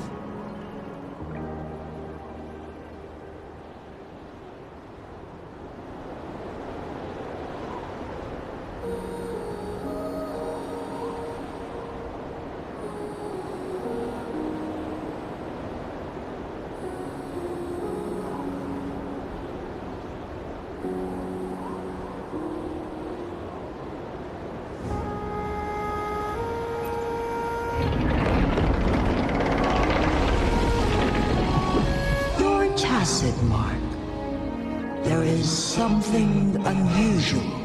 Tacit mark. There is something unusual.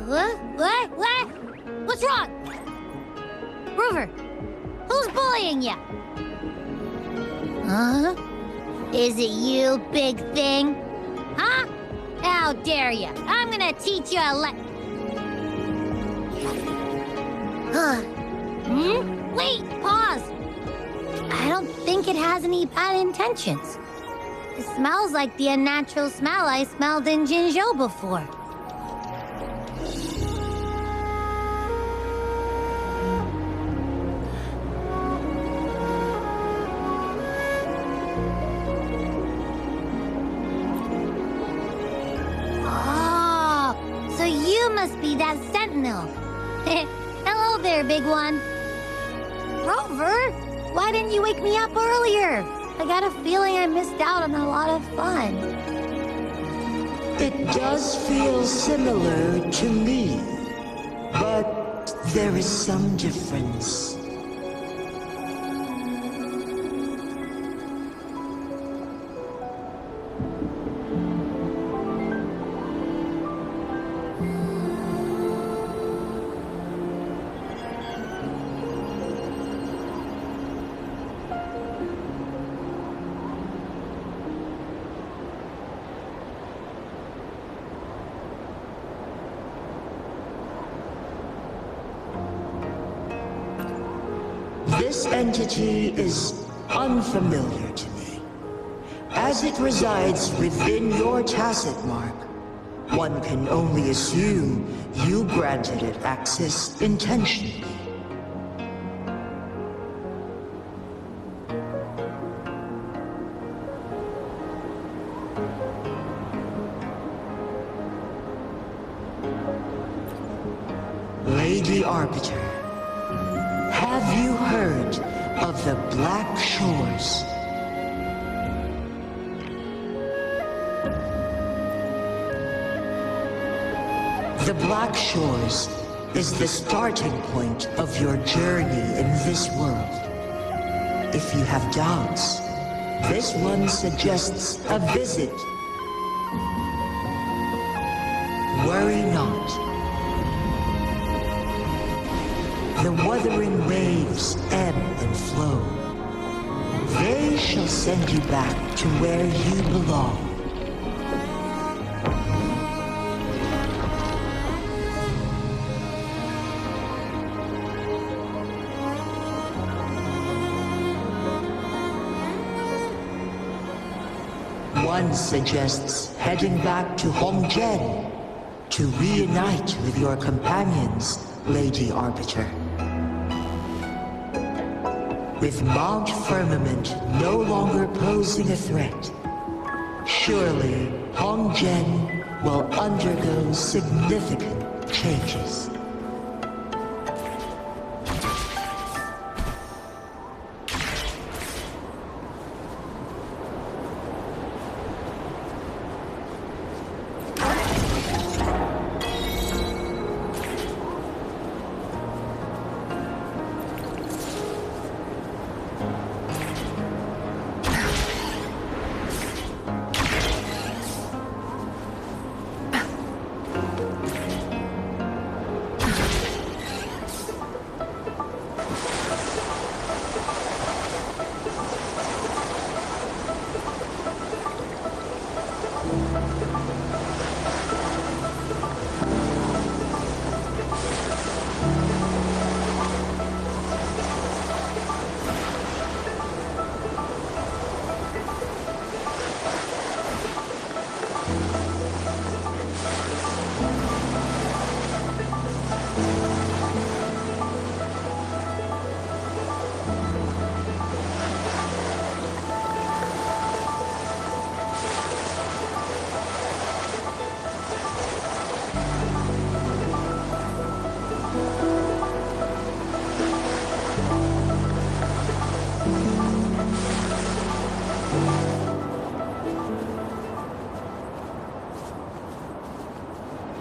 What? What's wrong? Rover, who's bullying you? Huh? Is it you, big thing? Huh? How dare you? I'm gonna teach you a Wait, pause. I don't think it has any bad intentions. It smells like the unnatural smell I smelled in Jinzhou before. Oh, so you must be that sentinel. Hello there, big one. Rover, why didn't you wake me up earlier? I got a feeling I missed out on a lot of fun. It does feel similar to me, but there is some difference. This entity is unfamiliar to me. As it resides within your tacit mark, one can only assume you granted it access intentionally. Lady Arbiter, have you heard of the Black Shores? The Black Shores is the starting point of your journey in this world. If you have doubts, this one suggests a visit. Worry not. The wutherin waves ebb and flow. They I shall send you back to where you belong. One suggests heading back to Hongzhen to reunite with your companions, Lady Arbiter. With Mount Firmament no longer posing a threat, surely Hongzhen will undergo significant changes.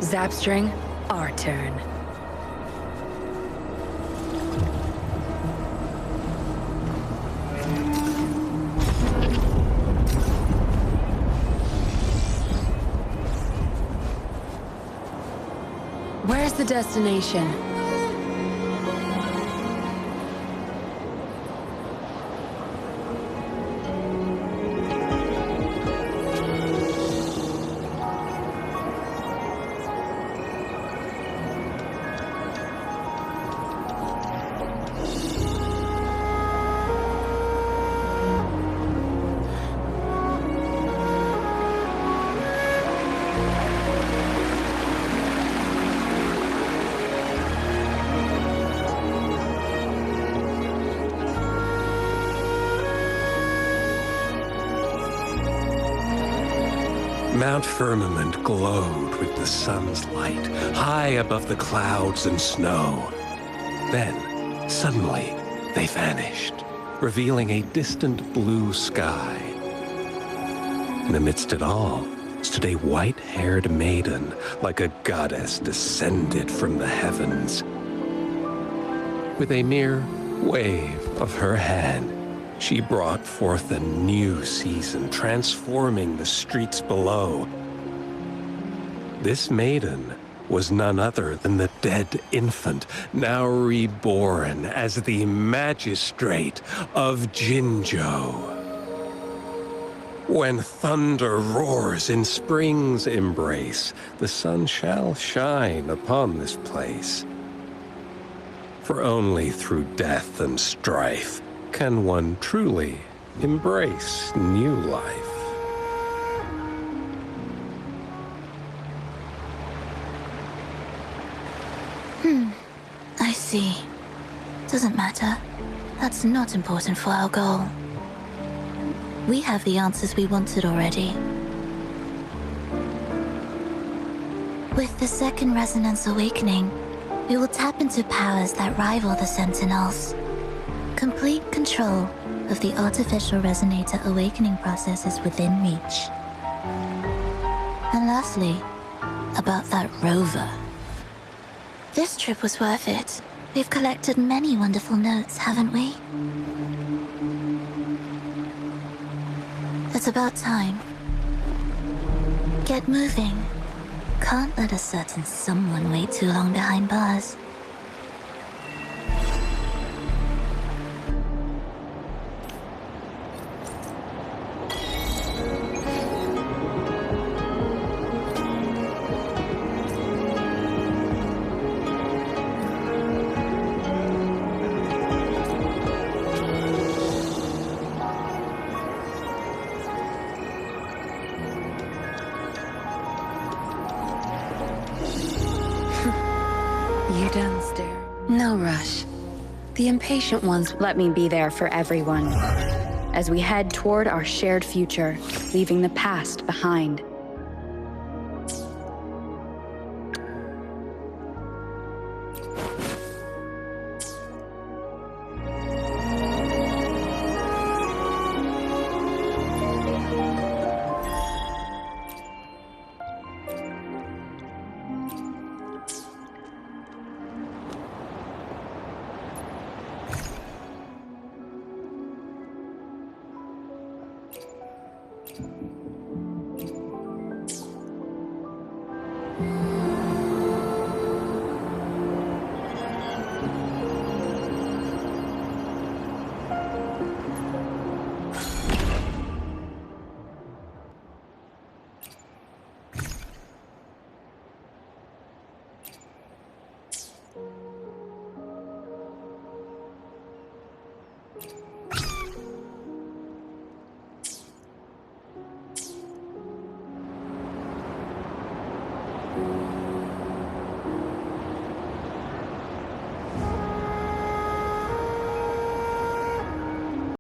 Zapstring, our turn. Where's the destination? Mount Firmament glowed with the sun's light, high above the clouds and snow. Then, suddenly, they vanished, revealing a distant blue sky. And amidst it all stood a white-haired maiden, like a goddess descended from the heavens. With a mere wave of her hand, she brought forth a new season, transforming the streets below. This maiden was none other than the dead infant, now reborn as the magistrate of Jinzhou. When thunder roars in spring's embrace, the sun shall shine upon this place. For only through death and strife can one truly embrace new life. I see. Doesn't matter. That's not important for our goal. We have the answers we wanted already. With the second resonance awakening, we will tap into powers that rival the Sentinels. Complete control of the artificial resonator awakening process is within reach. And lastly, about that rover. This trip was worth it. We've collected many wonderful notes, haven't we? It's about time. Get moving. Can't let a certain someone wait too long behind bars. You downstairs? No rush. The impatient ones. Let me be there for everyone as we head toward our shared future, leaving the past behind.